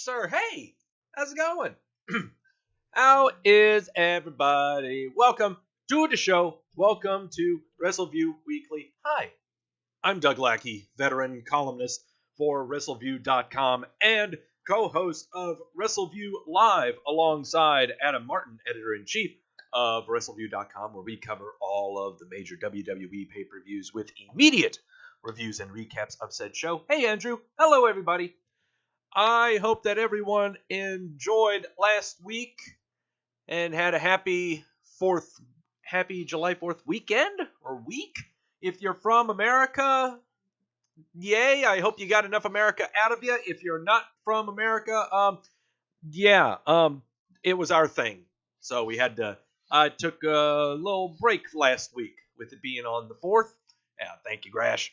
sir. Hey, how's it going? How is everybody? Welcome to the show. Welcome to Wrestleview Weekly. Hi, I'm Doug Lackey, veteran columnist for Wrestleview.com and co-host of Wrestleview Live alongside Adam Martin, editor-in-chief of Wrestleview.com, where we cover all of the major WWE pay-per-views with immediate reviews and recaps of said show. Hey, Andrew. Hello, everybody. I hope that everyone enjoyed last week and had a happy July 4th weekend or week. If you're from America, yay. I hope you got enough America out of you. If you're not from America, it was our thing. So I took a little break last week with it being on the 4th. Yeah, thank you, Grash.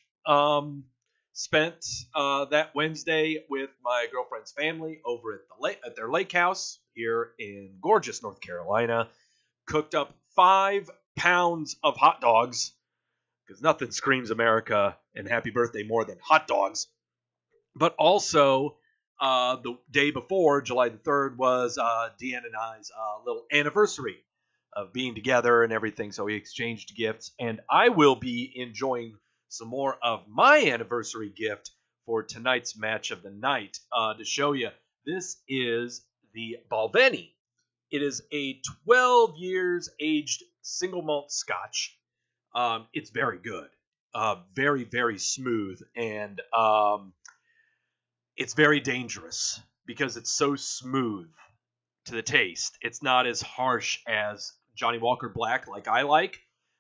Spent that Wednesday with my girlfriend's family over at their lake house here in gorgeous North Carolina. Cooked up 5 pounds of hot dogs, because nothing screams America and happy birthday more than hot dogs. But also, the day before, July the 3rd, was Deanna and I's little anniversary of being together and everything. So we exchanged gifts, and I will be enjoying some more of my anniversary gift for tonight's match of the night. To show you, this is the Balvenie. It is a 12 years aged single malt scotch. It's very good. Very, very smooth. And it's very dangerous because it's so smooth to the taste. It's not as harsh as Johnny Walker Black like I like,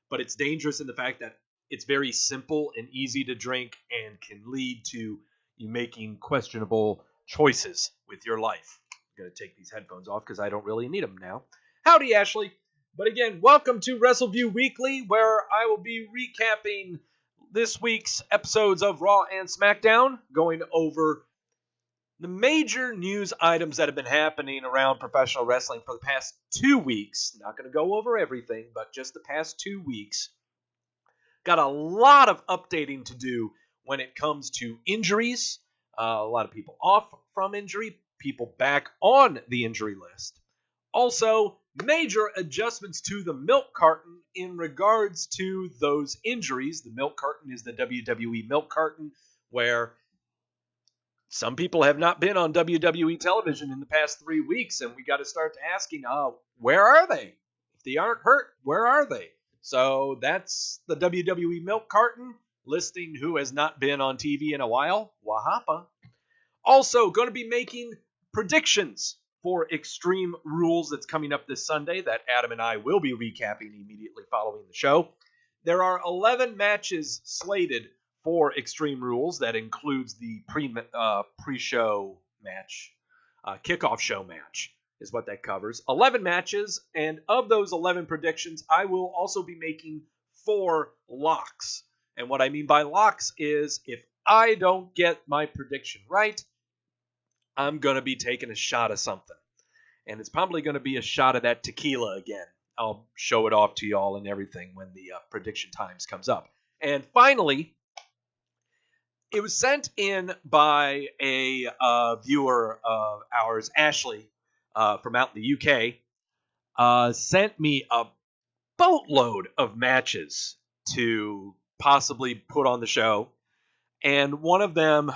but it's dangerous in the fact that it's very simple and easy to drink and can lead to you making questionable choices with your life. I'm going to take these headphones off because I don't really need them now. Howdy, Ashley. But again, welcome to Wrestleview Weekly, where I will be recapping this week's episodes of Raw and Smackdown, going over the major news items that have been happening around professional wrestling for the past 2 weeks. Not going to go over everything, but just the past 2 weeks. Got a lot of updating to do when it comes to injuries. A lot of people off from injury, people back on the injury list. Also, major adjustments to the milk carton in regards to those injuries. The milk carton is the WWE Milk Carton, where some people have not been on WWE television in the past 3 weeks, and we got to start asking, where are they? If they aren't hurt, where are they? So that's the WWE Milk Carton, listing who has not been on TV in a while. Wahapa. Also, going to be making predictions for Extreme Rules that's coming up this Sunday that Adam and I will be recapping immediately following the show. There are 11 matches slated for Extreme Rules. That includes the pre-show match, kickoff show match is what that covers. 11 matches, and of those 11 predictions, I will also be making 4 locks. And what I mean by locks is if I don't get my prediction right, I'm going to be taking a shot of something. And it's probably going to be a shot of that tequila again. I'll show it off to y'all and everything when the prediction times comes up. And finally, it was sent in by a viewer of ours, Ashley, from out in the UK, sent me a boatload of matches to possibly put on the show. And one of them,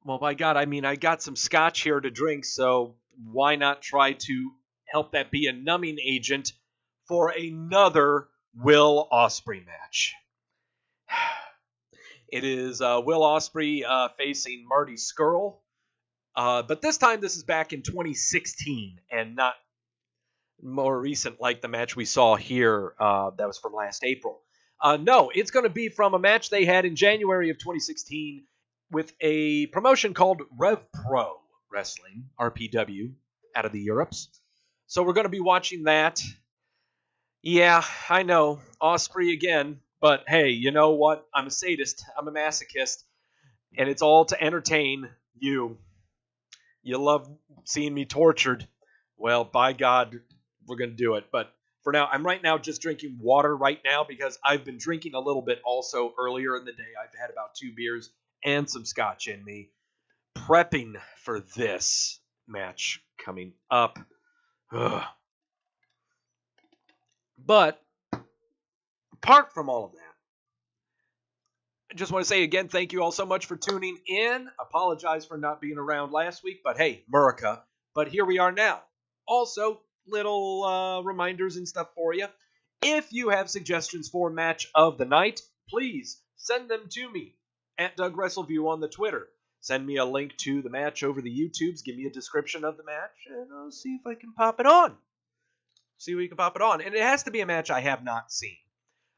well, by God, I mean, I got some scotch here to drink, so why not try to help that be a numbing agent for another Will Ospreay match? It is Will Ospreay facing Marty Scurll. But this time, this is back in 2016 and not more recent like the match we saw here that was from last April. No, it's going to be from a match they had in January of 2016 with a promotion called RevPro Wrestling, RPW, out of the Europes. So we're going to be watching that. Yeah, I know, Ospreay again, but hey, you know what? I'm a sadist. I'm a masochist, and it's all to entertain you. You love seeing me tortured. Well, by God, we're going to do it. But for now, I'm right now just drinking water right now because I've been drinking a little bit also earlier in the day. I've had about 2 beers and some scotch in me. prepping for this match coming up. Ugh. But apart from all of that, I just want to say again, thank you all so much for tuning in. Apologize for not being around last week, but hey, America. But here we are now. Also, little reminders and stuff for you. If you have suggestions for match of the night, please send them to me at Doug Wrestleview on the Twitter. Send me a link to the match over the YouTubes. Give me a description of the match, and I'll see if I can pop it on. And it has to be a match I have not seen.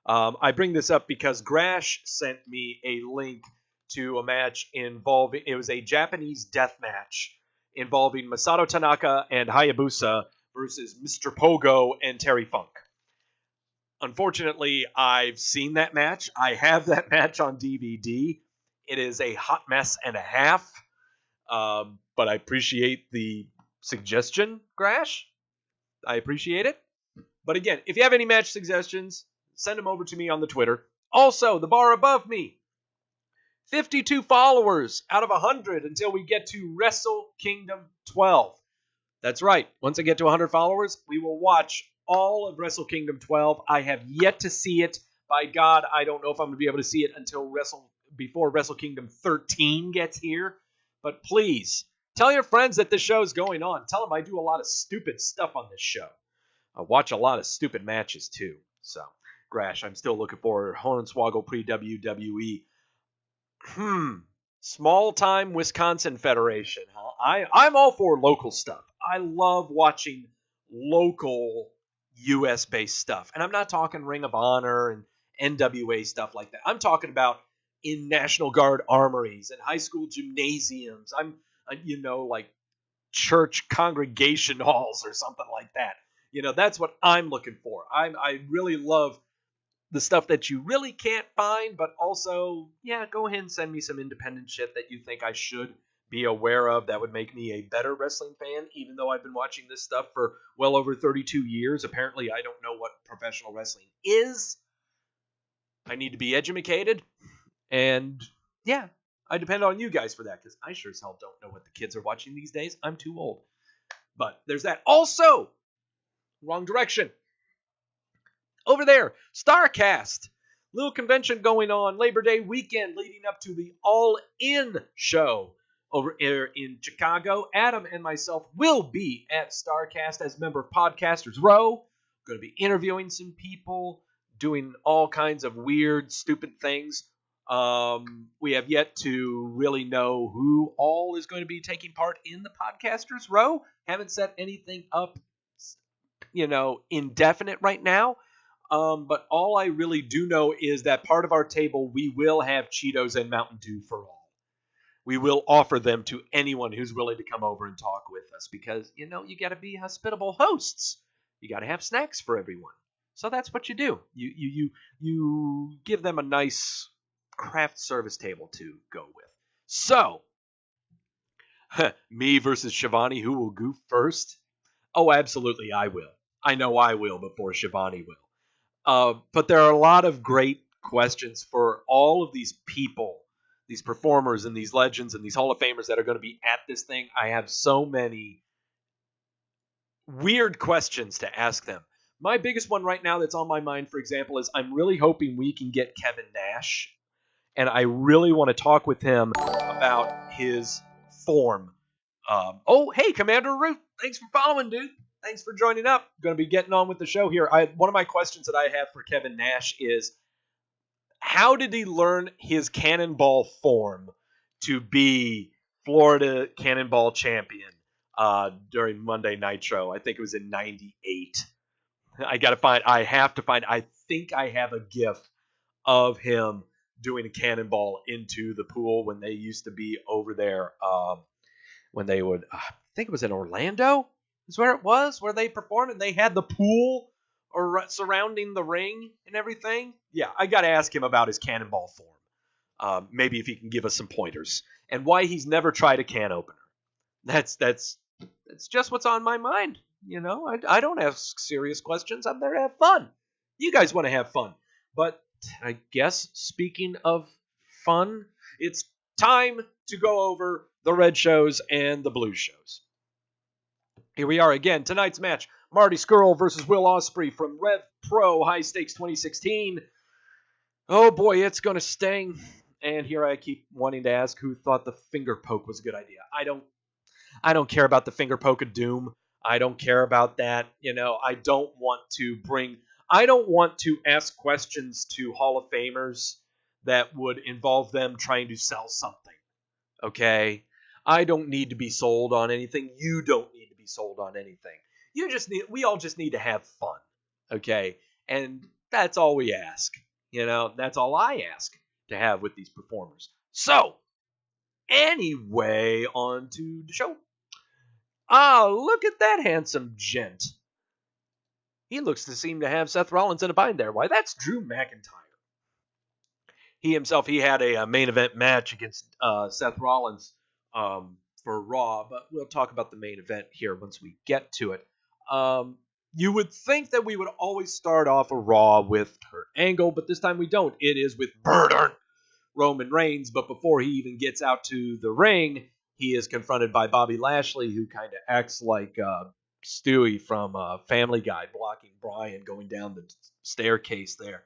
I bring this up because Grash sent me a link to a match involving, it was a Japanese death match involving Masato Tanaka and Hayabusa versus Mr. Pogo and Terry Funk. Unfortunately, I've seen that match. I have that match on DVD. It is a hot mess and a half. But I appreciate the suggestion, Grash. I appreciate it. But again, if you have any match suggestions, send them over to me on the Twitter. Also, the bar above me. 52 followers out of 100 until we get to Wrestle Kingdom 12. That's right. Once I get to 100 followers, we will watch all of Wrestle Kingdom 12. I have yet to see it. By God, I don't know if I'm going to be able to see it until before Wrestle Kingdom 13 gets here. But please, tell your friends that this show is going on. Tell them I do a lot of stupid stuff on this show. I watch a lot of stupid matches, too. So, Grash, I'm still looking for Hornswoggle pre-WWE. Small-time Wisconsin Federation, huh? I'm all for local stuff. I love watching local U.S.-based stuff. And I'm not talking Ring of Honor and NWA stuff like that. I'm talking about in National Guard armories and high school gymnasiums. I'm like church congregation halls or something like that. That's what I'm looking for. I really love the stuff that you really can't find, but also, go ahead and send me some independent shit that you think I should be aware of. That would make me a better wrestling fan, even though I've been watching this stuff for well over 32 years. Apparently, I don't know what professional wrestling is. I need to be educated. And, I depend on you guys for that, because I sure as hell don't know what the kids are watching these days. I'm too old. But there's that. Also, wrong direction. Over there, StarCast. Little convention going on Labor Day weekend leading up to the All In show over here in Chicago. Adam and myself will be at StarCast as a member of Podcasters Row. Going to be interviewing some people, doing all kinds of weird, stupid things. We have yet to really know who all is going to be taking part in the Podcasters Row. Haven't set anything up, indefinite right now. But all I really do know is that part of our table, we will have Cheetos and Mountain Dew for all. We will offer them to anyone who's willing to come over and talk with us because, you got to be hospitable hosts. You got to have snacks for everyone. So that's what you do. You give them a nice craft service table to go with. So, me versus Shivani, who will goof first? Oh, absolutely, I will. I know I will before Shivani will. But there are a lot of great questions for all of these people, these performers and these legends and these Hall of Famers that are going to be at this thing. I have so many weird questions to ask them. My biggest one right now that's on my mind, for example, is I'm really hoping we can get Kevin Nash. And I really want to talk with him about his form. Hey, Commander Root. Thanks for following, dude. Thanks for joining up. Going to be getting on with the show here. One of my questions that I have for Kevin Nash is, how did he learn his cannonball form to be Florida Cannonball champion during Monday Nitro? I think it was in 98. I think I have a GIF of him doing a cannonball into the pool when they used to be over there. When they would, I think it was in Orlando. Is where it was, where they performed, and they had the pool surrounding the ring and everything. Yeah, I got to ask him about his cannonball form. Maybe if he can give us some pointers, and why he's never tried a can opener. That's just what's on my mind. I don't ask serious questions. I'm there to have fun. You guys want to have fun, but I guess speaking of fun, it's time to go over the red shows and the blue shows. Here we are again. Tonight's match, Marty Scurll versus Will Ospreay from RevPro High Stakes 2016. Oh boy, it's going to sting. And here I keep wanting to ask who thought the finger poke was a good idea. I don't care about the finger poke of doom. I don't care about that. I don't want to ask questions to Hall of Famers that would involve them trying to sell something. Okay? I don't need to be sold on anything. You don't need to be sold on anything. We all just need to have fun. Okay? And that's all we ask. That's all I ask to have with these performers. So, anyway, on to the show. Look at that handsome gent. He looks to seem to have Seth Rollins in a bind there. Why, that's Drew McIntyre. He had a main event match against Seth Rollins for Raw, but we'll talk about the main event here once we get to it. You would think that we would always start off a Raw with Kurt Angle, but this time we don't. It is with Roman Reigns, but before he even gets out to the ring, he is confronted by Bobby Lashley, who kind of acts like Stewie from Family Guy, blocking Brian going down the staircase there,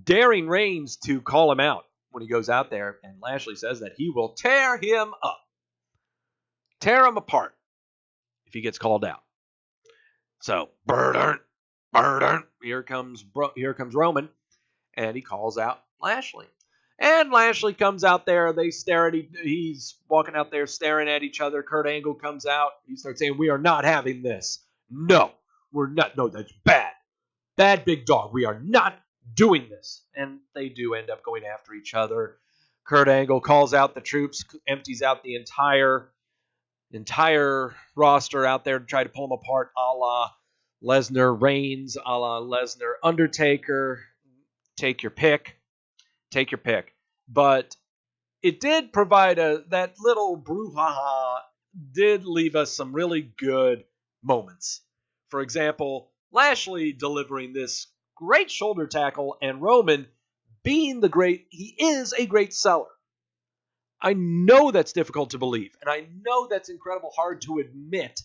daring Reigns to call him out when he goes out there, and Lashley says that he will tear him up, tear him apart if he gets called out. So, here comes Roman, and he calls out Lashley. And Lashley comes out there. They stare at he's walking out there staring at each other. Kurt Angle comes out. He starts saying, "We are not having this. No, we're not. No, that's bad. Bad big dog. We are not doing this." And they do end up going after each other. Kurt Angle calls out the troops, empties out the entire roster out there to try to pull them apart, a la Lesnar Reigns, a la Lesnar Undertaker. Take your pick. But it did provide that little brouhaha did leave us some really good moments. For example, Lashley delivering this great shoulder tackle, and Roman being he is a great seller. I know that's difficult to believe, and I know that's incredible hard to admit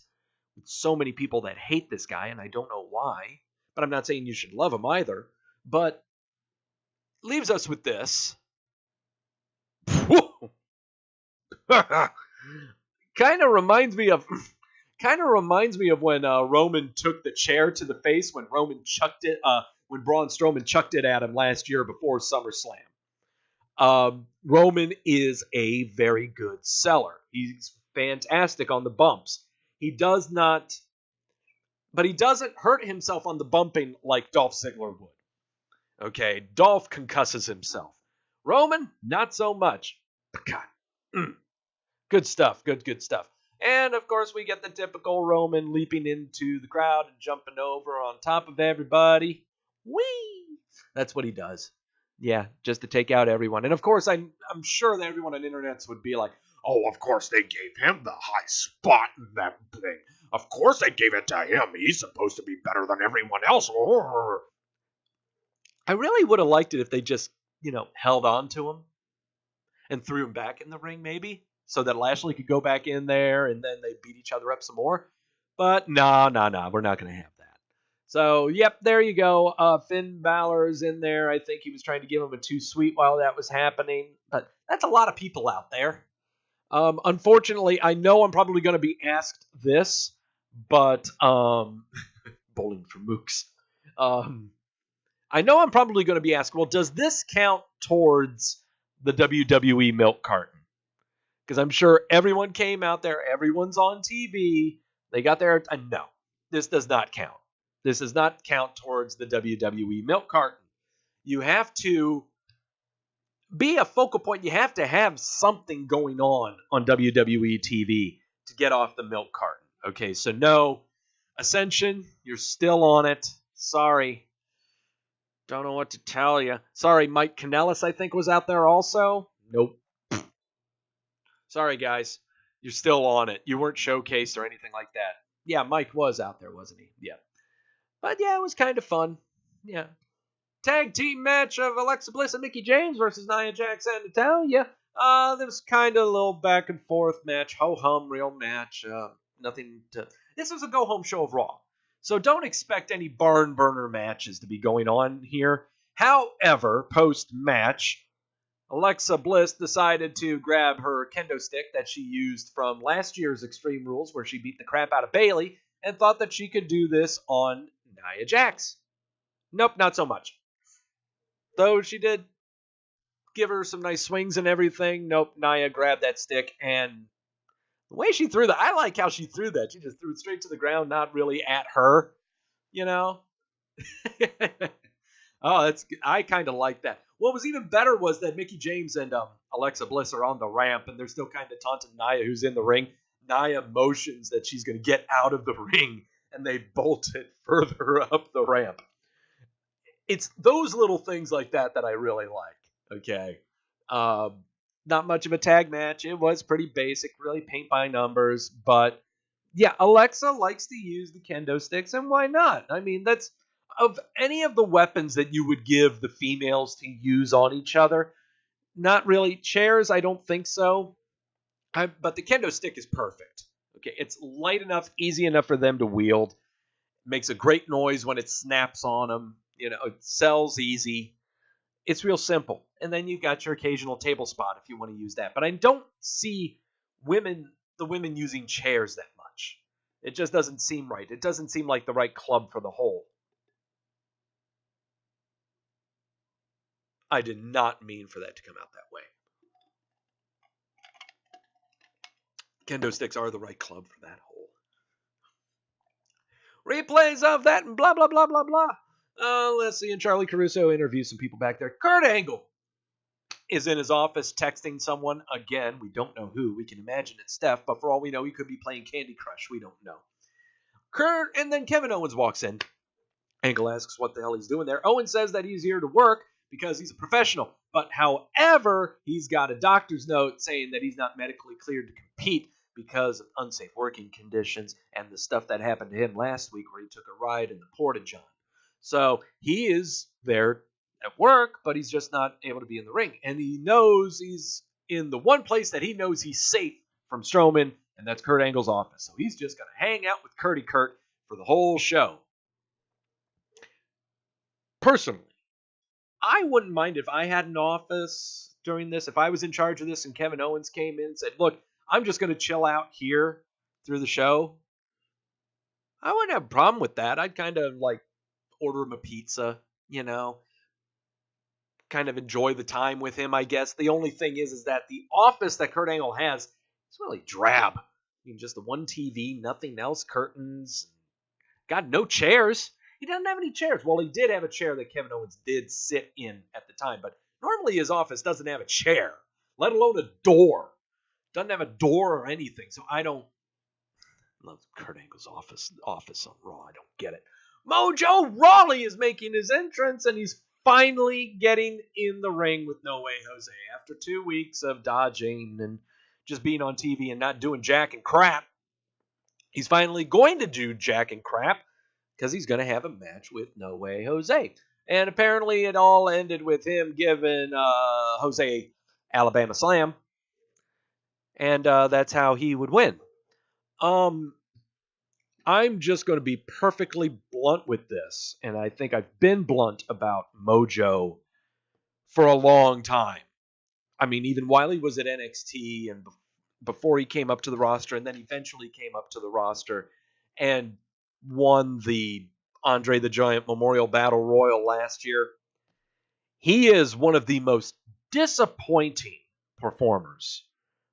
with so many people that hate this guy, and I don't know why, but I'm not saying you should love him either, but leaves us with this. Kind of reminds me of when Roman took the chair to the face when Braun Strowman chucked it at him last year before SummerSlam. Roman is a very good seller. He's fantastic on the bumps. He doesn't hurt himself on the bumping like Dolph Ziggler would. Okay, Dolph concusses himself. Roman, not so much. God, good stuff, good stuff. And, of course, we get the typical Roman leaping into the crowd and jumping over on top of everybody. Whee! That's what he does. Yeah, just to take out everyone. And, of course, I'm sure that everyone on the internet would be like, "Oh, of course they gave him the high spot in that thing. Of course they gave it to him. He's supposed to be better than everyone else." I really would have liked it if they just, held on to him and threw him back in the ring, maybe, so that Lashley could go back in there and then they beat each other up some more. But no, we're not going to have that. So, yep, there you go. Finn Balor's in there. I think he was trying to give him a too sweet while that was happening. But that's a lot of people out there. Unfortunately, I know I'm probably going to be asked this, but bowling for mooks. I know I'm probably going to be asked, well, does this count towards the WWE Milk Carton? Because I'm sure everyone came out there, everyone's on TV, they got their... No, this does not count. This does not count towards the WWE Milk Carton. You have to be a focal point. You have to have something going on WWE TV to get off the milk carton. Okay, so no, Ascension, you're still on it. Sorry. Don't know what to tell you. Sorry, Mike Kanellis, I think, was out there also. Nope. Sorry, guys. You're still on it. You weren't showcased or anything like that. Yeah, Mike was out there, wasn't he? Yeah. But yeah, it was kind of fun. Yeah. Tag team match of Alexa Bliss and Mickie James versus Nia Jax and Natalya. There was kind of a little back and forth match, ho-hum, real match. Nothing to... This was a go-home show of Raw. So don't expect any barn burner matches to be going on here. However, post-match, Alexa Bliss decided to grab her kendo stick that she used from last year's Extreme Rules, where she beat the crap out of Bayley, and thought that she could do this on Nia Jax. Nope, not so much. Though she did give her some nice swings and everything, nope, Nia grabbed that stick, and the way she threw that, I like how she threw that. She just threw it straight to the ground, not really at her, you know? Oh, I kind of like that. What was even better was that Mickie James and Alexa Bliss are on the ramp, and they're still kind of taunting Nia, who's in the ring. Nia motions that she's going to get out of the ring, and they bolt it further up the ramp. It's those little things like that that I really like. Okay. Not much of a tag match. It was pretty basic, really paint by numbers. But yeah, Alexa likes to use the kendo sticks, and why not? I mean, that's of any of the weapons that you would give the females to use on each other. Not really. Chairs, I don't think so. But the kendo stick is perfect. Okay, it's light enough, easy enough for them to wield. It makes a great noise when it snaps on them. You know, it sells easy. It's real simple. And then you've got your occasional table spot if you want to use that. But I don't see the women using chairs that much. It just doesn't seem right. It doesn't seem like the right club for the whole. I did not mean for that to come out that way. Kendo sticks are the right club for that hole. Replays of that and blah, blah, blah, blah, blah. Let's see. And Charlie Caruso interviews some people back there. Kurt Angle is in his office texting someone. Again, we don't know who. We can imagine it's Steph, but for all we know, he could be playing Candy Crush. We don't know. Kurt, and then Kevin Owens walks in. Angle asks what the hell he's doing there. Owens says that he's here to work because he's a professional. But however, he's got a doctor's note saying that he's not medically cleared to compete because of unsafe working conditions and the stuff that happened to him last week where he took a ride in the Porta-John. So he is there at work, but he's just not able to be in the ring. And he knows he's in the one place that he knows he's safe from Strowman, and that's Kurt Angle's office. So he's just going to hang out with Kurt for the whole show. Personally, I wouldn't mind if I had an office during this. If I was in charge of this and Kevin Owens came in and said, look, I'm just going to chill out here through the show, I wouldn't have a problem with that. I'd kind of like order him a pizza, you know, kind of enjoy the time with him, I guess. The only thing is that the office that Kurt Angle has is really drab. I mean, just the one TV, nothing else, curtains, got no chairs. He doesn't have any chairs. Well, he did have a chair that Kevin Owens did sit in at the time, but normally his office doesn't have a chair, let alone a door. Doesn't have a door or anything, so I don't love Kurt Angle's office on Raw. I don't get it. Mojo Rawley is making his entrance, and he's finally getting in the ring with No Way Jose. After 2 weeks of dodging and just being on TV and not doing jack and crap, he's finally going to do jack and crap because he's going to have a match with No Way Jose. And apparently it all ended with him giving Jose Alabama Slam, and that's how he would win. I'm just going to be perfectly blunt with this, and I think I've been blunt about Mojo for a long time. I mean, even while he was at NXT and before he came up to the roster, and then eventually came up to the roster and won the Andre the Giant Memorial Battle Royal last year. He is one of the most disappointing performers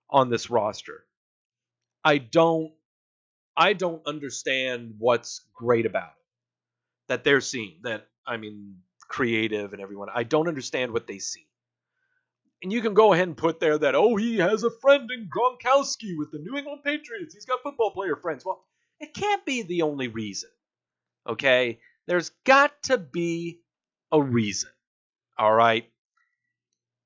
on this roster. I don't understand what's great about it that they're seeing. Creative and everyone. I don't understand what they see. And you can go ahead and put there that, he has a friend in Gronkowski with the New England Patriots. He's got football player friends. Well, it can't be the only reason. Okay? There's got to be a reason. All right?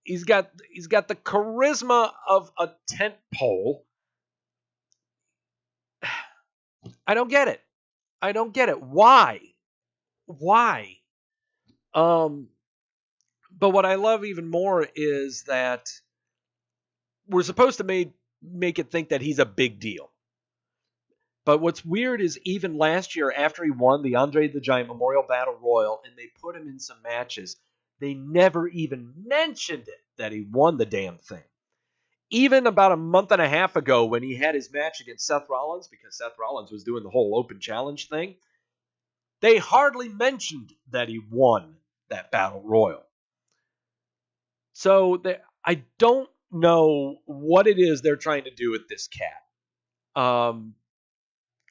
He's got the charisma of a tent pole. I don't get it. Why? But what I love even more is that we're supposed to make it think that he's a big deal. But what's weird is even last year after he won the Andre the Giant Memorial Battle Royal and they put him in some matches, they never even mentioned it that he won the damn thing. Even about a month and a half ago when he had his match against Seth Rollins, because Seth Rollins was doing the whole open challenge thing, they hardly mentioned that he won that Battle Royal. So I don't know what it is they're trying to do with this cat.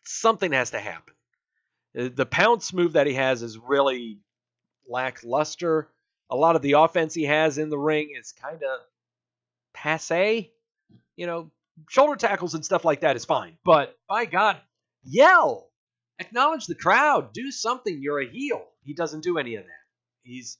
Something has to happen. The pounce move that he has is really lackluster. A lot of the offense he has in the ring is kind of passé. Shoulder tackles and stuff like that is fine. But, by God, yell. Acknowledge the crowd. Do something. You're a heel. He doesn't do any of that.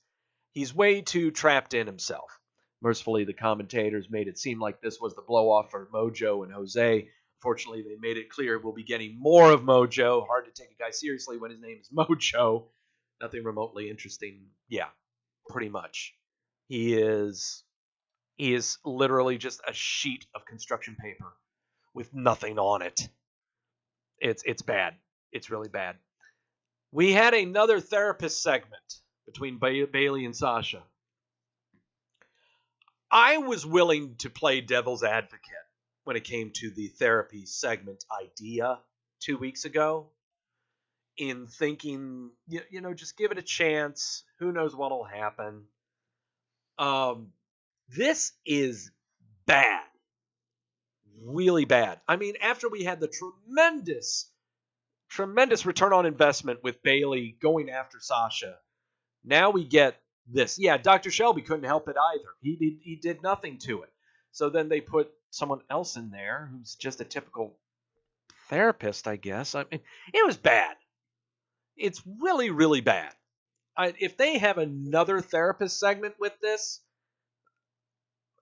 He's way too trapped in himself. Mercifully, the commentators made it seem like this was the blow-off for Mojo and Jose. Fortunately, they made it clear we'll be getting more of Mojo. Hard to take a guy seriously when his name is Mojo. Nothing remotely interesting. Yeah, pretty much. He is literally just a sheet of construction paper with nothing on it. It's bad. It's really bad. We had another therapist segment between Bayley and Sasha. I was willing to play devil's advocate when it came to the therapy segment idea 2 weeks ago, in thinking, just give it a chance. Who knows what'll happen? This is bad. Really bad. I mean, after we had the tremendous return on investment with Bayley going after Sasha, now we get this. Yeah, Dr. Shelby couldn't help it either. He did nothing to it. So then they put someone else in there who's just a typical therapist, I guess. I mean, it was bad. It's really, really bad. If they have another therapist segment with this,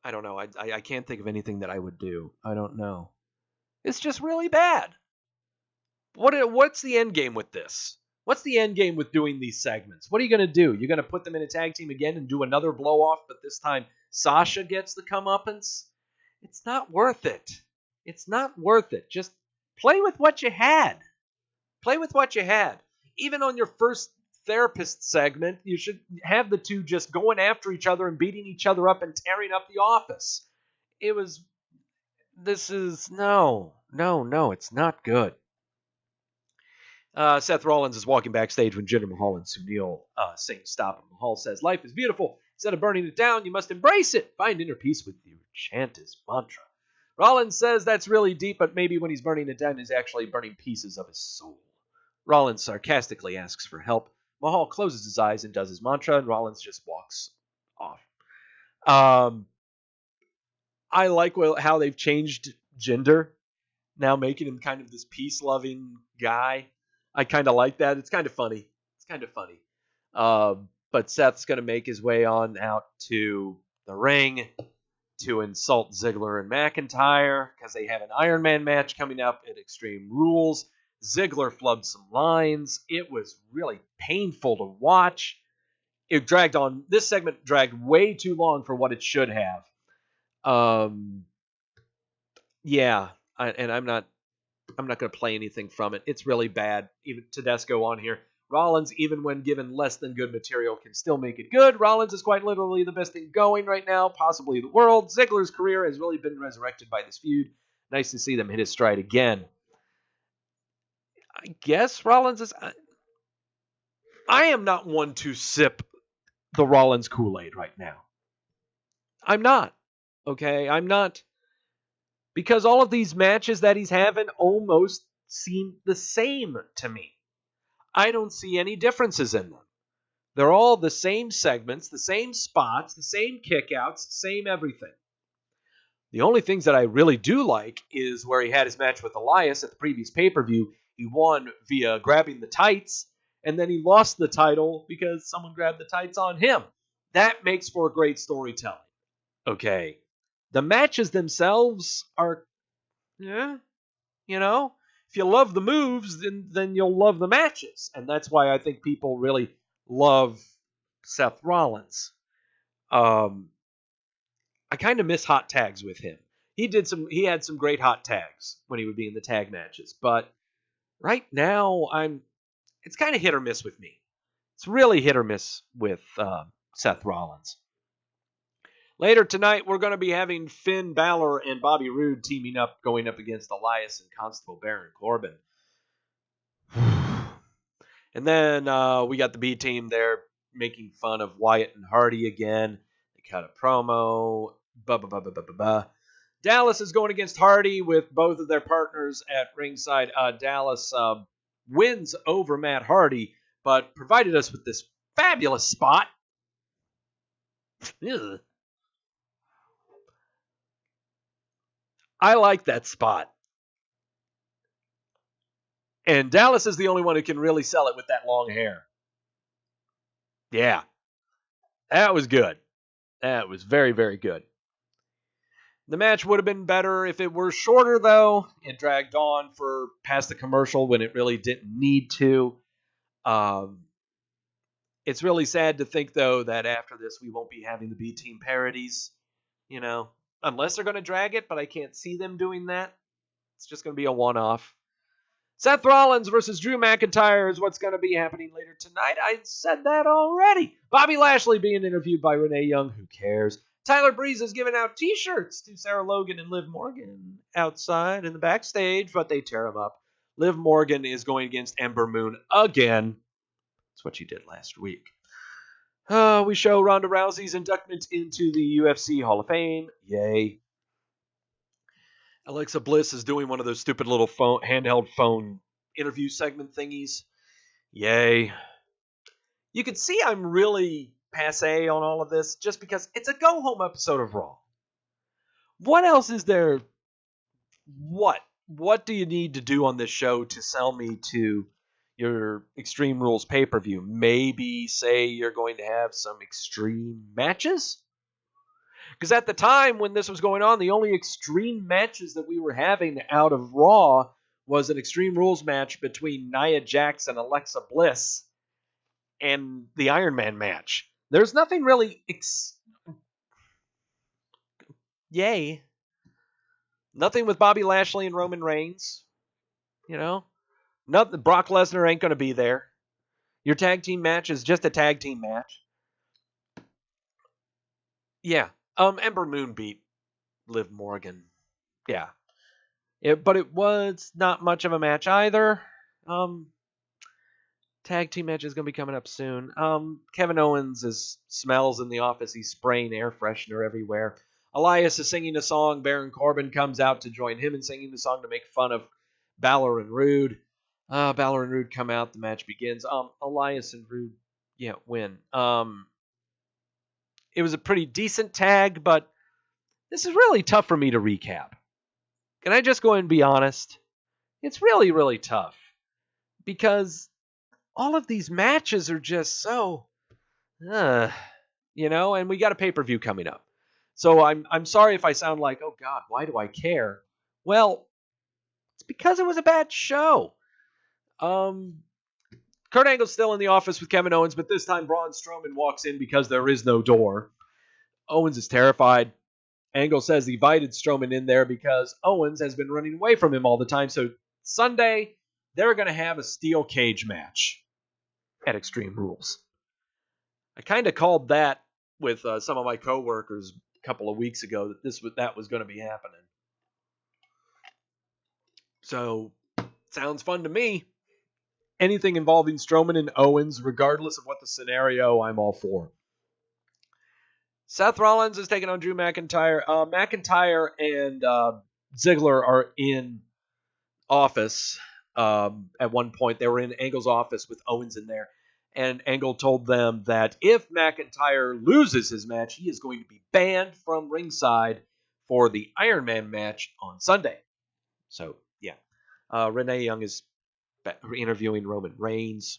I don't know. I can't think of anything that I would do. I don't know. It's just really bad. What's the end game with this? What's the end game with doing these segments? What are you going to do? You're going to put them in a tag team again and do another blow-off, but this time Sasha gets the comeuppance? It's not worth it. It's not worth it. Just play with what you had. Play with what you had. Even on your first therapist segment, you should have the two just going after each other and beating each other up and tearing up the office. No, it's not good. Seth Rollins is walking backstage when Jinder Mahal and Sunil sing Stop It. Mahal says, life is beautiful. Instead of burning it down, you must embrace it. Find inner peace with you. Chant his mantra. Rollins says that's really deep, but maybe when he's burning it down, he's actually burning pieces of his soul. Rollins sarcastically asks for help. Mahal closes his eyes and does his mantra, and Rollins just walks off. I like how they've changed Jinder, now making him kind of this peace-loving guy. I kind of like that. It's kind of funny. But Seth's going to make his way on out to the ring to insult Ziggler and McIntyre because they have an Iron Man match coming up at Extreme Rules. Ziggler flubbed some lines. It was really painful to watch. This segment dragged way too long for what it should have. I'm not going to play anything from it. It's really bad. Even Tedesco on here. Rollins, even when given less than good material, can still make it good. Rollins is quite literally the best thing going right now, possibly the world. Ziggler's career has really been resurrected by this feud. Nice to see them hit his stride again. I guess Rollins is... I am not one to sip the Rollins Kool-Aid right now. I'm not. Okay? I'm not. Because all of these matches that he's having almost seem the same to me. I don't see any differences in them. They're all the same segments, the same spots, the same kickouts, same everything. The only things that I really do like is where he had his match with Elias at the previous pay-per-view. He won via grabbing the tights, and then he lost the title because someone grabbed the tights on him. That makes for great storytelling. Okay. The matches themselves are, if you love the moves, then you'll love the matches. And that's why I think people really love Seth Rollins. I kind of miss hot tags with him. he had some great hot tags when he would be in the tag matches. But right now, it's kind of hit or miss with me. It's really hit or miss with Seth Rollins. Later tonight, we're going to be having Finn Balor and Bobby Roode teaming up, going up against Elias and Constable Baron Corbin. And then we got the B team there making fun of Wyatt and Hardy again. They cut a promo. Dallas is going against Hardy with both of their partners at ringside. Dallas wins over Matt Hardy, but provided us with this fabulous spot. I like that spot. And Dallas is the only one who can really sell it with that long hair. Yeah. That was good. That was very, very good. The match would have been better if it were shorter, though. It dragged on for past the commercial when it really didn't need to. It's really sad to think, though, that after this we won't be having the B-Team parodies. You know, unless they're going to drag it, but I can't see them doing that. It's just going to be a one-off. Seth Rollins versus Drew McIntyre is what's going to be happening later tonight. I said that already. Bobby Lashley being interviewed by Renee Young. Who cares? Tyler Breeze is giving out T-shirts to Sarah Logan and Liv Morgan outside in the backstage, but they tear them up. Liv Morgan is going against Ember Moon again. That's what she did last week. We show Ronda Rousey's inductment into the UFC Hall of Fame. Yay. Alexa Bliss is doing one of those stupid little handheld phone interview segment thingies. Yay. You can see I'm really passé on all of this just because it's a go-home episode of Raw. What else is there? What do you need to do on this show to sell me to your Extreme Rules pay-per-view? Maybe say you're going to have some extreme matches? Because at the time when this was going on, the only extreme matches that we were having out of Raw was an Extreme Rules match between Nia Jax and Alexa Bliss and the Iron Man match. There's nothing really... Yay. Nothing with Bobby Lashley and Roman Reigns. You know? Nothing. Brock Lesnar ain't going to be there. Your tag team match is just a tag team match. Yeah. Ember Moon beat Liv Morgan. Yeah. But it was not much of a match either. Tag team match is going to be coming up soon. Kevin Owens smells in the office. He's spraying air freshener everywhere. Elias is singing a song. Baron Corbin comes out to join him in singing the song to make fun of Balor and Roode. Balor and Roode come out. The match begins. Elias and Roode, win. It was a pretty decent tag, but this is really tough for me to recap. Can I just go and be honest? It's really, really tough. Because all of these matches are just so, and we got a pay-per-view coming up. So I'm sorry if I sound like, oh God, why do I care? Well, it's because it was a bad show. Kurt Angle's still in the office with Kevin Owens, but this time Braun Strowman walks in because there is no door. Owens is terrified. Angle says he invited Strowman in there because Owens has been running away from him all the time. So Sunday, they're going to have a steel cage match at Extreme Rules. I kind of called that with some of my coworkers a couple of weeks ago that was going to be happening. So, sounds fun to me. Anything involving Strowman and Owens, regardless of what the scenario, I'm all for. Seth Rollins is taking on Drew McIntyre. McIntyre and Ziggler are in office. At one point, they were in Angle's office with Owens in there. And Angle told them that if McIntyre loses his match, he is going to be banned from ringside for the Iron Man match on Sunday. So, yeah. Renee Young is interviewing Roman Reigns.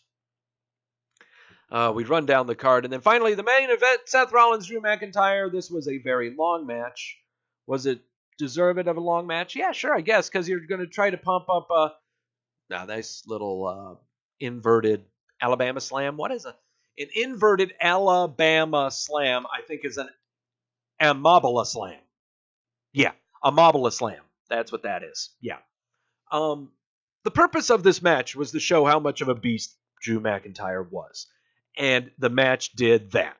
We run down the card. And then finally, the main event, Seth Rollins, Drew McIntyre. This was a very long match. Was it deserving of a long match? Yeah, sure, I guess, because you're going to try to pump up a nice little inverted Alabama slam. What is an inverted Alabama slam? I think is an Amabala slam. Yeah, A Mobile Slam. That's what that is. Yeah. The purpose of this match was to show how much of a beast Drew McIntyre was. And the match did that.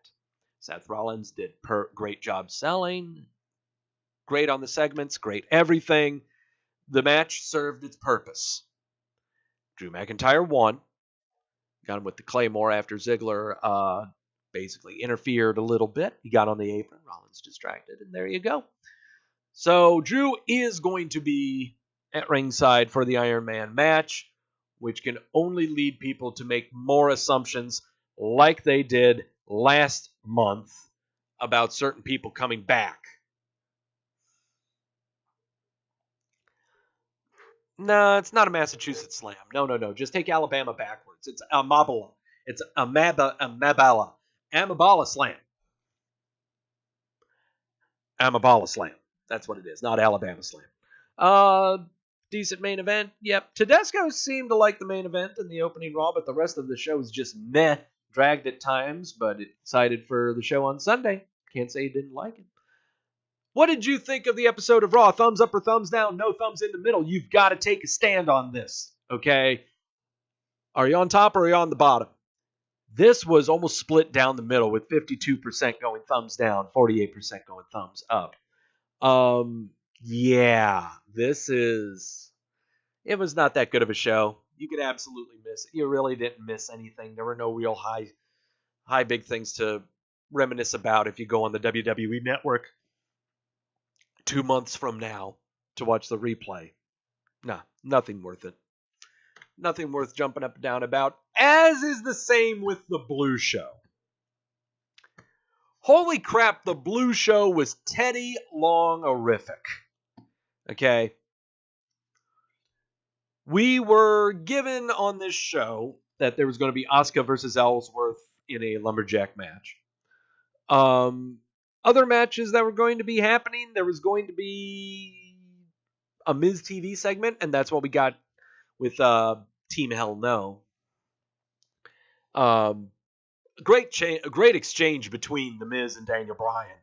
Seth Rollins did great job selling. Great on the segments. Great everything. The match served its purpose. Drew McIntyre won. Got him with the Claymore after Ziggler basically interfered a little bit. He got on the apron. Rollins distracted. And there you go. So Drew is going to be at ringside for the Iron Man match, which can only lead people to make more assumptions like they did last month about certain people coming back. No, it's not a Massachusetts slam. No. Just take Alabama backwards. It's a Mabala. It's a Mabala. Amabala slam. Amabala slam. That's what it is, not Alabama slam. Decent main event. Yep. Tedesco seemed to like the main event in the opening Raw, but the rest of the show was just meh. Dragged at times, but it decided for the show on Sunday. Can't say he didn't like it. What did you think of the episode of Raw? Thumbs up or thumbs down? No thumbs in the middle. You've got to take a stand on this, okay? Are you on top or are you on the bottom? This was almost split down the middle with 52% going thumbs down, 48% going thumbs up. Yeah, it was not that good of a show. You could absolutely miss it. You really didn't miss anything. There were no real high big things to reminisce about if you go on the WWE Network 2 months from now to watch the replay. Nah, nothing worth it. Nothing worth jumping up and down about, as is the same with the Blue Show. Holy crap, the Blue Show was Teddy Long-orific. Okay? We were given on this show that there was going to be Asuka versus Ellsworth in a lumberjack match. Other matches that were going to be happening, there was going to be a Miz TV segment, and that's what we got with Team Hell No. Great exchange between The Miz and Daniel Bryan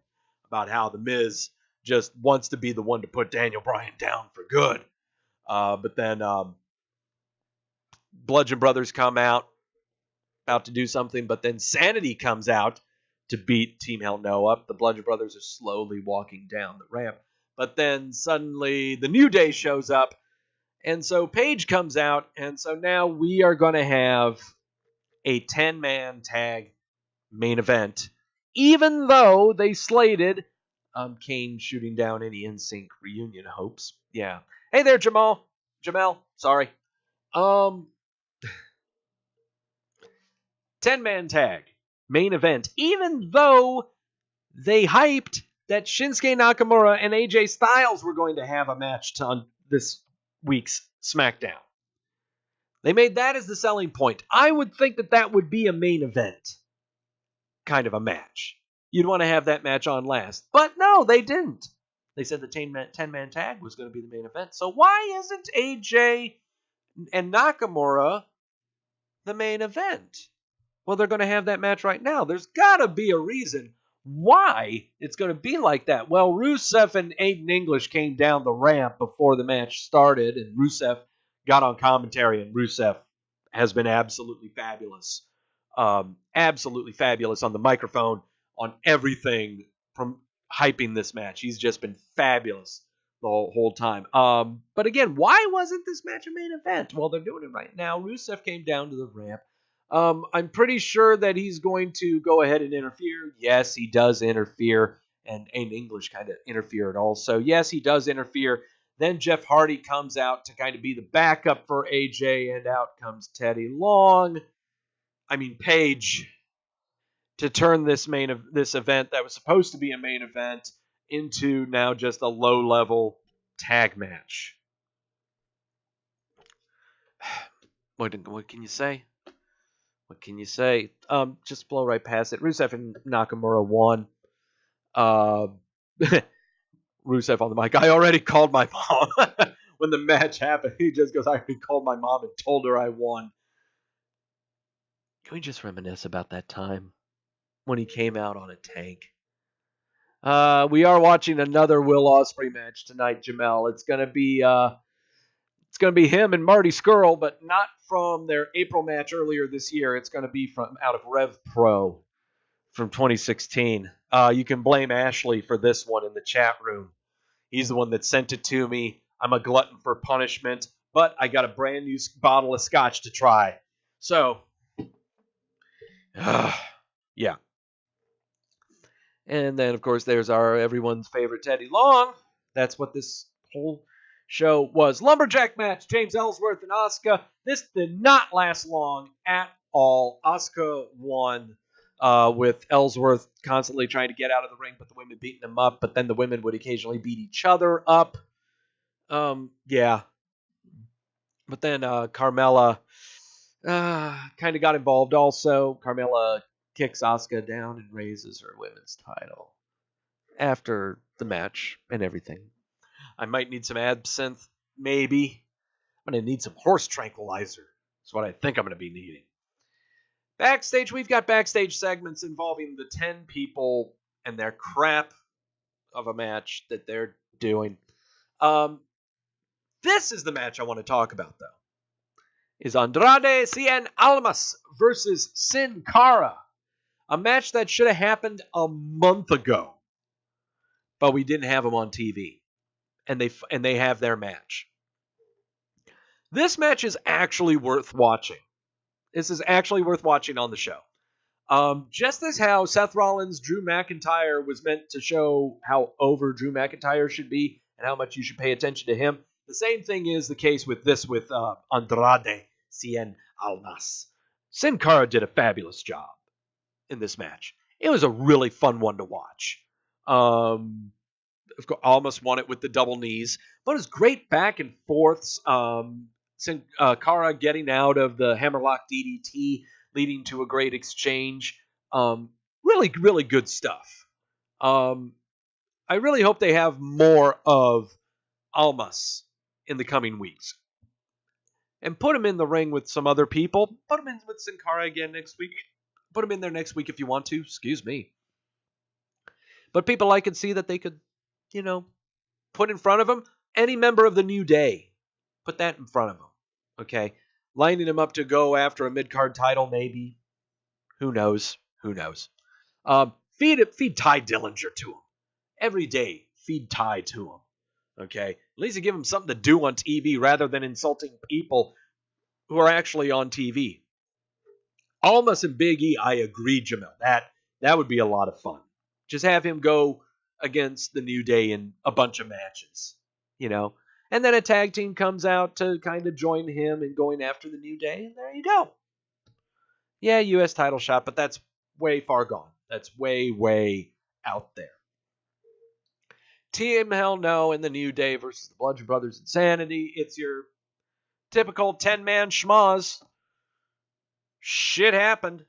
about how The Miz just wants to be the one to put Daniel Bryan down for good. But then Bludgeon Brothers come out, about to do something, but then Sanity comes out to beat Team Hell No up. The Bludgeon Brothers are slowly walking down the ramp. But then suddenly the New Day shows up, and so Paige comes out, and so now we are going to have a 10-man tag main event, even though they slated Kane shooting down any NSYNC reunion hopes. Yeah. Hey there, Jamel, sorry. 10-man tag main event, even though they hyped that Shinsuke Nakamura and AJ Styles were going to have a match on this week's SmackDown. They made that as the selling point. I would think that would be a main event kind of a match. You'd want to have that match on last. But no, they didn't. They said the 10-man tag was going to be the main event. So why isn't AJ and Nakamura the main event? Well, they're going to have that match right now. There's got to be a reason why it's going to be like that. Well, Rusev and Aiden English came down the ramp before the match started, and Rusev got on commentary, and Rusev has been absolutely fabulous. Absolutely fabulous on the microphone, on everything from hyping this match. He's just been fabulous the whole time. But again, why wasn't this match a main event? Well, they're doing it right now. Rusev came down to the ramp. I'm pretty sure that he's going to go ahead and interfere. Yes, he does interfere, and English kind of interfered also. Yes, he does interfere. Then Jeff Hardy comes out to kind of be the backup for AJ, and out comes Paige, to turn this event that was supposed to be a main event into now just a low-level tag match. What can you say? What can you say? Just blow right past it. Rusev and Nakamura won. Rusev on the mic. I already called my mom when the match happened. He just goes, I already called my mom and told her I won. Can we just reminisce about that time when he came out on a tank? We are watching another Will Ospreay match tonight, Jamel. It's gonna be him and Marty Scurll, but not from their April match earlier this year. It's gonna be from out of RevPro from 2016. You can blame Ashley for this one in the chat room. He's the one that sent it to me. I'm a glutton for punishment, but I got a brand new bottle of scotch to try. So, yeah. And then, of course, there's our everyone's favorite Teddy Long. That's what this whole show was. Lumberjack match, James Ellsworth and Asuka. This did not last long at all. Asuka won with Ellsworth constantly trying to get out of the ring, but the women beating him up. But then the women would occasionally beat each other up. Yeah. But then Carmella kind of got involved also. Carmella kicks Asuka down and raises her women's title after the match and everything. I might need some absinthe, maybe. I'm going to need some horse tranquilizer. That's what I think I'm going to be needing. Backstage, we've got backstage segments involving the 10 people and their crap of a match that they're doing. This is the match I want to talk about, though. Is Andrade Cien Almas versus Sin Cara. A match that should have happened a month ago. But we didn't have them on TV. And they have their match. This match is actually worth watching. This is actually worth watching on the show. Just as how Seth Rollins, Drew McIntyre was meant to show how over Drew McIntyre should be and how much you should pay attention to him, the same thing is the case with Andrade Cien Almas. Sin Cara did a fabulous job in this match. It was a really fun one to watch. Of course, Almas won it with the double knees, but it was great back and forths. Sin Cara getting out of the hammerlock DDT, leading to a great exchange. Really, really good stuff. I really hope they have more of Almas in the coming weeks. And put him in the ring with some other people. Put him in with Sin Cara again next week. Put him in there next week if you want to. Excuse me. But people I could see that they could, put in front of him. Any member of the New Day. Put that in front of him. Okay? Lining him up to go after a mid-card title, maybe. Who knows? Feed Ty Dillinger to him. Every day, feed Ty to him. Okay? At least you give him something to do on TV rather than insulting people who are actually on TV. Almas and Big E, I agree, Jamel. That would be a lot of fun. Just have him go against the New Day in a bunch of matches. And then a tag team comes out to kind of join him in going after the New Day, and there you go. Yeah, U.S. title shot, but that's way far gone. That's way, way out there. Team Hell No and the New Day versus the Bludgeon Brothers Insanity. It's your typical 10-man schmoz. Shit happened.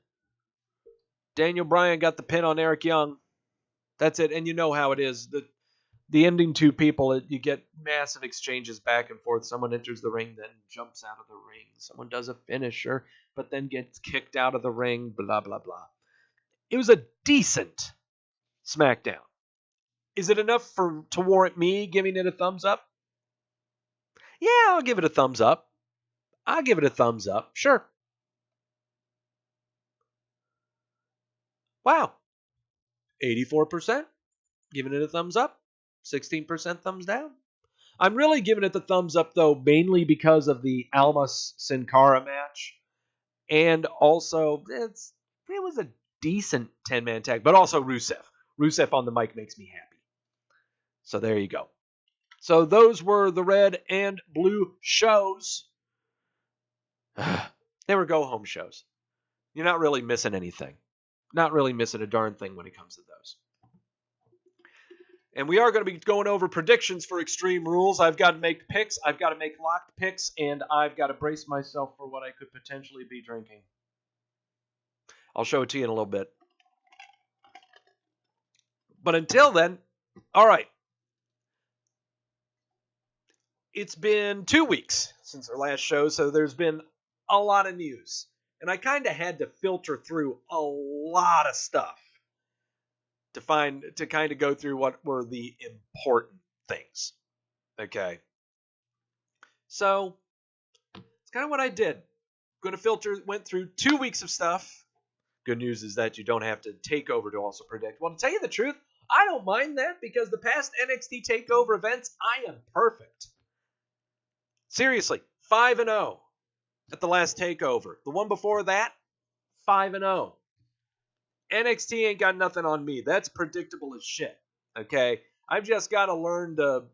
Daniel Bryan got the pin on Eric Young. That's it, and you know how it is. The ending two people, you get massive exchanges back and forth. Someone enters the ring, then jumps out of the ring. Someone does a finisher, but then gets kicked out of the ring, blah, blah, blah. It was a decent SmackDown. Is it enough to warrant me giving it a thumbs up? Yeah, I'll give it a thumbs up. Sure. Wow. 84%. Giving it a thumbs up. 16% thumbs down. I'm really giving it the thumbs up, though, mainly because of the Almas Sin Cara match. And also, it was a decent 10-man tag, but also Rusev. Rusev on the mic makes me happy. So there you go. So those were the red and blue shows. They were go-home shows. You're not really missing anything. Not really missing a darn thing when it comes to those. And we are going to be going over predictions for Extreme Rules. I've got to make picks. I've got to make locked picks. And I've got to brace myself for what I could potentially be drinking. I'll show it to you in a little bit. But until then, all right. It's been 2 weeks since our last show, so there's been a lot of news. And I kind of had to filter through a lot of stuff. to kind of go through what were the important things. Okay. So it's kind of what I did. Went through 2 weeks of stuff. Good news is that you don't have to TakeOver to also predict. Well, to tell you the truth, I don't mind that because the past NXT TakeOver events, I am perfect. Seriously, 5-0 at the last TakeOver. The one before that, 5-0. NXT ain't got nothing on me. That's predictable as shit. Okay? I've just got to learn to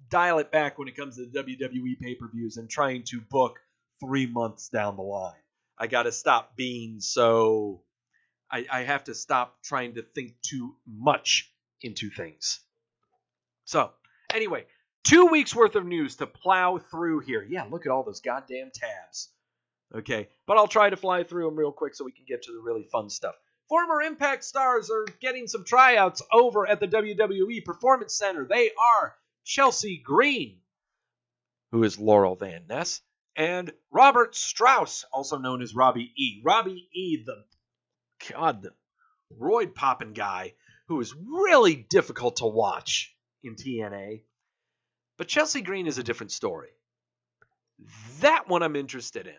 dial it back when it comes to the WWE pay-per-views and trying to book 3 months down the line. I got to stop being so... I have to stop trying to think too much into things. So, anyway, 2 weeks worth of news to plow through here. Yeah, look at all those goddamn tabs. Okay, but I'll try to fly through them real quick so we can get to the really fun stuff. Former Impact stars are getting some tryouts over at the WWE Performance Center. They are Chelsea Green, who is Laurel Van Ness, and Robert Strauss, also known as Robbie E. Robbie E, the roid popping guy who is really difficult to watch in TNA. But Chelsea Green is a different story. That one I'm interested in.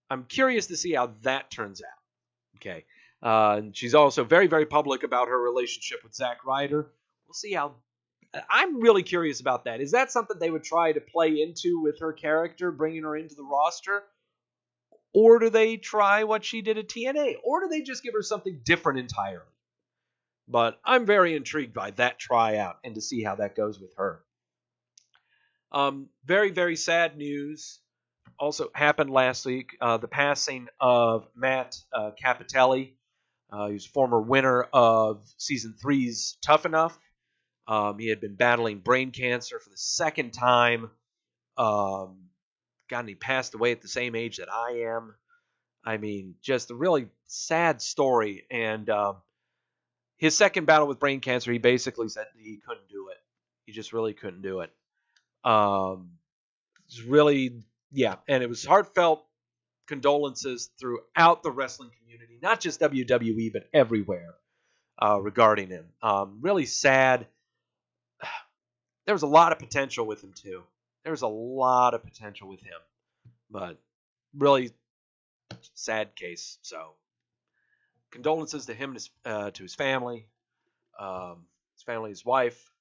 I'm curious to see how that turns out. Okay. And she's also very, very public about her relationship with Zack Ryder. We'll see how... I'm really curious about that. Is that something they would try to play into with her character, bringing her into the roster? Or do they try what she did at TNA? Or do they just give her something different entirely? But I'm very intrigued by that tryout and to see how that goes with her. Very, very sad news also happened last week. The passing of Matt Capitelli. He was former winner of Season 3's Tough Enough. He had been battling brain cancer for the second time. And he passed away at the same age that I am. I mean, just a really sad story. And his second battle with brain cancer, he basically said he couldn't do it. He just really couldn't do it. It's really, yeah. And it was heartfelt condolences throughout the wrestling community, not just WWE, but everywhere regarding him. Really sad. There was a lot of potential with him, too. There's a lot of potential with him, but really sad case. So, condolences to him and to his family, his wife.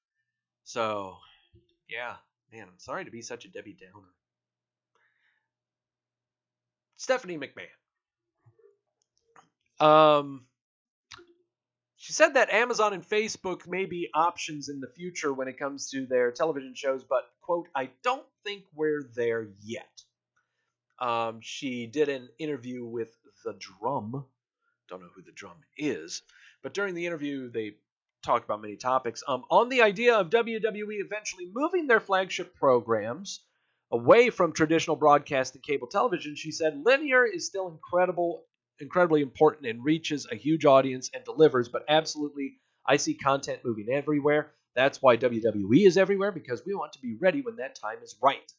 So, yeah, man, I'm sorry to be such a Debbie Downer. Stephanie McMahon. She said that Amazon and Facebook may be options in the future when it comes to their television shows, but, quote, I don't think we're there yet. She did an interview with The Drum. Don't know who The Drum is. But during the interview, they talked about many topics. On the idea of WWE eventually moving their flagship programs away from traditional broadcast and cable television, she said, linear is still incredibly important and reaches a huge audience and delivers, but absolutely I see content moving everywhere. That's why WWE is everywhere, because we want to be ready when that time is right.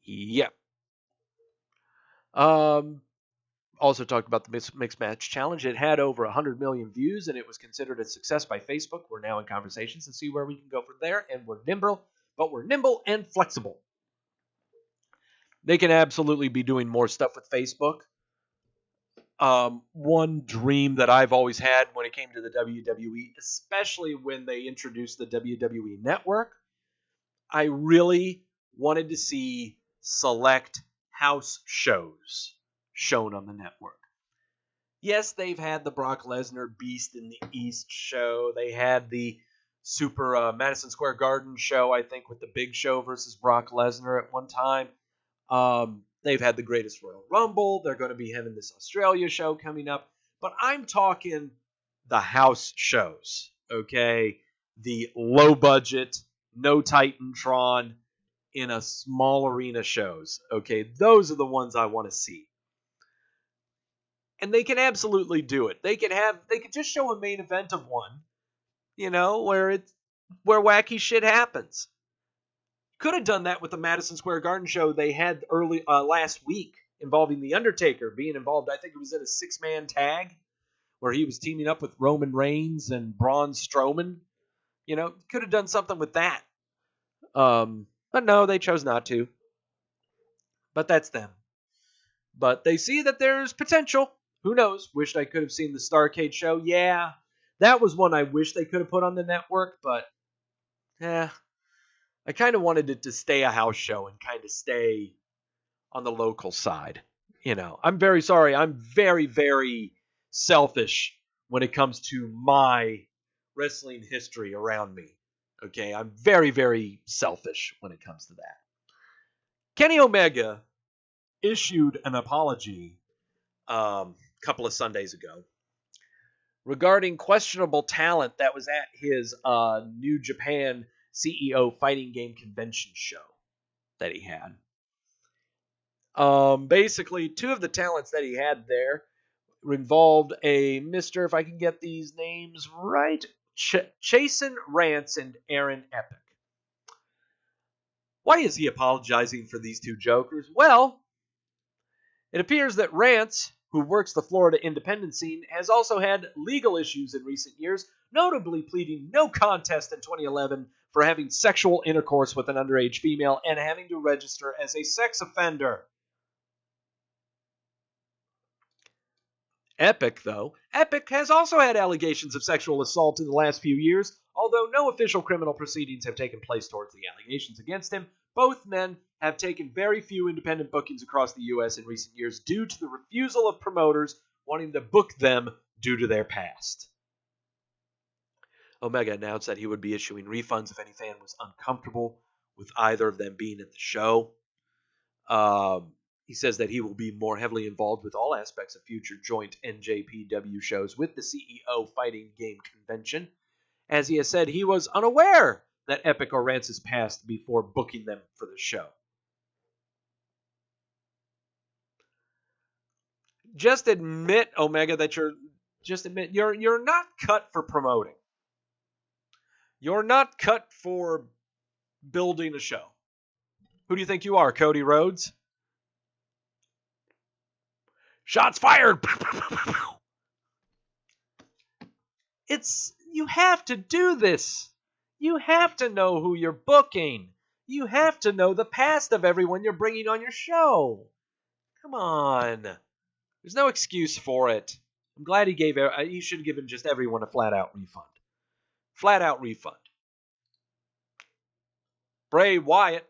Yep. Also talked about the Mixed Match Challenge. It had over 100 million views, and it was considered a success by Facebook. We're now in conversations to see where we can go from there, and we're nimble and flexible. They can absolutely be doing more stuff with Facebook. One dream that I've always had when it came to the WWE, especially when they introduced the WWE Network, I really wanted to see select house shows shown on the network. Yes, they've had the Brock Lesnar Beast in the East show. They had the Super Madison Square Garden show, I think, with the Big Show versus Brock Lesnar at one time. They've had the Greatest Royal Rumble. They're going to be having this Australia show coming up. But I'm talking the house shows, okay? The low budget, no Titantron, in a small arena shows, okay? Those are the ones I want to see. And they can absolutely do it. They could just show a main event of one, where wacky shit happens. Could have done that with the Madison Square Garden show they had last week involving The Undertaker being involved. I think it was in a 6-man tag where he was teaming up with Roman Reigns and Braun Strowman. Could have done something with that. But no, they chose not to. But that's them. But they see that there's potential. Who knows? Wished I could have seen the Starrcade show. Yeah, that was one I wish they could have put on the network, but I kind of wanted it to stay a house show and kind of stay on the local side. I'm very sorry. I'm very, very selfish when it comes to my wrestling history around me. Okay, I'm very, very selfish when it comes to that. Kenny Omega issued an apology a couple of Sundays ago regarding questionable talent that was at his New Japan CEO fighting game convention show that he had. Basically, two of the talents that he had there involved a Mr., if I can get these names right, Chasen Rance and Aaron Epic. Why is he apologizing for these two jokers? Well, it appears that Rance, who works the Florida independent scene, has also had legal issues in recent years, notably pleading no contest in 2011 for having sexual intercourse with an underage female and having to register as a sex offender. Epic has also had allegations of sexual assault in the last few years, although no official criminal proceedings have taken place towards the allegations against him. Both men have taken very few independent bookings across the U.S. in recent years due to the refusal of promoters wanting to book them due to their past. Omega announced that he would be issuing refunds if any fan was uncomfortable with either of them being at the show. He says that he will be more heavily involved with all aspects of future joint NJPW shows with the CEO Fighting Game Convention. As he has said, he was unaware that Epic or Rance's passed before booking them for the show. Just admit, Omega, that you're not cut for promoting. You're not cut for building a show. Who do you think you are, Cody Rhodes? Shots fired! You have to do this. You have to know who you're booking. You have to know the past of everyone you're bringing on your show. Come on. There's no excuse for it. I'm glad he should have given just everyone a flat-out refund. Flat-out refund. Bray Wyatt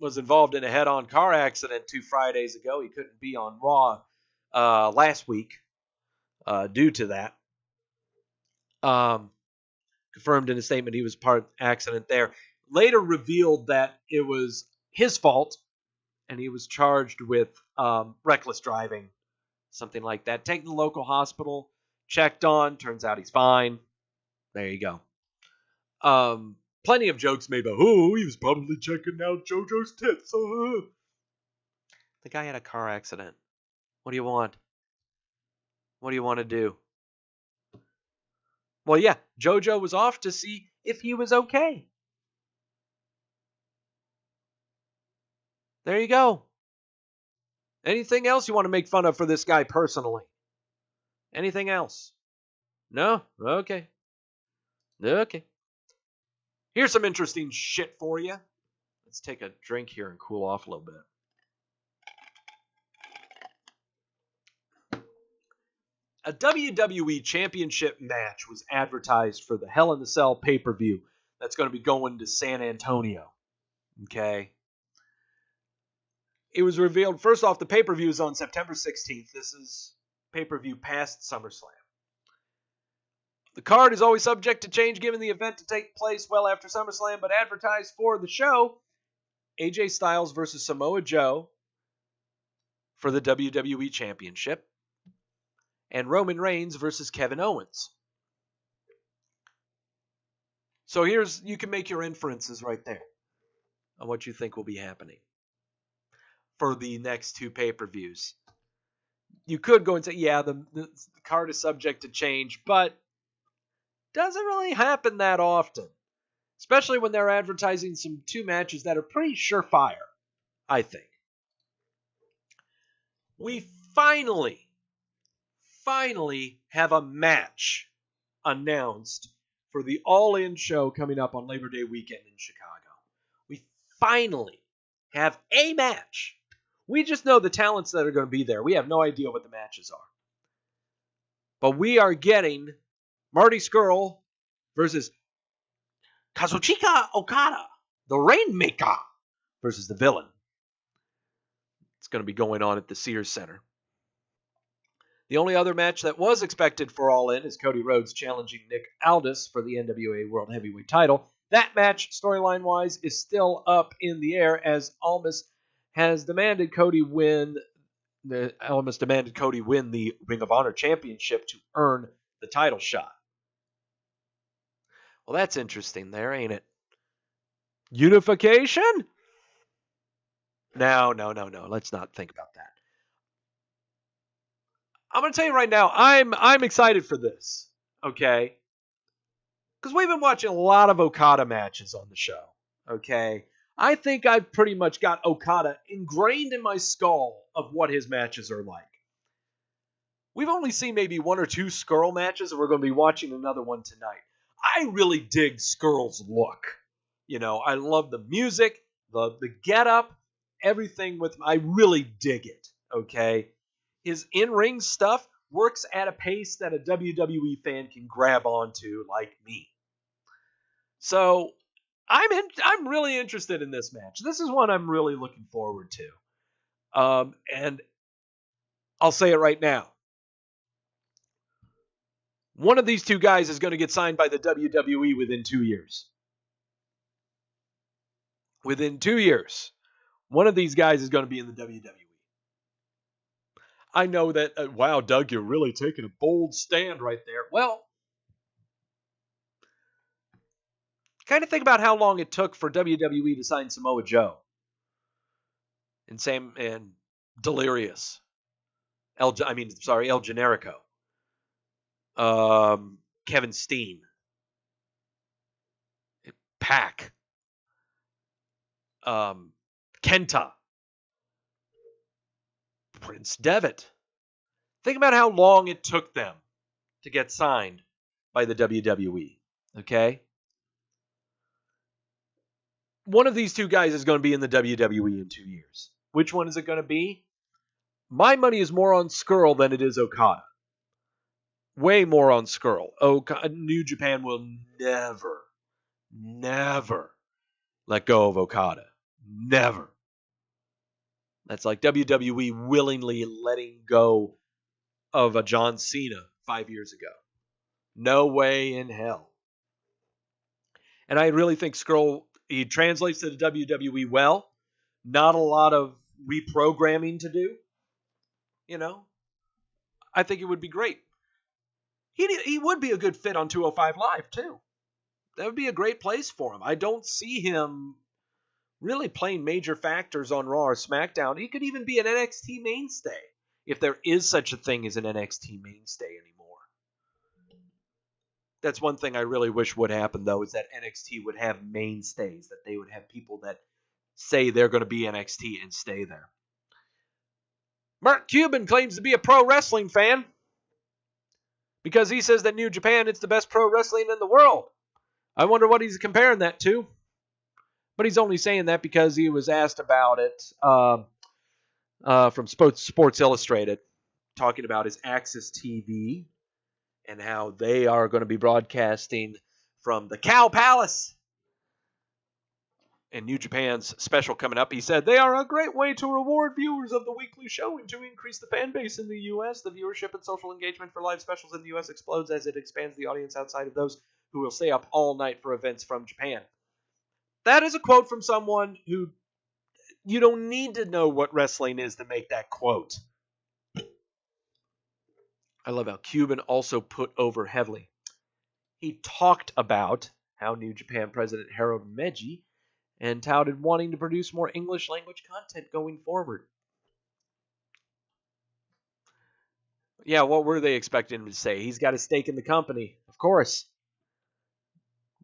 was involved in a head-on car accident 2 Fridays ago. He couldn't be on Raw last week due to that. Confirmed in a statement he was part of the accident there. Later revealed that it was his fault, and he was charged with reckless driving, something like that. Taken to the local hospital, checked on, turns out he's fine. There you go. Plenty of jokes made about, he was probably checking out JoJo's tits. The guy had a car accident. What do you want? What do you want to do? Well, yeah, JoJo was off to see if he was okay. There you go. Anything else you want to make fun of for this guy personally? Anything else? No? Okay. Okay. Here's some interesting shit for you. Let's take a drink here and cool off a little bit. A WWE Championship match was advertised for the Hell in the Cell pay-per-view that's going to be going to San Antonio. Okay? It was revealed, first off, the pay-per-view is on September 16th. This is pay-per-view past SummerSlam. The card is always subject to change given the event to take place well after SummerSlam, but advertised for the show, AJ Styles versus Samoa Joe for the WWE Championship, and Roman Reigns versus Kevin Owens. So you can make your inferences right there on what you think will be happening for the next 2 pay-per-views. You could go and say, yeah, the card is subject to change, but doesn't really happen that often. Especially when they're advertising 2 matches that are pretty surefire, I think. We finally finally have a match announced for the All In show coming up on Labor Day weekend in Chicago. We finally have a match. We just know the talents that are going to be there. We have no idea what the matches are. But we are getting Marty Scurll versus Kazuchika Okada, the Rainmaker, versus the Villain. It's going to be going on at the Sears Center. The only other match that was expected for All In is Cody Rhodes challenging Nick Aldis for the NWA World Heavyweight title. That match, storyline-wise, is still up in the air as Almas has demanded Cody win the Ring of Honor Championship to earn the title shot. Well, that's interesting there, ain't it? Unification? No. Let's not think about that. I'm going to tell you right now, I'm excited for this, okay? Because we've been watching a lot of Okada matches on the show, okay? I think I've pretty much got Okada ingrained in my skull of what his matches are like. We've only seen maybe one or two Scurll matches, and we're going to be watching another one tonight. I really dig Scurll's look. You know, I love the music, the get-up, everything with him. I really dig it, okay? His in-ring stuff works at a pace that a WWE fan can grab onto like me. So I'm really interested in this match. This is one I'm really looking forward to. And I'll say it right now. One of these two guys is going to get signed by the WWE within 2 years. Within 2 years, one of these guys is going to be in the WWE. I know that, wow, Doug, you're really taking a bold stand right there. Well, kind of think about how long it took for WWE to sign Samoa Joe. And Delirious. El Generico. Kevin Steen. Pac. Kenta. Prince Devitt. Think about how long it took them to get signed by the WWE. Okay? One of these two guys is going to be in the WWE in 2 years. Which one is it going to be? My money is more on Scurll than it is Okada. Way more on Scurll. New Japan will never let go of Okada. Never. That's like WWE willingly letting go of a John Cena 5 years ago. No way in hell. And I really think Scurll, he translates to the WWE well. Not a lot of reprogramming to do. You know? I think it would be great. He would be a good fit on 205 Live, too. That would be a great place for him. I don't see him really playing major factors on Raw or SmackDown. He could even be an NXT mainstay, if there is such a thing as an NXT mainstay anymore. That's one thing I really wish would happen, though, is that NXT would have mainstays, that they would have people that say they're going to be NXT and stay there. Mark Cuban claims to be a pro wrestling fan because he says that New Japan is the best pro wrestling in the world. I wonder what he's comparing that to. But he's only saying that because he was asked about it from Sports Illustrated, talking about his Access TV and how they are going to be broadcasting from the Cow Palace. And New Japan's special coming up, he said, they are a great way to reward viewers of the weekly show and to increase the fan base in the U.S. The viewership and social engagement for live specials in the U.S. explodes as it expands the audience outside of those who will stay up all night for events from Japan. That is a quote from someone who you don't need to know what wrestling is to make that quote. I love how Cuban also put over heavily. He talked about how New Japan President Harold Meiji and touted wanting to produce more English language content going forward. Yeah, what were they expecting him to say? He's got a stake in the company. Of course.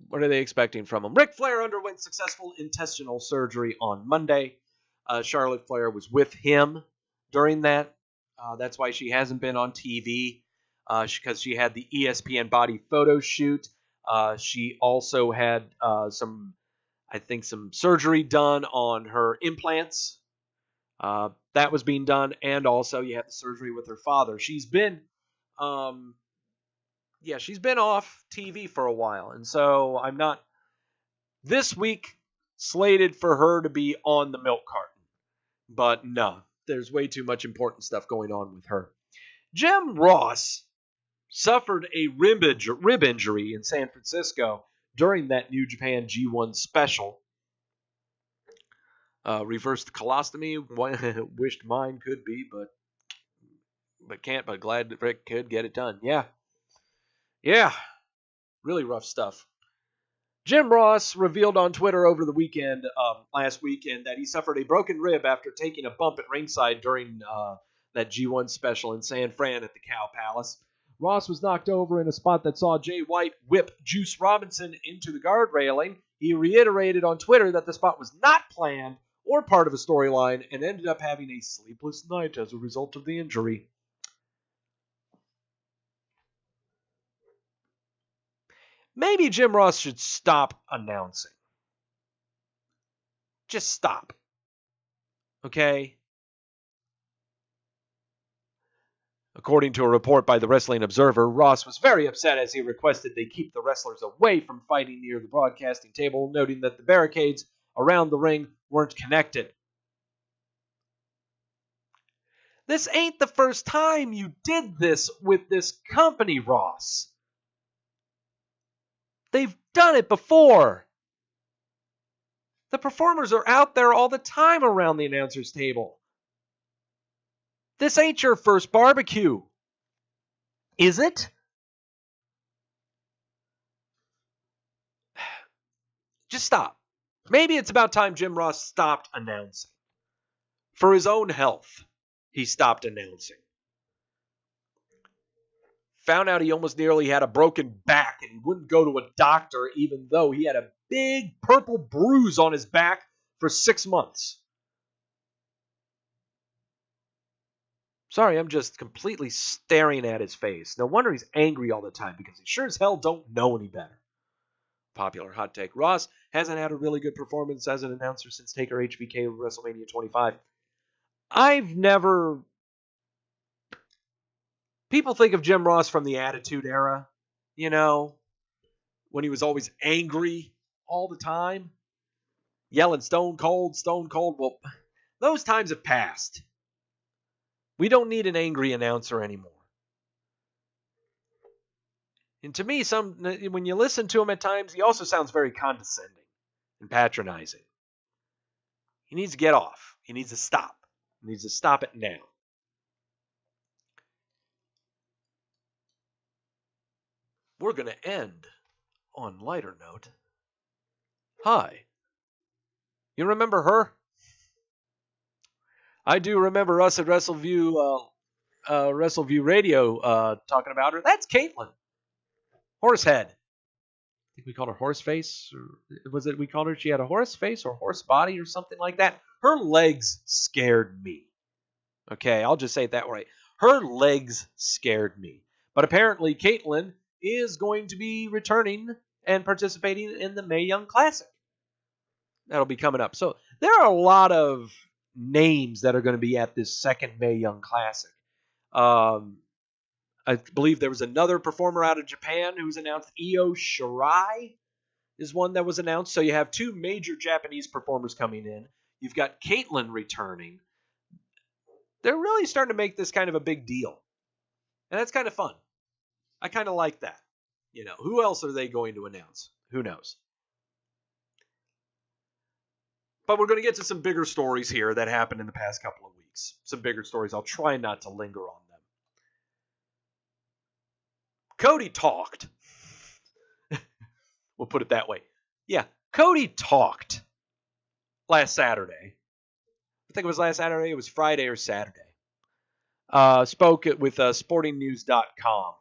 What are they expecting from him? Ric Flair underwent successful intestinal surgery on Monday. Charlotte Flair was with him during that. That's why she hasn't been on TV. because she had the ESPN body photo shoot. She also had some surgery done on her implants. That was being done, and also you had the surgery with her father. She's been off TV for a while, and so I'm not this week slated for her to be on the milk carton. But no, there's way too much important stuff going on with her. Jim Ross suffered a rib injury in San Francisco during that New Japan G1 special. Reversed colostomy. Wished mine could be, but can't. But glad that Rick could get it done. Yeah, really rough stuff. Jim Ross revealed on Twitter over the weekend, last weekend, that he suffered a broken rib after taking a bump at ringside during that G1 special in San Fran at the Cow Palace. Ross was knocked over in a spot that saw Jay White whip Juice Robinson into the guard railing. He reiterated on Twitter that the spot was not planned or part of a storyline and ended up having a sleepless night as a result of the injury. Maybe Jim Ross should stop announcing. Just stop. Okay? According to a report by the Wrestling Observer, Ross was very upset as he requested they keep the wrestlers away from fighting near the broadcasting table, noting that the barricades around the ring weren't connected. This ain't the first time you did this with this company, Ross. They've done it before. The performers are out there all the time around the announcer's table. This ain't your first barbecue. Is it? Just stop. Maybe it's about time Jim Ross stopped announcing. For his own health, he stopped announcing. Found out he almost nearly had a broken back and he wouldn't go to a doctor even though he had a big purple bruise on his back for 6 months. Sorry, I'm just completely staring at his face. No wonder he's angry all the time because he sure as hell don't know any better. Popular hot take. Ross hasn't had a really good performance as an announcer since Taker HBK WrestleMania 25. People think of Jim Ross from the Attitude Era, when he was always angry all the time, yelling Stone Cold, Stone Cold. Well, those times have passed. We don't need an angry announcer anymore. And to me, when you listen to him at times, he also sounds very condescending and patronizing. He needs to get off. He needs to stop. He needs to stop it now. We're going to end on lighter note. Hi. You remember her? I do remember us at Wrestleview Radio talking about her. That's Caitlin. Horsehead. I think we called her Horseface. Or was it we called her she had a horse face or horse body or something like that? Her legs scared me. Okay, I'll just say it that way. Her legs scared me. But apparently Caitlin is going to be returning and participating in the Mae Young Classic. That'll be coming up. So there are a lot of names that are going to be at this second Mae Young Classic. I believe there was another performer out of Japan who's announced. Io Shirai is one that was announced. So you have two major Japanese performers coming in. You've got Caitlin returning. They're really starting to make this kind of a big deal. And that's kind of fun. I kind of like that. Who else are they going to announce? Who knows? But we're going to get to some bigger stories here that happened in the past couple of weeks. Some bigger stories. I'll try not to linger on them. Cody talked. We'll put it that way. Yeah, Cody talked last Saturday. I think it was last Saturday. It was Friday or Saturday. Spoke with sportingnews.com.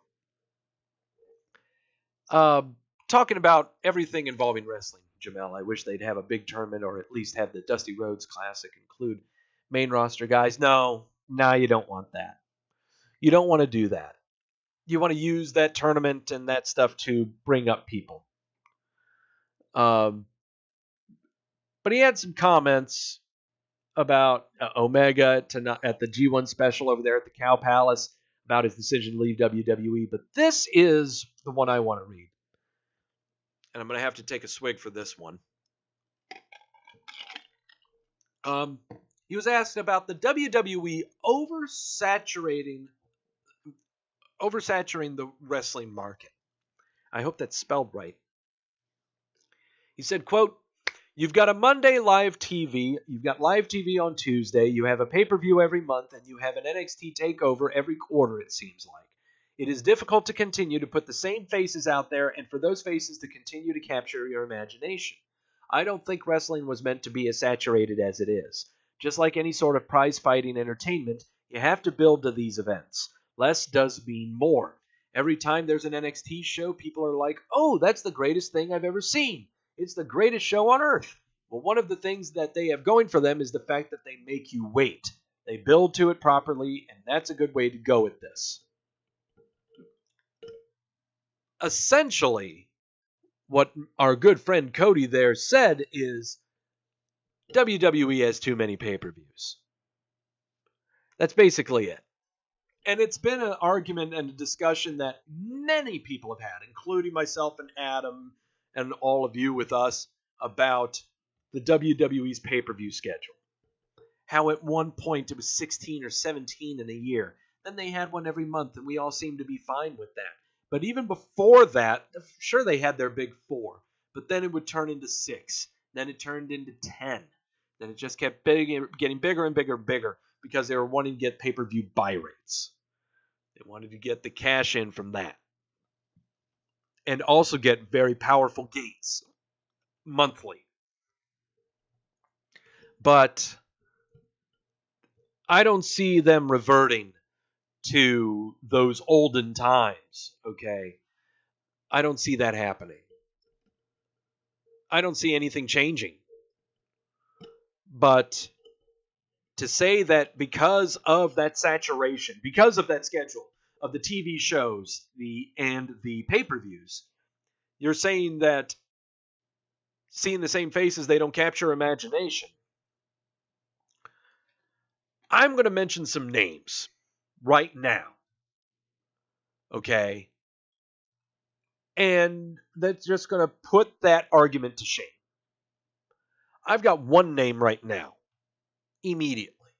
Talking about everything involving wrestling. Jamel, I wish they'd have a big tournament or at least have the Dusty Rhodes Classic include main roster guys. No, you don't want that. You don't want to do that. you want to use that tournament and that stuff to bring up people. But he had some comments about Omega at the G1 special over there at the Cow Palace about his decision to leave WWE. But this is the one I want to read. And I'm going to have to take a swig for this one. He was asked about the WWE oversaturating the wrestling market. I hope that's spelled right. He said, quote, "You've got a Monday live TV, you've got live TV on Tuesday, you have a pay-per-view every month, and you have an NXT takeover every quarter, it seems like. It is difficult to continue to put the same faces out there and for those faces to continue to capture your imagination. I don't think wrestling was meant to be as saturated as it is. Just like any sort of prize-fighting entertainment, you have to build to these events. Less does mean more. Every time there's an NXT show, people are like, oh, that's the greatest thing I've ever seen. It's the greatest show on earth. Well, one of the things that they have going for them is the fact that they make you wait. They build to it properly, and that's a good way to go with this." Essentially, what our good friend Cody there said is WWE has too many pay-per-views. That's basically it. And it's been an argument and a discussion that many people have had, including myself and Adam and all of you with us, about the WWE's pay-per-view schedule. How at one point it was 16 or 17 in a year. Then they had one every month, and we all seemed to be fine with that. But even before that, sure, they had their big 4. But then it would turn into 6. Then it turned into 10. Then it just kept getting bigger and bigger and bigger because they were wanting to get pay-per-view buy rates. They wanted to get the cash in from that. And also get very powerful gates monthly. But I don't see them reverting to those olden times, okay? I don't see that happening. I don't see anything changing. But to say that because of that saturation, because of that schedule of the TV shows and the pay-per-views, you're saying that seeing the same faces, they don't capture imagination. I'm going to mention some names right now. Okay? And that's just going to put that argument to shame. I've got one name right now. Immediately.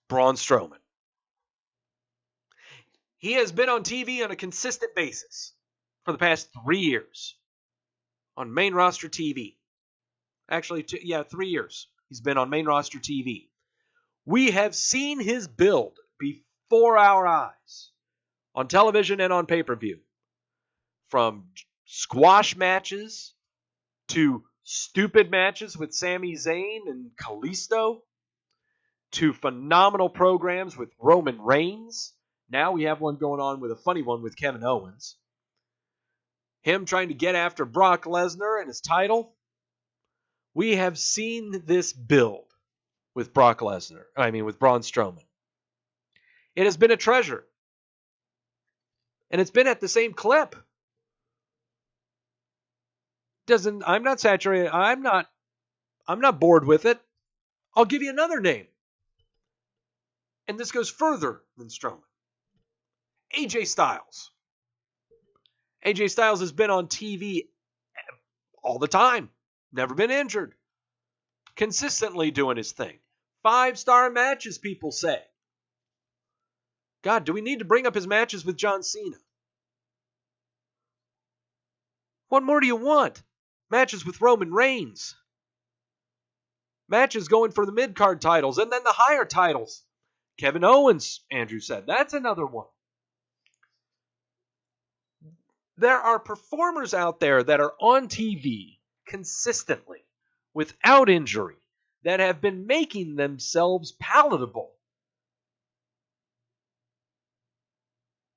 Braun Strowman. He has been on TV on a consistent basis for the past 3 years. On main roster TV. Actually, 3 years. He's been on main roster TV. We have seen his build before our eyes. On television and on pay-per-view. From squash matches to stupid matches with Sami Zayn and Kalisto to phenomenal programs with Roman Reigns. Now we have one going on with a funny one with Kevin Owens. Him trying to get after Brock Lesnar and his title. We have seen this build with Braun Strowman. It has been a treasure. And it's been at the same clip. I'm not saturated. I'm not bored with it. I'll give you another name. And this goes further than Strowman. AJ Styles. AJ Styles has been on TV all the time. Never been injured. Consistently doing his thing. 5-star matches, people say. God, do we need to bring up his matches with John Cena? What more do you want? Matches with Roman Reigns. Matches going for the mid-card titles and then the higher titles. Kevin Owens, Andrew said. That's another one. There are performers out there that are on TV consistently, without injury, that have been making themselves palatable.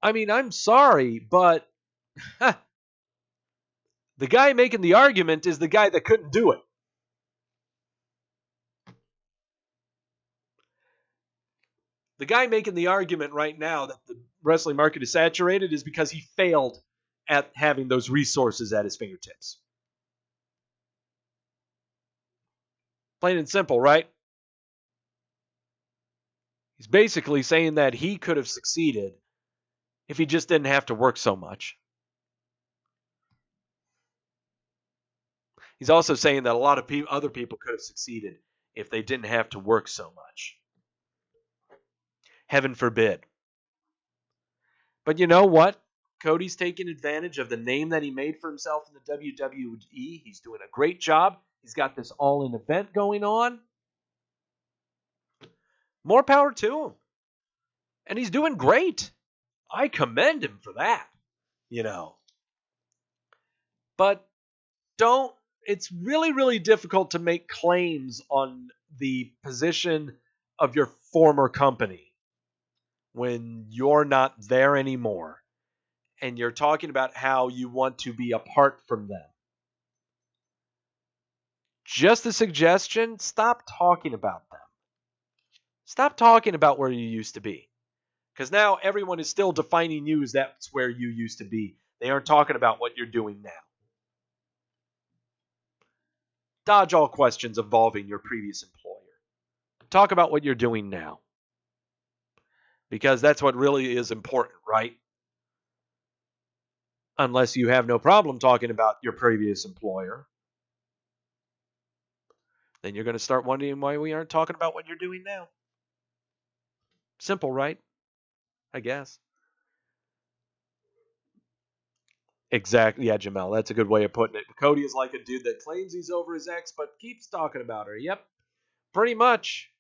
I mean, I'm sorry, but the guy making the argument is the guy that couldn't do it. The guy making the argument right now that the wrestling market is saturated is because he failed at having those resources at his fingertips. Plain and simple, right? He's basically saying that he could have succeeded if he just didn't have to work so much. He's also saying that a lot of other people could have succeeded if they didn't have to work so much. Heaven forbid. But you know what? Cody's taking advantage of the name that he made for himself in the WWE. He's doing a great job. He's got this all-in event going on. More power to him. And he's doing great. I commend him for that, But it's really, really difficult to make claims on the position of your former company when you're not there anymore and you're talking about how you want to be apart from them. Just a suggestion, stop talking about them. Stop talking about where you used to be. Because now everyone is still defining you as that's where you used to be. They aren't talking about what you're doing now. Dodge all questions involving your previous employer. Talk about what you're doing now. Because that's what really is important, right? Unless you have no problem talking about your previous employer. Then you're going to start wondering why we aren't talking about what you're doing now. Simple, right? I guess. Exactly. Yeah, Jamel, that's a good way of putting it. Cody is like a dude that claims he's over his ex, but keeps talking about her. Yep. Pretty much.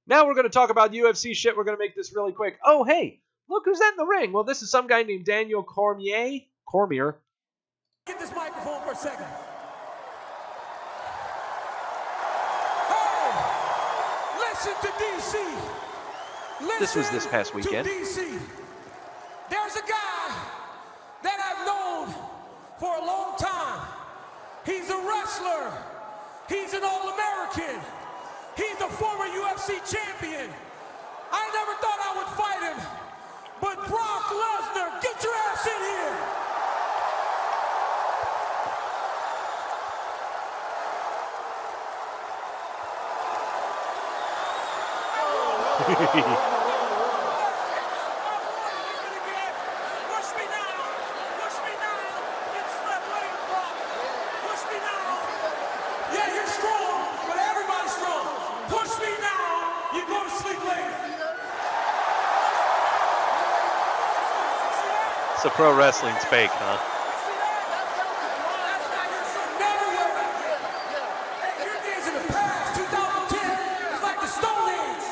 Now we're going to talk about UFC shit. We're going to make this really quick. Oh, hey, look who's in the ring. Well, this is some guy named Daniel Cormier. Get this microphone for a second. Listen to DC. This was this past weekend. DC. There's a guy that I've known for a long time. He's a wrestler. He's an All-American. He's a former UFC champion. I never thought I would fight him, but Brock Lesnar, get your ass in here. Yeah, you're strong, but everybody's strong. Push me now, you go to sleep later. So pro wrestling's fake, huh? Your days in the past, 2010, it's like the Stone Age.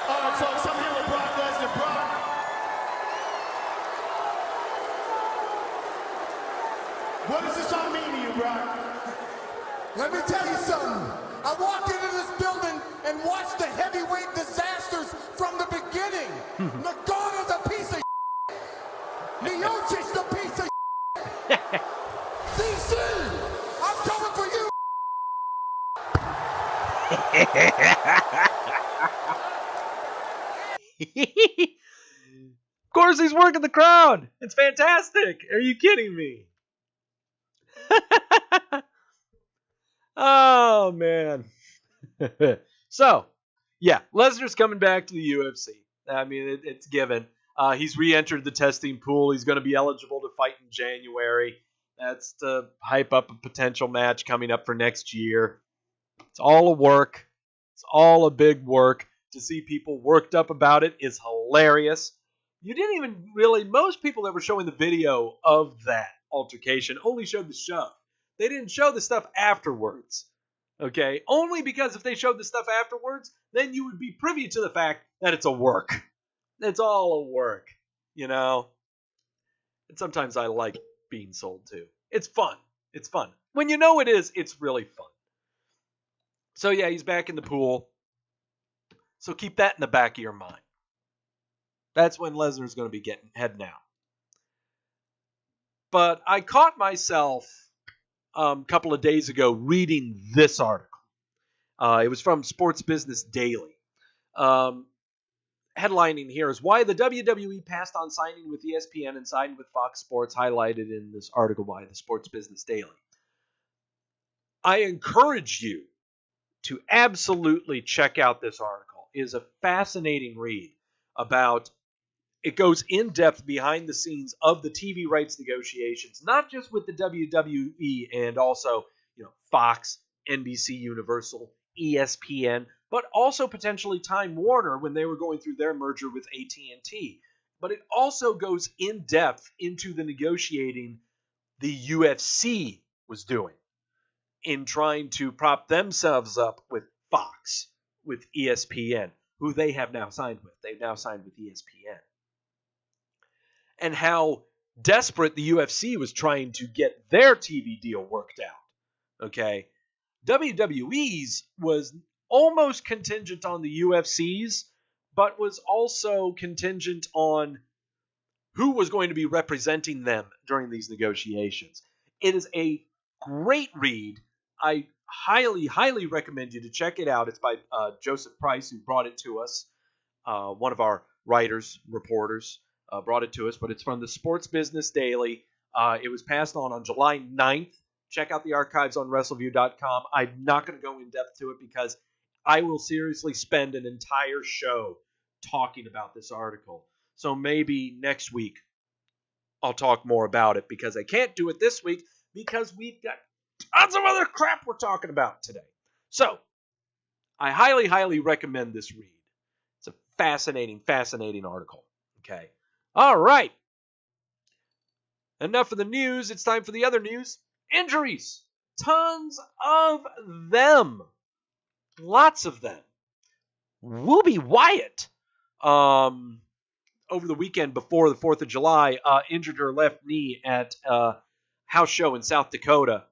All right, folks, I'm here with Brock Lesnar. Brock. What does this all mean to you, Brock? Let me tell you something. I walked into this building and watched the heavyweight disasters from the beginning. Nagano's a piece of Miocic's a piece of DC, I'm coming for you. Of course he's working the crowd. It's fantastic. Are you kidding me? Oh, man. So, yeah, Lesnar's coming back to the UFC. I mean, it's given. He's re-entered the testing pool. He's going to be eligible to fight in January. That's to hype up a potential match coming up for next year. It's all a work. It's all a big work. To see people worked up about it is hilarious. You didn't even really, most people that were showing the video of that altercation only showed the shove. They didn't show the stuff afterwards. Okay? Only because if they showed the stuff afterwards, then you would be privy to the fact that it's a work. It's all a work, And sometimes I like being sold to. It's fun. It's fun. When you know it is, it's really fun. So yeah, he's back in the pool. So keep that in the back of your mind. That's when Lesnar's going to be heading out. But I caught myself a couple of days ago reading this article. It was from Sports Business Daily. Headlining here is why the WWE passed on signing with ESPN and signed with Fox Sports, highlighted in this article by the Sports Business Daily. I encourage you to absolutely check out this article. It is a fascinating read about, it goes in depth behind the scenes of the TV rights negotiations, not just with the WWE and also, Fox, NBC Universal, ESPN, but also potentially Time Warner when they were going through their merger with AT&T. But it also goes in depth into the negotiating the UFC was doing in trying to prop themselves up with Fox, with ESPN, who they have now signed with. They've now signed with ESPN. And how desperate the UFC was trying to get their TV deal worked out. Okay? WWE's was almost contingent on the UFC's, but was also contingent on who was going to be representing them during these negotiations. It is a great read. I highly, highly recommend you to check it out. It's by Joseph Price, who brought it to us. One of our writers, reporters, brought it to us, but it's from the Sports Business Daily. It was passed on July 9th. Check out the archives on Wrestleview.com. I'm not going to go in depth to it because I will seriously spend an entire show talking about this article. So maybe next week I'll talk more about it because I can't do it this week because we've got tons of other crap we're talking about today. So I highly, highly recommend this read. It's a fascinating, fascinating article. Okay. All right. Enough of the news. It's time for the other news. Injuries. Tons of them. Lots of them. Ruby Wyatt, over the weekend before the 4th of July, injured her left knee at a house show in South Dakota.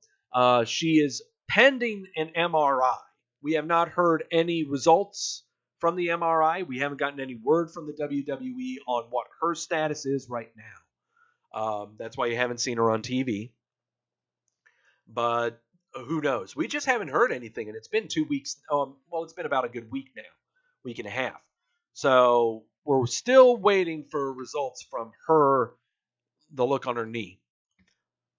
She is pending an MRI. We have not heard any results from the MRI. We haven't gotten any word from the WWE on what her status is right now. That's why you haven't seen her on TV. But who knows? We just haven't heard anything, and it's been 2 weeks. It's been about a good week now, week and a half. So we're still waiting for results from her, the look on her knee.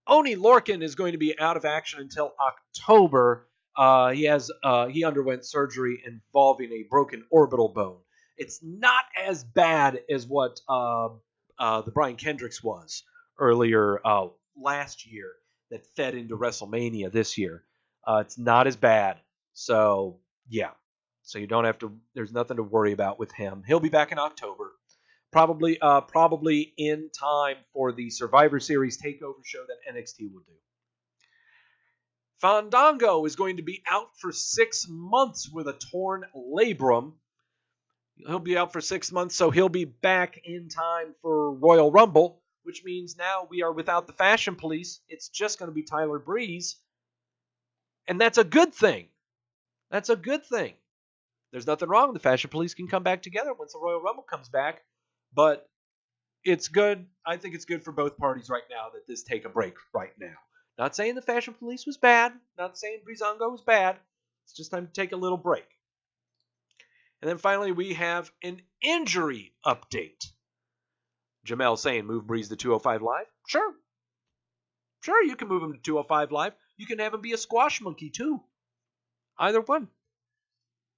Oney Lorcan is going to be out of action until October. He underwent surgery involving a broken orbital bone. It's not as bad as what the Brian Kendricks was earlier last year that fed into WrestleMania this year. It's not as bad. So, yeah. So you don't have to, there's nothing to worry about with him. He'll be back in October. Probably in time for the Survivor Series takeover show that NXT will do. Fandango is going to be out for 6 months with a torn labrum. He'll be out for 6 months, so he'll be back in time for Royal Rumble, which means now we are without the Fashion Police. It's just going to be Tyler Breeze. And that's a good thing. That's a good thing. There's nothing wrong. The Fashion Police can come back together once the Royal Rumble comes back. But it's good. I think it's good for both parties right now that this take a break right now. Not saying the Fashion Police was bad. Not saying Breezango was bad. It's just time to take a little break. And then finally, we have an injury update. Jamel saying, move Breeze to 205 Live? Sure. Sure, you can move him to 205 Live. You can have him be a squash monkey, too. Either one.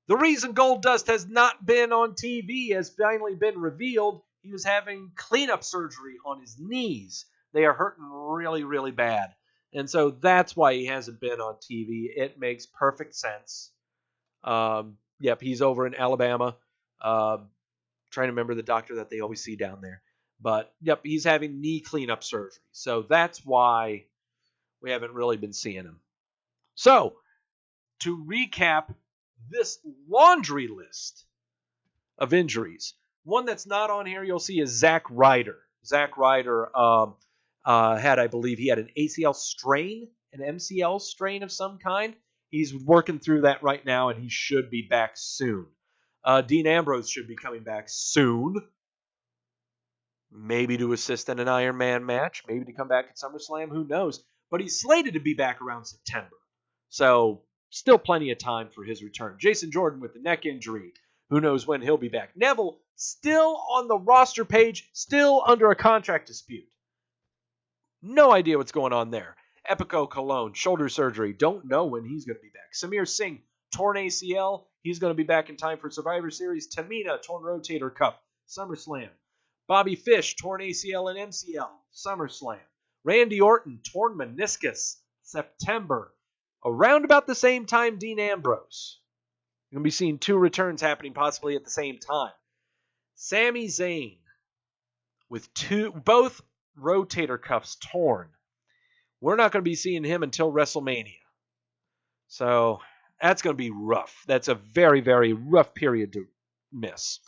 The reason Goldust has not been on TV has finally been revealed. He was having cleanup surgery on his knees. They are hurting really, really bad. And so that's why he hasn't been on TV. It makes perfect sense. Yep, he's over in Alabama. Trying to remember the doctor that they always see down there. But, yep, he's having knee cleanup surgery. So that's why we haven't really been seeing him. So, to recap this laundry list of injuries, one that's not on here you'll see is Zack Ryder. Zack Ryder had, I believe, he had an ACL strain, an MCL strain of some kind. He's working through that right now, and he should be back soon. Dean Ambrose should be coming back soon. Maybe to assist in an Iron Man match. Maybe to come back at SummerSlam. Who knows? But he's slated to be back around September. So still plenty of time for his return. Jason Jordan with the neck injury. Who knows when he'll be back. Neville still on the roster page, still under a contract dispute. No idea what's going on there. Epico Cologne, shoulder surgery. Don't know when he's going to be back. Samir Singh, torn ACL. He's going to be back in time for Survivor Series. Tamina, torn rotator cuff. SummerSlam. Bobby Fish, torn ACL and MCL. SummerSlam. Randy Orton, torn meniscus. September. Around about the same time, Dean Ambrose. You're going to be seeing 2 returns happening possibly at the same time. Sami Zayn with both rotator cuffs torn. We're not going to be seeing him until WrestleMania. So that's going to be rough. That's a very, very rough period to miss.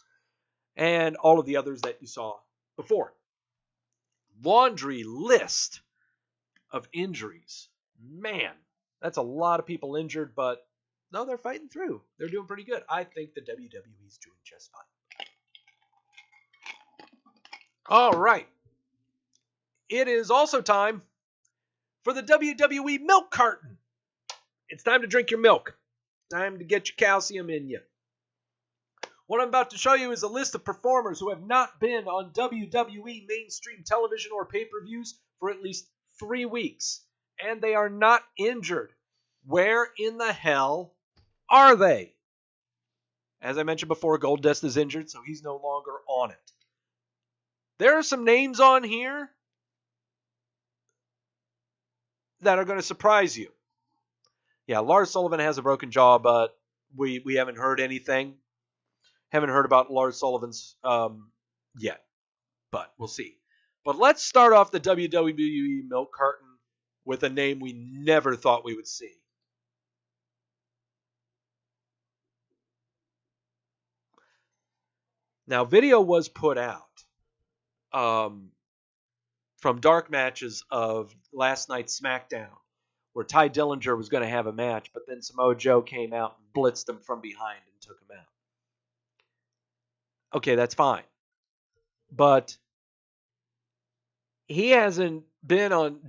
And all of the others that you saw before. Laundry list of injuries. Man, that's a lot of people injured, but no, they're fighting through. They're doing pretty good. I think the WWE is doing just fine. All right. It is also time for the WWE Milk Carton. It's time to drink your milk. Time to get your calcium in you. What I'm about to show you is a list of performers who have not been on WWE mainstream television or pay-per-views for at least 3 weeks. And they are not injured. Where in the hell are they? As I mentioned before, Goldust is injured, so he's no longer on it. There are some names on here that are going to surprise you. Yeah, Lars Sullivan has a broken jaw, but we haven't heard anything. Haven't heard about Lars Sullivan's yet, but we'll see. But let's start off the WWE Milk Carton with a name we never thought we would see. Now, video was put out from dark matches of last night's Smackdown, where Ty Dillinger was going to have a match, but then Samoa Joe came out and blitzed him from behind and took him out. Okay, that's fine. But Joe hasn't been on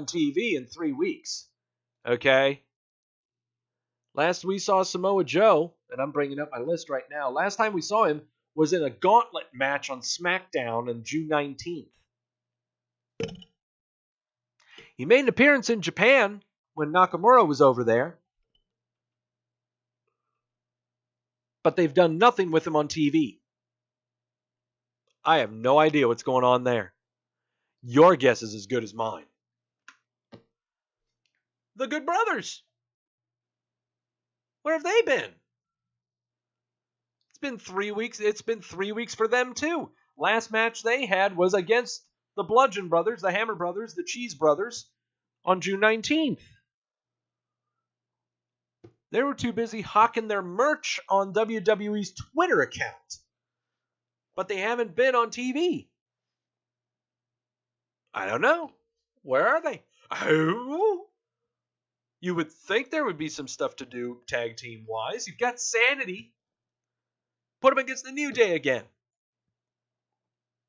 TV in 3 weeks. Okay? Last we saw Samoa Joe, and I'm bringing up my list right now, last time we saw him was in a gauntlet match on SmackDown on June 19th. He made an appearance in Japan when Nakamura was over there. But they've done nothing with him on TV. I have no idea what's going on there. Your guess is as good as mine. The Good Brothers. Where have they been? It's been 3 weeks. It's been 3 weeks for them too. Last match they had was against the Bludgeon Brothers, the Hammer Brothers, the Cheese Brothers on June 19th. They were too busy hawking their merch on WWE's Twitter account. But they haven't been on TV. I don't know. Where are they? Oh. You would think there would be some stuff to do tag team wise. You've got Sanity. Put them against the New Day again.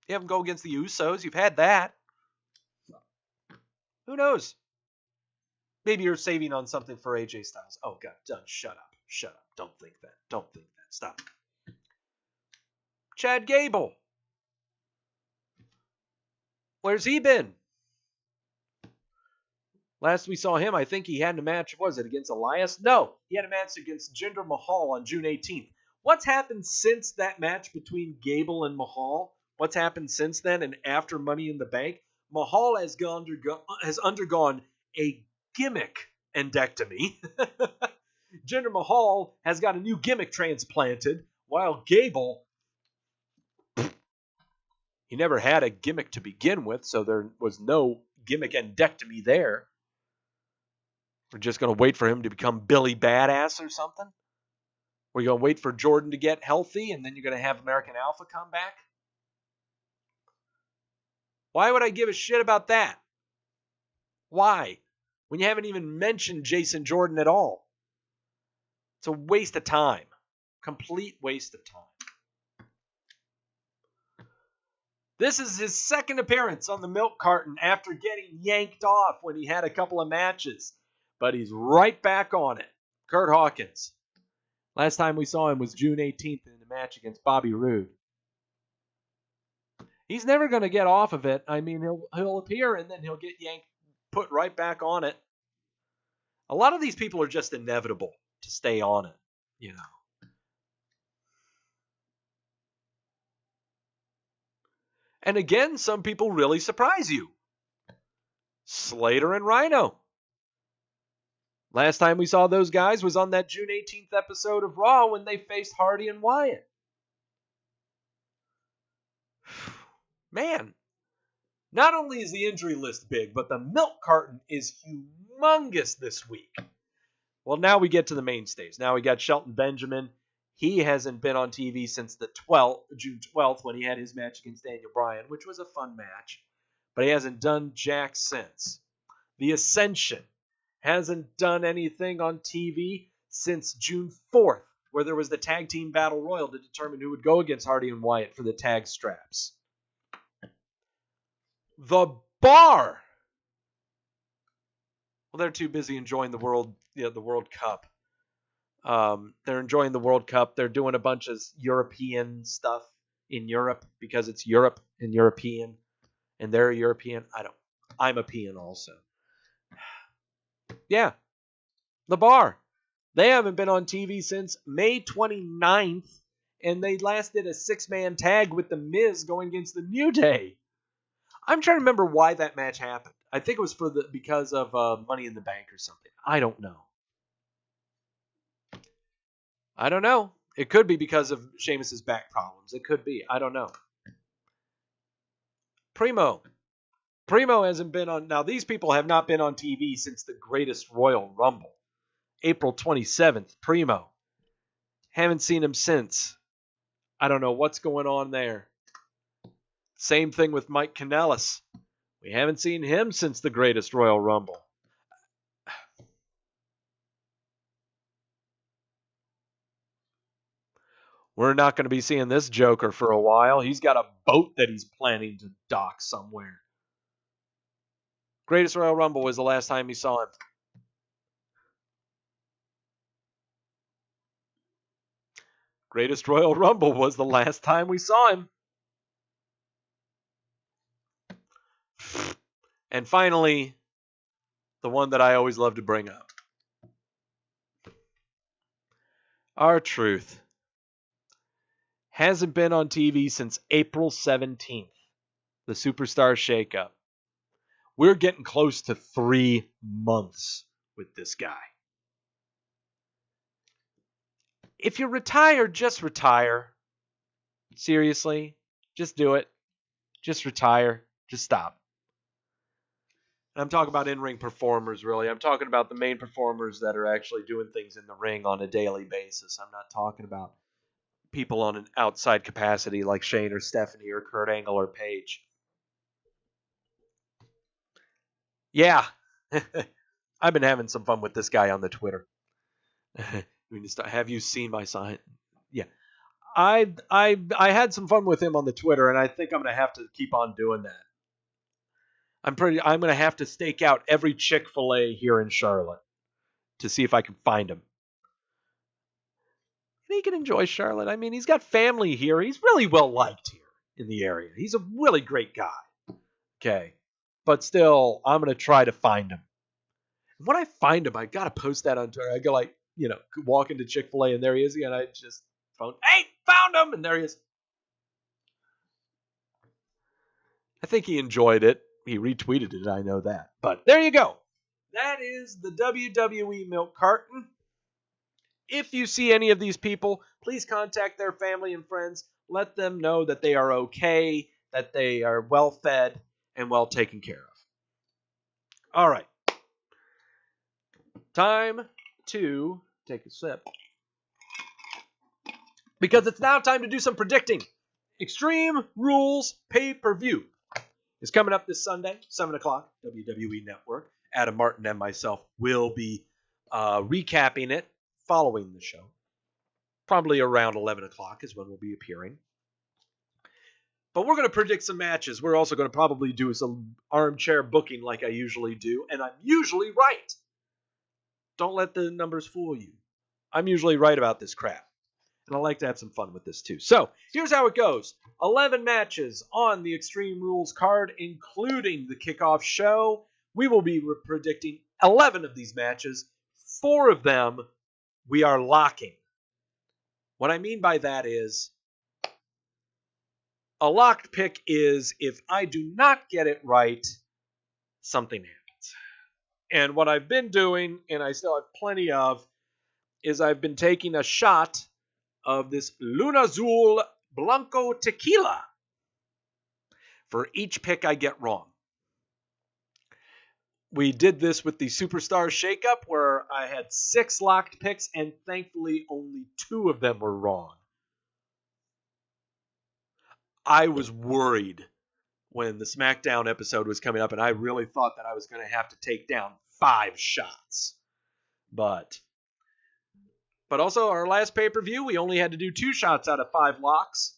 You have them go against the Usos. You've had that. Who knows? Maybe you're saving on something for AJ Styles. Oh, God. Done. Shut up. Shut up. Don't think that. Don't think that. Stop. Chad Gable. Where's he been? Last we saw him, I think he had a match, was it against Elias? No, he had a match against Jinder Mahal on June 18th. What's happened since that match between Gable and Mahal? What's happened since then and after Money in the Bank? Mahal has undergone a gimmick endectomy. Jinder Mahal has got a new gimmick transplanted, while Gable, he never had a gimmick to begin with, so there was no gimmick endectomy there. We're just going to wait for him to become Billy Badass or something? We're going to wait for Jordan to get healthy, and then you're going to have American Alpha come back? Why would I give a shit about that? Why? When you haven't even mentioned Jason Jordan at all. It's a waste of time. Complete waste of time. This is his second appearance on the Milk Carton after getting yanked off when he had a couple of matches. but he's right back on it. Kurt Hawkins. Last time we saw him was June 18th in a match against Bobby Roode. He's never going to get off of it. I mean, he'll appear and then he'll get yanked, put right back on it. A lot of these people are just inevitable to stay on it, you know. And again, some people really surprise you. Slater and Rhino. Last time we saw those guys was on that June 18th episode of Raw when they faced Hardy and Wyatt. Man, not only is the injury list big, but the milk carton is humongous this week. Well, now we get to the mainstays. Now we got Shelton Benjamin. He hasn't been on TV since the June 12th, when he had his match against Daniel Bryan, which was a fun match. But he hasn't done jack since. The Ascension hasn't done anything on TV since June 4th, where there was the Tag Team Battle Royal to determine who would go against Hardy and Wyatt for the tag straps. The Bar. Well, they're too busy enjoying the World Cup. They're enjoying the World Cup. They're doing a bunch of European stuff in Europe because it's Europe and European, and they're European. I'm a peon also. Yeah, The Bar. They haven't been on TV since May 29th, and they last did a 6-man tag with The Miz going against the New Day. I'm trying to remember why that match happened. I think it was because of Money in the Bank or something. I don't know. It could be because of Sheamus's back problems. It could be. I don't know. Primo hasn't been on. Now, these people have not been on TV since the Greatest Royal Rumble. April 27th, Primo. Haven't seen him since. I don't know what's going on there. Same thing with Mike Kanellis. We haven't seen him since the Greatest Royal Rumble. We're not going to be seeing this Joker for a while. He's got a boat that he's planning to dock somewhere. Greatest Royal Rumble was the last time he saw him. Greatest Royal Rumble was the last time we saw him. And finally, the one that I always love to bring up. R-Truth hasn't been on TV since April 17th, the Superstar Shakeup. We're getting close to 3 months with this guy. If you retire, just retire. Seriously, just do it. Just retire. Just stop. And I'm talking about in-ring performers, really. I'm talking about the main performers that are actually doing things in the ring on a daily basis. I'm not talking about people on an outside capacity like Shane or Stephanie or Kurt Angle or Paige. Yeah. I've been having some fun with this guy on the Twitter. Have you seen my sign? Yeah. I had some fun with him on the Twitter, and I think I'm going to have to keep on doing that. I'm going to have to stake out every Chick-fil-A here in Charlotte to see if I can find him. And he can enjoy Charlotte. I mean, he's got family here. He's really well liked here in the area. He's a really great guy. Okay. But still, I'm going to try to find him. And when I find him, I got to post that on Twitter. I go walk into Chick-fil-A and there he is again. I just phone, hey, found him! And there he is. I think he enjoyed it. He retweeted it, I know that. But there you go. That is the WWE Milk Carton. If you see any of these people, please contact their family and friends. Let them know that they are okay, that they are well fed and well taken care of. All right. Time to take a sip. Because it's now time to do some predicting. Extreme Rules Pay-Per-View is coming up this Sunday, 7 o'clock, WWE Network. Adam Martin and myself will be recapping it following the show. Probably around 11 o'clock is when we'll be appearing. But we're going to predict some matches. We're also going to probably do some armchair booking like I usually do, and I'm usually right. Don't let the numbers fool you. I'm usually right about this crap. And I like to have some fun with this too. So, here's how it goes. 11 matches on the Extreme Rules card, including the kickoff show. We will be predicting 11 of these matches. 4 of them we are locking. What I mean by that is, a locked pick is if I do not get it right, something happens. And what I've been doing, and I still have plenty of, is I've been taking a shot of this Luna Azul Blanco Tequila for each pick I get wrong. We did this with the Superstar Shakeup where I had 6 locked picks and thankfully only 2 of them were wrong. I was worried when the Smackdown episode was coming up and I really thought that I was going to have to take down 5 shots. But also, our last pay-per-view, we only had to do 2 shots out of 5 locks.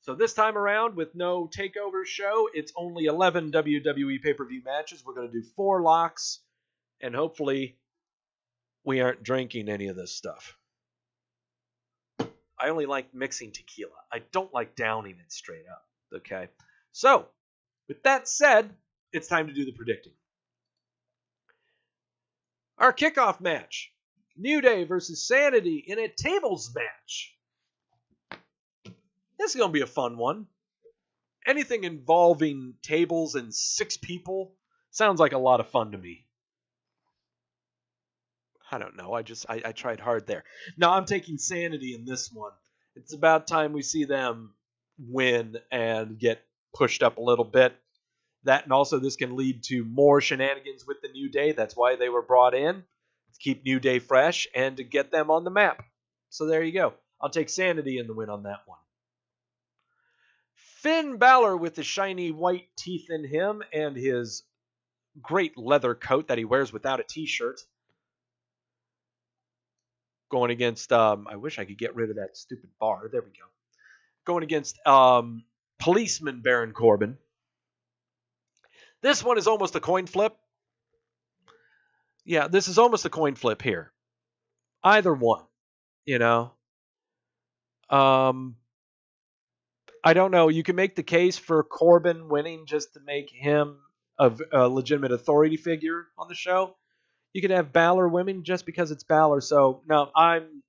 So this time around, with no takeover show, it's only 11 WWE pay-per-view matches. We're going to do 4 locks, and hopefully we aren't drinking any of this stuff. I only like mixing tequila. I don't like downing it straight up, okay? So, with that said, it's time to do the predicting. Our kickoff match. New Day versus Sanity in a tables match. This is going to be a fun one. Anything involving tables and 6 people sounds like a lot of fun to me. I don't know. I tried hard there. No, I'm taking Sanity in this one. It's about time we see them win and get pushed up a little bit. That and also this can lead to more shenanigans with the New Day. That's why they were brought in. To keep New Day fresh and to get them on the map. So there you go. I'll take Sanity in the win on that one. Finn Balor with the shiny white teeth in him and his great leather coat that he wears without a t-shirt. Going against, I wish I could get rid of that stupid bar. There we go. Going against policeman Baron Corbin. This one is almost a coin flip. Yeah, this is almost a coin flip here. Either one, you know. I don't know. You can make the case for Corbin winning just to make him a legitimate authority figure on the show. You could have Balor winning just because it's Balor. So, no, I'm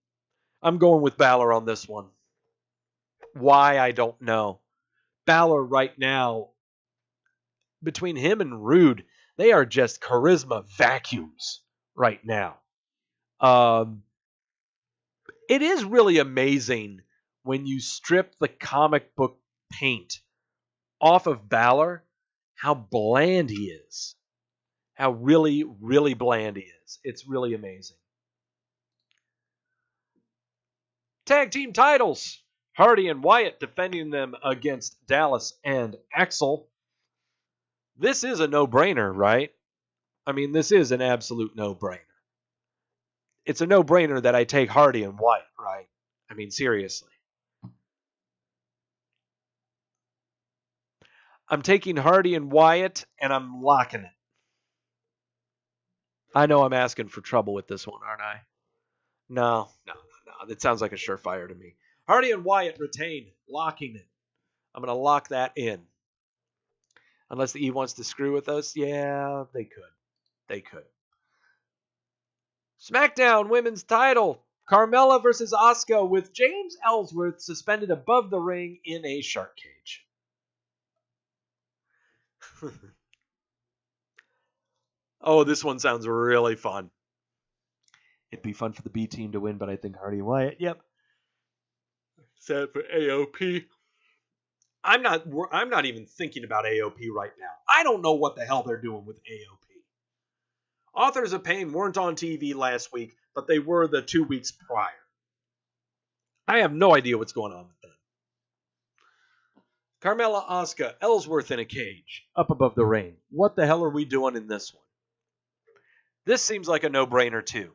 going with Balor on this one. Why, I don't know. Balor right now, between him and Rude, they are just charisma vacuums right now. It is really amazing when you strip the comic book paint off of Balor, how bland he is. How really, really bland he is. It's really amazing. Tag team titles. Hardy and Wyatt defending them against Dallas and Axel. This is a no-brainer, right? I mean, this is an absolute no-brainer. It's a no-brainer that I take Hardy and Wyatt, right? I mean, seriously. I'm taking Hardy and Wyatt, and I'm locking it. I know I'm asking for trouble with this one, aren't I? No. That sounds like a surefire to me. Hardy and Wyatt retain, locking it. I'm going to lock that in. Unless the E wants to screw with us, yeah, they could. Smackdown Women's Title. Carmella versus Asuka with James Ellsworth suspended above the ring in a shark cage. Oh, this one sounds really fun. It'd be fun for the B team to win, but I think Hardy and Wyatt, yep. Sad for AOP. I'm not even thinking about AOP right now. I don't know what the hell they're doing with AOP. Authors of Pain weren't on TV last week, but they were the 2 weeks prior. I have no idea what's going on with them. Carmella, Asuka, Ellsworth in a cage, up above the ring. What the hell are we doing in this one? This seems like a no-brainer too.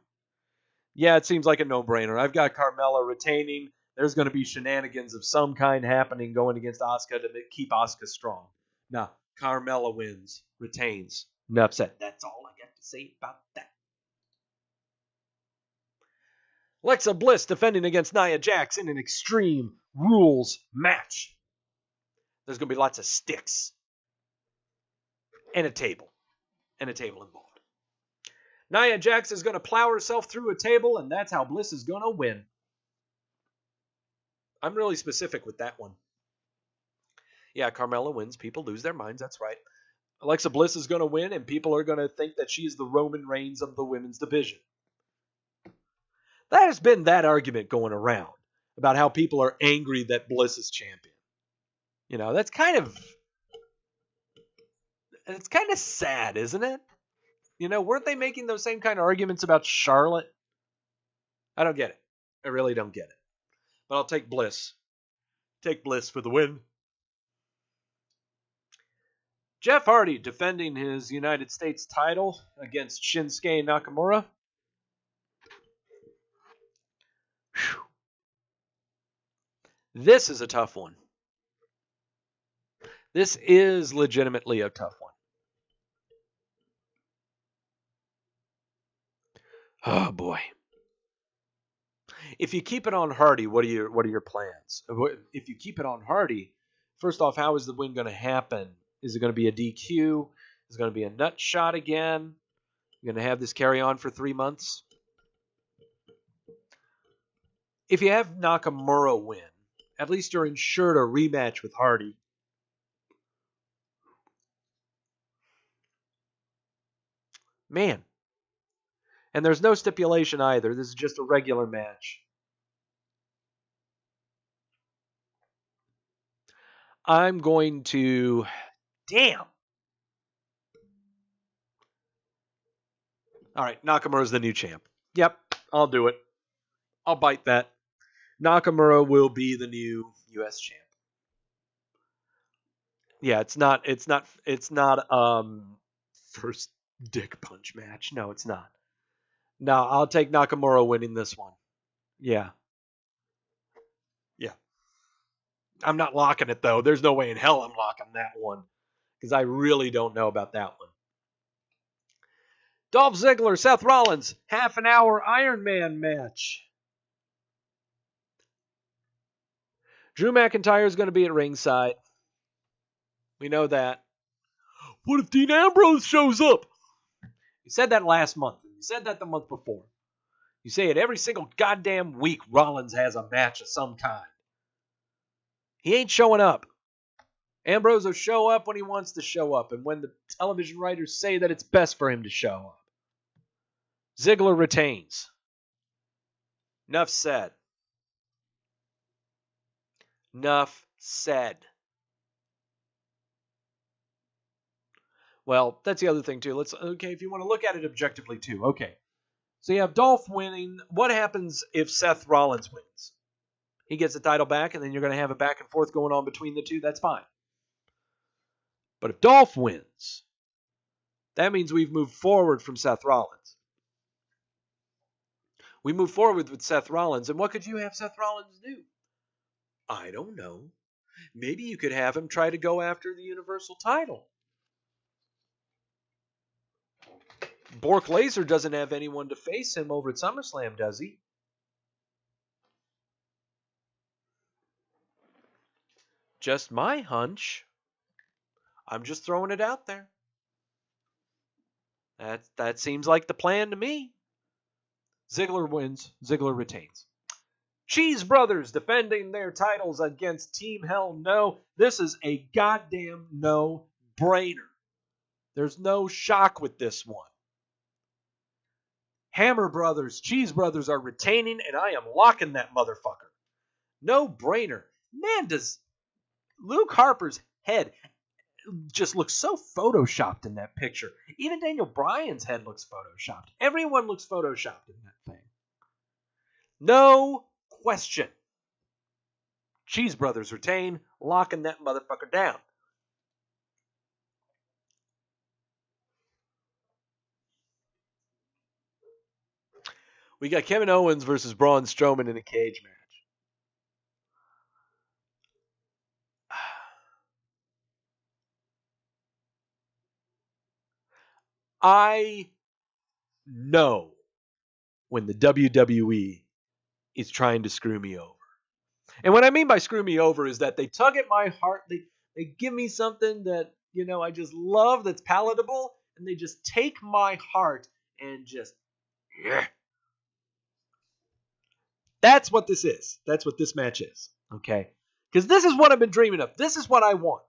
Yeah, it seems like a no-brainer. I've got Carmella retaining. There's going to be shenanigans of some kind happening going against Asuka to keep Asuka strong. Now, Carmella wins, retains. Enough said. That's all I got to say about that. Alexa Bliss defending against Nia Jax in an Extreme Rules match. There's going to be lots of sticks. And a table. And a table involved. Nia Jax is going to plow herself through a table, and that's how Bliss is going to win. I'm really specific with that one. Yeah, Carmella wins. People lose their minds. That's right. Alexa Bliss is going to win, and people are going to think that she's the Roman Reigns of the women's division. There's been that argument going around about how people are angry that Bliss is champion. You know, that's kind of... It's kind of sad, isn't it? You know, weren't they making those same kind of arguments about Charlotte? I don't get it. I really don't get it. But I'll take Bliss. Take Bliss for the win. Jeff Hardy defending his United States title against Shinsuke Nakamura. Whew. This is a tough one. This is legitimately a tough one. Oh boy. If you keep it on Hardy, what are your plans? If you keep it on Hardy, first off, how is the win going to happen? Is it going to be a DQ? Is it going to be a nut shot again? You're going to have this carry on for 3 months? If you have Nakamura win, at least you're ensured a rematch with Hardy. Man. And there's no stipulation either. This is just a regular match. I'm going to... Damn. All right, Nakamura's the new champ. Yep, I'll do it. I'll bite that. Nakamura will be the new U.S. champ. Yeah, it's not first dick punch match. No, it's not. No, I'll take Nakamura winning this one. Yeah. Yeah. I'm not locking it, though. There's no way in hell I'm locking that one. Because I really don't know about that one. Dolph Ziggler, Seth Rollins, half-an-hour Iron Man match. Drew McIntyre is going to be at ringside. We know that. What if Dean Ambrose shows up? You said that last month. You said that the month before. You say it every single goddamn week Rollins has a match of some kind. He ain't showing up. Ambrose will show up when he wants to show up and when the television writers say that it's best for him to show up. Ziggler retains. Enough said. Enough said. Well, that's the other thing too. Okay, if you want to look at it objectively too. Okay. So you have Dolph winning. What happens if Seth Rollins wins? He gets the title back, and then you're going to have a back and forth going on between the two. That's fine. But if Dolph wins, that means we've moved forward from Seth Rollins. We move forward with Seth Rollins, and what could you have Seth Rollins do? I don't know. Maybe you could have him try to go after the Universal title. Bork Laser doesn't have anyone to face him over at SummerSlam, does he? Just my hunch. I'm just throwing it out there. That seems like the plan to me. Ziggler wins. Ziggler retains. Cheese Brothers defending their titles against Team Hell No. This is a goddamn no-brainer. There's no shock with this one. Hammer Brothers, Cheese Brothers are retaining, and I am locking that motherfucker. No brainer. Man, does Luke Harper's head just looks so photoshopped in that picture. Even Daniel Bryan's head looks photoshopped. Everyone looks photoshopped in that thing. No question. Cheese Brothers retain, locking that motherfucker down. We got Kevin Owens versus Braun Strowman in a cage match. I know when the WWE is trying to screw me over. And what I mean by screw me over is that they tug at my heart. They give me something that, I just love, that's palatable, and they just take my heart and just, yeah. That's what this is. That's what this match is. Okay? Because this is what I've been dreaming of. This is what I want.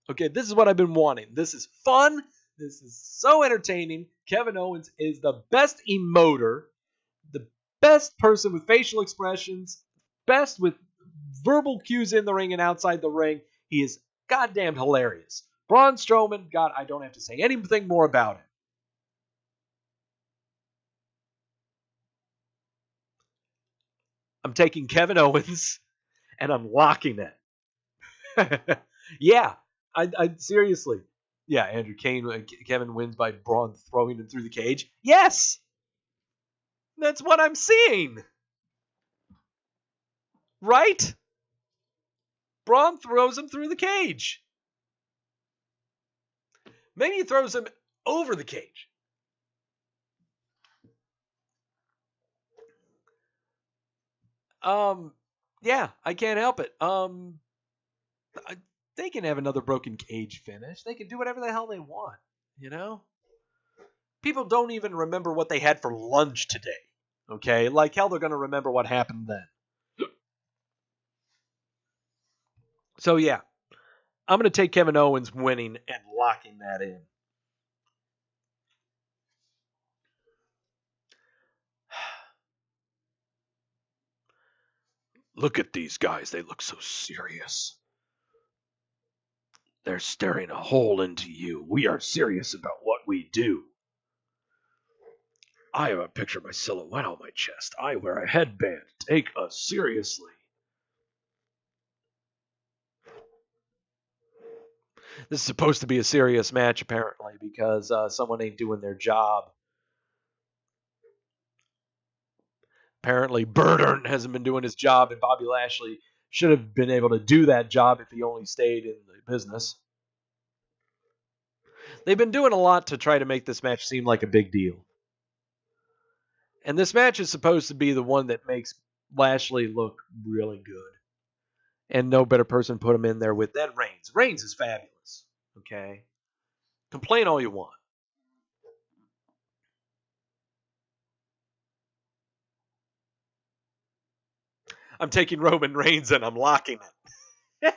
Okay? This is what I've been wanting. This is fun. This is so entertaining. Kevin Owens is the best emoter, the best person with facial expressions, best with verbal cues in the ring and outside the ring. He is goddamn hilarious. Braun Strowman, God, I don't have to say anything more about him. I'm taking Kevin Owens and I'm locking it. Yeah, I seriously. Yeah, Andrew Kevin wins by Braun throwing him through the cage. Yes! That's what I'm seeing. Right? Braun throws him through the cage. Maybe he throws him over the cage. Yeah, I can't help it. They can have another broken cage finish. They can do whatever the hell they want, People don't even remember what they had for lunch today, okay? Like hell they're going to remember what happened then. So yeah, I'm going to take Kevin Owens winning and locking that in. Look at these guys. They look so serious. They're staring a hole into you. We are serious about what we do. I have a picture of my silhouette on my chest. I wear a headband. Take us seriously. This is supposed to be a serious match, apparently, because someone ain't doing their job. Apparently, Burt hasn't been doing his job, and Bobby Lashley should have been able to do that job if he only stayed in the business. They've been doing a lot to try to make this match seem like a big deal. And this match is supposed to be the one that makes Lashley look really good. And no better person put him in there with than Reigns. Reigns is fabulous. Okay? Complain all you want. I'm taking Roman Reigns and I'm locking it.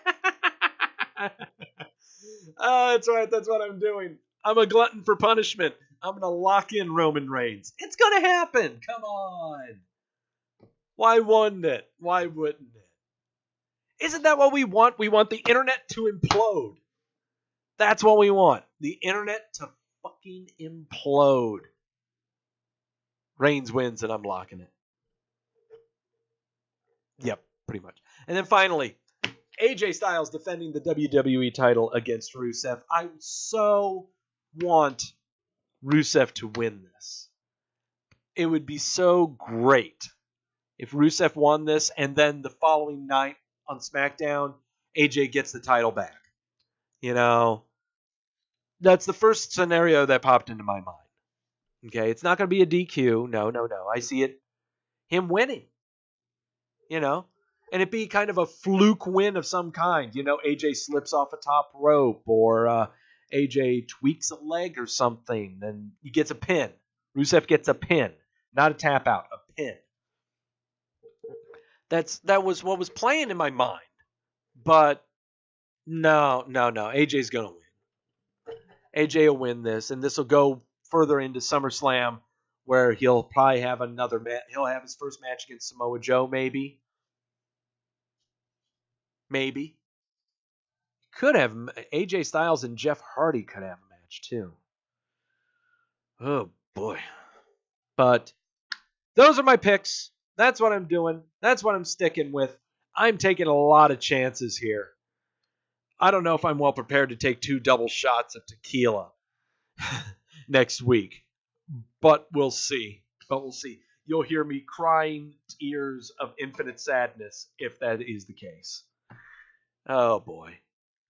Oh, that's right. That's what I'm doing. I'm a glutton for punishment. I'm going to lock in Roman Reigns. It's going to happen. Come on. Why wouldn't it? Why wouldn't it? Isn't that what we want? We want the internet to implode. That's what we want. The internet to fucking implode. Reigns wins and I'm locking it. Yep, pretty much. And then finally, AJ Styles defending the WWE title against Rusev. I so want Rusev to win this. It would be so great if Rusev won this and then the following night on SmackDown, AJ gets the title back. That's the first scenario that popped into my mind. Okay, it's not going to be a DQ. No. I see it him winning. And it be kind of a fluke win of some kind. AJ slips off a top rope or AJ tweaks a leg or something and he gets a pin. Rusev gets a pin, not a tap out, a pin. That was what was playing in my mind. But no. AJ's going to win. AJ will win this, and this will go further into SummerSlam where he'll probably have another match. He'll have his first match against Samoa Joe, maybe. Maybe. Could have AJ Styles and Jeff Hardy could have a match too. Oh boy. But those are my picks. That's what I'm doing. That's what I'm sticking with. I'm taking a lot of chances here. I don't know if I'm well prepared to take 2 double shots of tequila next week. But we'll see. You'll hear me crying tears of infinite sadness if that is the case. Oh boy.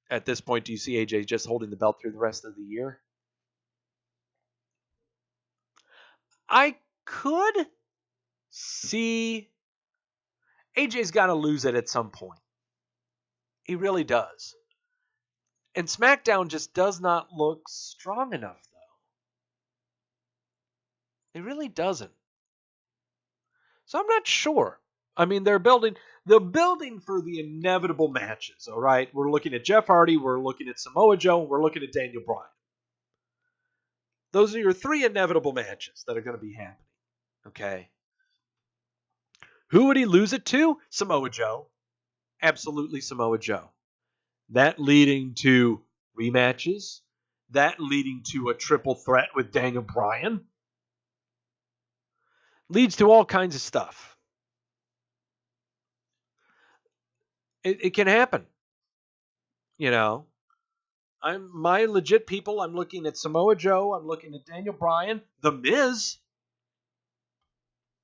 At this point, do you see AJ just holding the belt through the rest of the year? I could see AJ's got to lose it at some point. He really does. And SmackDown just does not look strong enough, though. It really doesn't. So I'm not sure. I mean, they're building for the inevitable matches, all right? We're looking at Jeff Hardy, we're looking at Samoa Joe, and we're looking at Daniel Bryan. Those are your three inevitable matches that are going to be happening, okay? Who would he lose it to? Samoa Joe. Absolutely Samoa Joe. That leading to rematches. That leading to a triple threat with Daniel Bryan. Leads to all kinds of stuff. It can happen. You know. My legit people, I'm looking at Samoa Joe. I'm looking at Daniel Bryan. The Miz.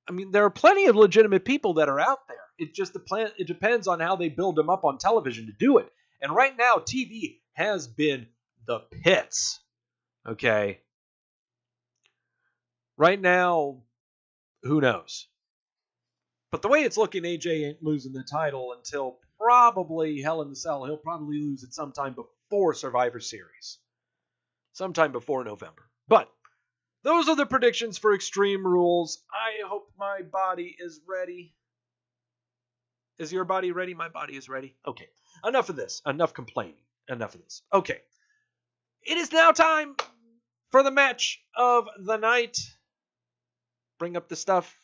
I mean, there are plenty of legitimate people that are out there. It just it depends on how they build them up on television to do it. And right now, TV has been the pits. Okay. Right now, who knows? But the way it's looking, AJ ain't losing the title until probably Hell in the Cell. He'll probably lose it sometime before Survivor Series. Sometime before November. But those are the predictions for Extreme Rules. I hope my body is ready. Is your body ready? My body is ready. Okay. Enough of this. Enough complaining. Enough of this. Okay. It is now time for the match of the night. Bring up the stuff.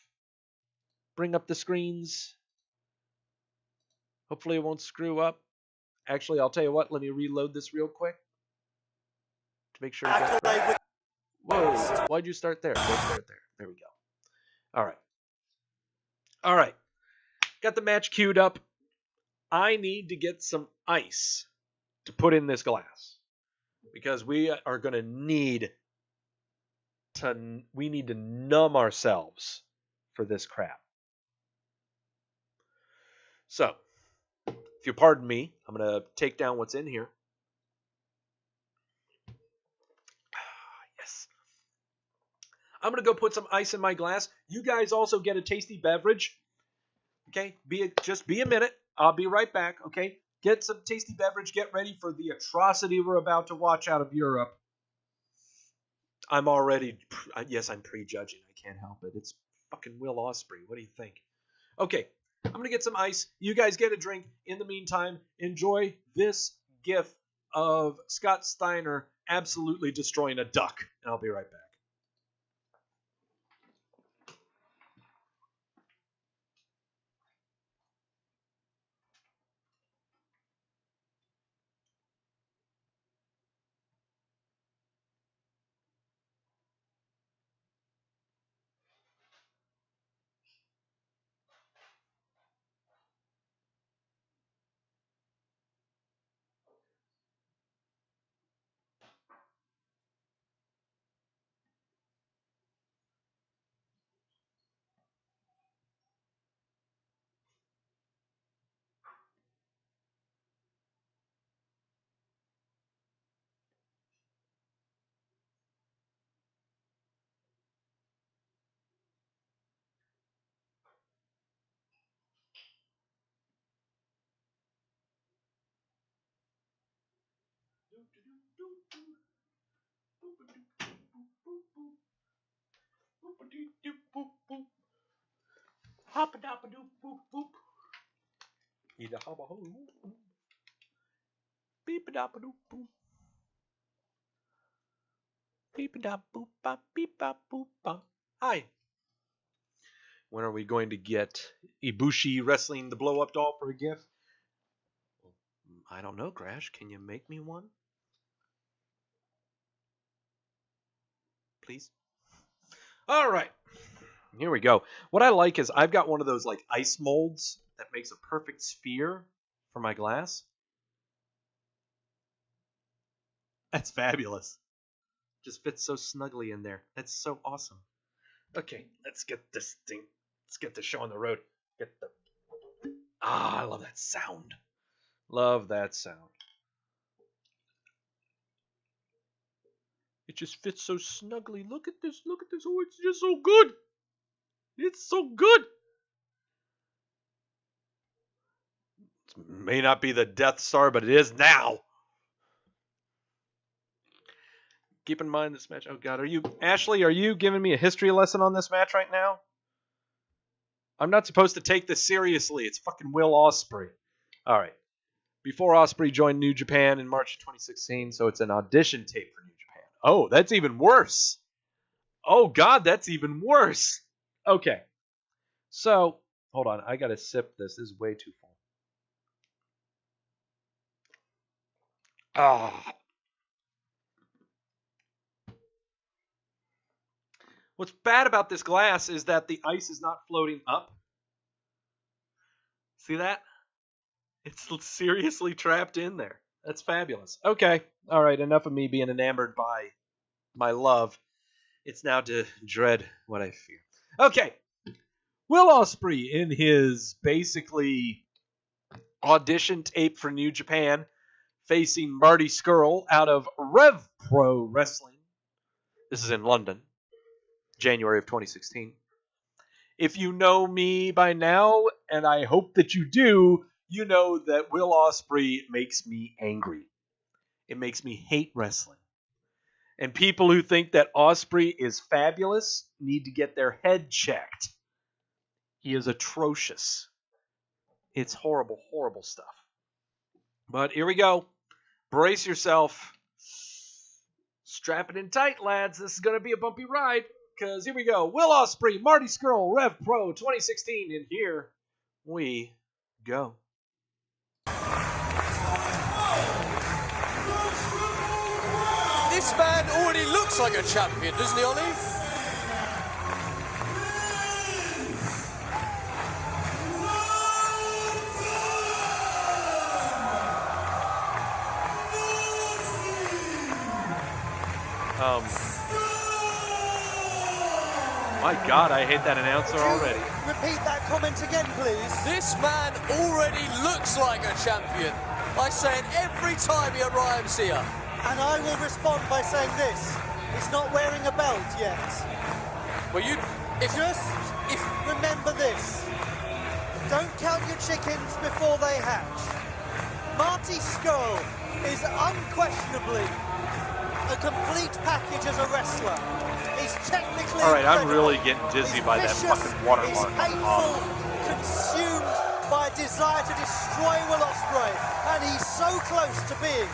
Bring up the screens. Hopefully it won't screw up. Actually, I'll tell you what. Let me reload this real quick. To make sure. Whoa. Why'd you start there? Go start there. There we go. All right. All right. Got the match queued up. I need to get some ice to put in this glass. Because we are going to need to numb ourselves for this crap. So, if you pardon me, I'm going to take down what's in here. Yes. I'm going to go put some ice in my glass. You guys also get a tasty beverage. Okay? Just be a minute. I'll be right back. Okay? Get some tasty beverage. Get ready for the atrocity we're about to watch out of Europe. I'm prejudging. I can't help it. It's fucking Will Ospreay. What do you think? Okay. I'm going to get some ice. You guys get a drink. In the meantime, enjoy this gif of Scott Steiner absolutely destroying a duck. And I'll be right back. Hi. When are we going to get Ibushi wrestling the blow-up doll for a gift? I don't know, Crash. Can you make me one? Please? All right. Here we go. What I like is I've got one of those like ice molds that makes a perfect sphere for my glass. That's fabulous. Just fits so snugly in there. That's so awesome. Okay, let's get this thing. Let's get the show on the road. I love that sound. Love that sound. It just fits so snugly. Look at this. Look at this. Oh, it's just so good. It's so good. It may not be the Death Star, but it is now. Keep in mind this match. Oh, God. Ashley, are you giving me a history lesson on this match right now? I'm not supposed to take this seriously. It's fucking Will Ospreay. All right. Before Ospreay joined New Japan in March of 2016, so it's an audition tape for New Japan. Oh, that's even worse. Oh, God, that's even worse. Okay. So, hold on. I got to sip this. This is way too full. Ah. What's bad about this glass is that the ice is not floating up. See that? It's seriously trapped in there. That's fabulous. Okay. All right. Enough of me being enamored by my love. It's now to dread what I fear. Okay. Will Ospreay in his basically audition tape for New Japan facing Marty Scurll out of RevPro Wrestling. This is in London, January of 2016. If you know me by now, and I hope that you do, you know that Will Ospreay makes me angry. It makes me hate wrestling. And people who think that Ospreay is fabulous need to get their head checked. He is atrocious. It's horrible, horrible stuff. But here we go. Brace yourself. Strap it in tight, lads. This is going to be a bumpy ride. Because here we go. Will Ospreay, Marty Scurll, RevPro 2016. And here we go. This man already looks like a champion, doesn't he, Ollie? My God, I hate that announcer already. Repeat that comment again, please. This man already looks like a champion. I say it every time he arrives here. And I will respond by saying this. He's not wearing a belt yet. Well, If remember this. Don't count your chickens before they hatch. Marty Scurll is unquestionably a complete package as a wrestler. He's technically all right, I'm incredible. really getting dizzy by that Vicious, fucking watermark. He's hateful, consumed by a desire to destroy Will Ospreay, and he's so close to being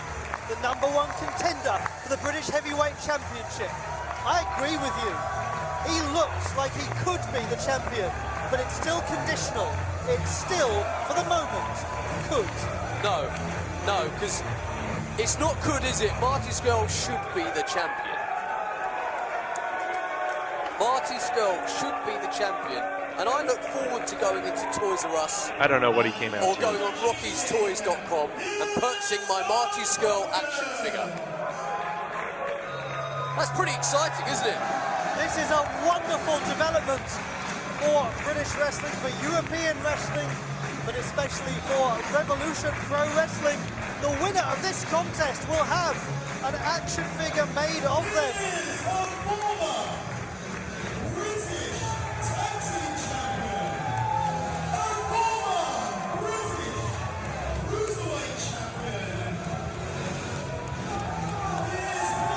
the #1 contender for the British Heavyweight Championship. I agree with you. He looks like he could be the champion, but it's still conditional. It's still, for the moment, could. No, because it's not could, is it? Marty Scurll should be the champion. Marty Scurll should be the champion, and I look forward to going into Toys R Us. I don't know what he came out Or to. going on rockystoys.com and purchasing my Marty Scurll action figure. That's pretty exciting, isn't it? This is a wonderful development for British wrestling, for European wrestling, but especially for Revolution Pro Wrestling. The winner of this contest will have an action figure made of them.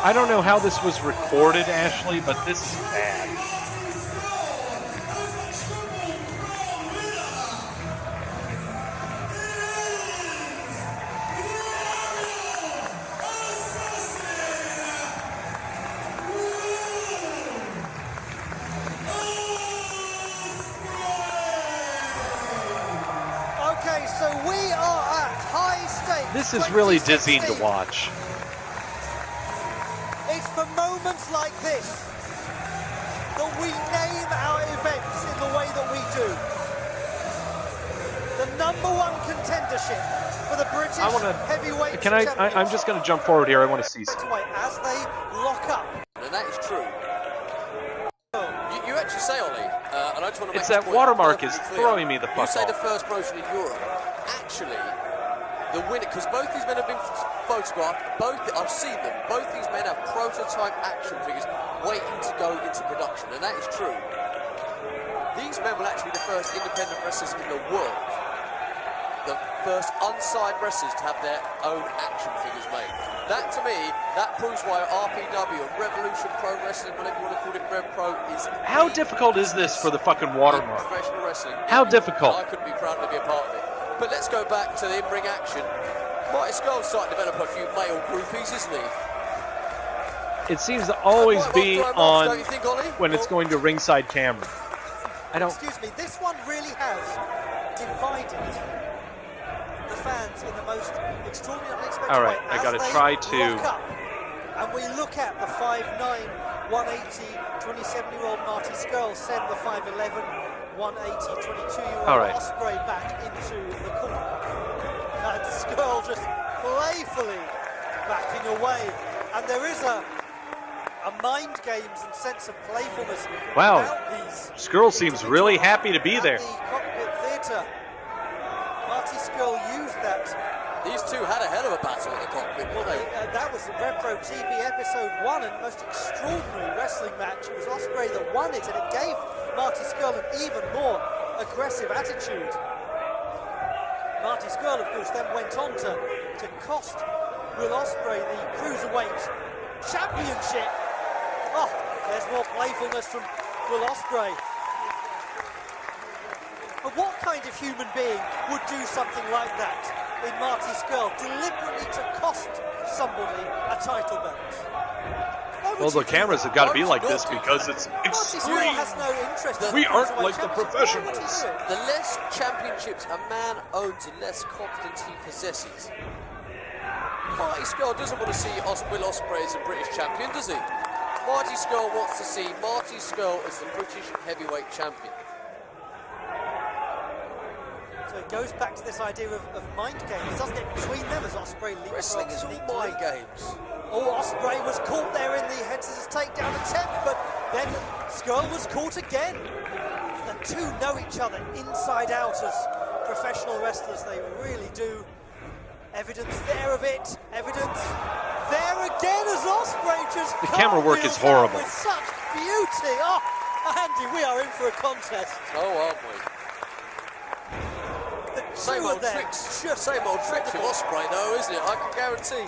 I don't know how this was recorded, Ashley, but this is bad. Okay, so we are at high stakes. This is really dizzying to 2016. watch. It's for moments like this that we name our events in the way that we do. The #1 contendership for the British Heavyweight Championship. I'm just going to jump forward here. I want to see something. As they lock up. And that is true. You actually say, Ollie, and I just want to make It's this that point watermark perfectly is clear. throwing me the You fuck say off. the first promotion in Europe. Actually, the winner, because both these men have been photographed, I've seen them, both these men have prototype action figures waiting to go into production, and that is true. These men will actually be the first independent wrestlers in the world. The first unsigned wrestlers to have their own action figures made. That, to me, that proves why RPW and Revolution Pro Wrestling, whatever you want to call it, RevPro, is... How difficult is this for the fucking watermark? Professional wrestling. How difficult? I couldn't be proud to be a part of it. But let's go back to the in-ring action. Marty Scurll's starting to develop a few male groupies, isn't he? It seems to always be on don't you think, Ollie? when it's going to ringside camera. I don't... Excuse me, this one really has divided the fans in the most extraordinary, unexpected All right, way. I gotta As they try to... lock up, and we look at the 5'9", 180, 27-year-old Marty Scurll send the 5'11", 180, 22-year-old All right. Ospreay back into the corner. And Scurll just playfully backing away. And there is a mind games and sense of playfulness Wow. about these. Scurll seems really happy to be At there. the cockpit theatre, Marty Scurll used that. These two had a hell of a battle in the cockpit, Well, didn't they? that was the RevPro TV episode 1 and most extraordinary wrestling match. It was Ospreay that won it, and it gave Marty Scurll an even more aggressive attitude. Marty Scurll, of course, then went on to cost Will Ospreay the Cruiserweight Championship. Oh, there's more playfulness from Will Ospreay. But what kind of human being would do something like that in Marty Scurll, deliberately to cost somebody a title belt? Well, the cameras have got to be like this because it's Marty Scurll extreme. has no interest in We the aren't Cruiserweight like the Championship. professionals. Why would he do it? The less championships a man owns, the less confidence he possesses. Marty Scurll doesn't want to see Will Ospreay as a British champion, does he? Marty Scurll wants to see Marty Scurll as the British heavyweight champion. So it goes back to this idea of mind games. It doesn't get between them as Ospreay leaps. Wrestling is all mind games. Oh, Ospreay was caught there in the head scissors takedown attempt, but then Scurll was caught again. The two know each other inside out as professional wrestlers. They really do. Evidence there of it. Evidence there again as Ospreay just The camera work is cartwheels out horrible. with such beauty. Oh, Andy, we are in for a contest. Oh, aren't we? The Same two old of them tricks. just Same old tricks with incredible. Ospreay, though, isn't it? I can guarantee.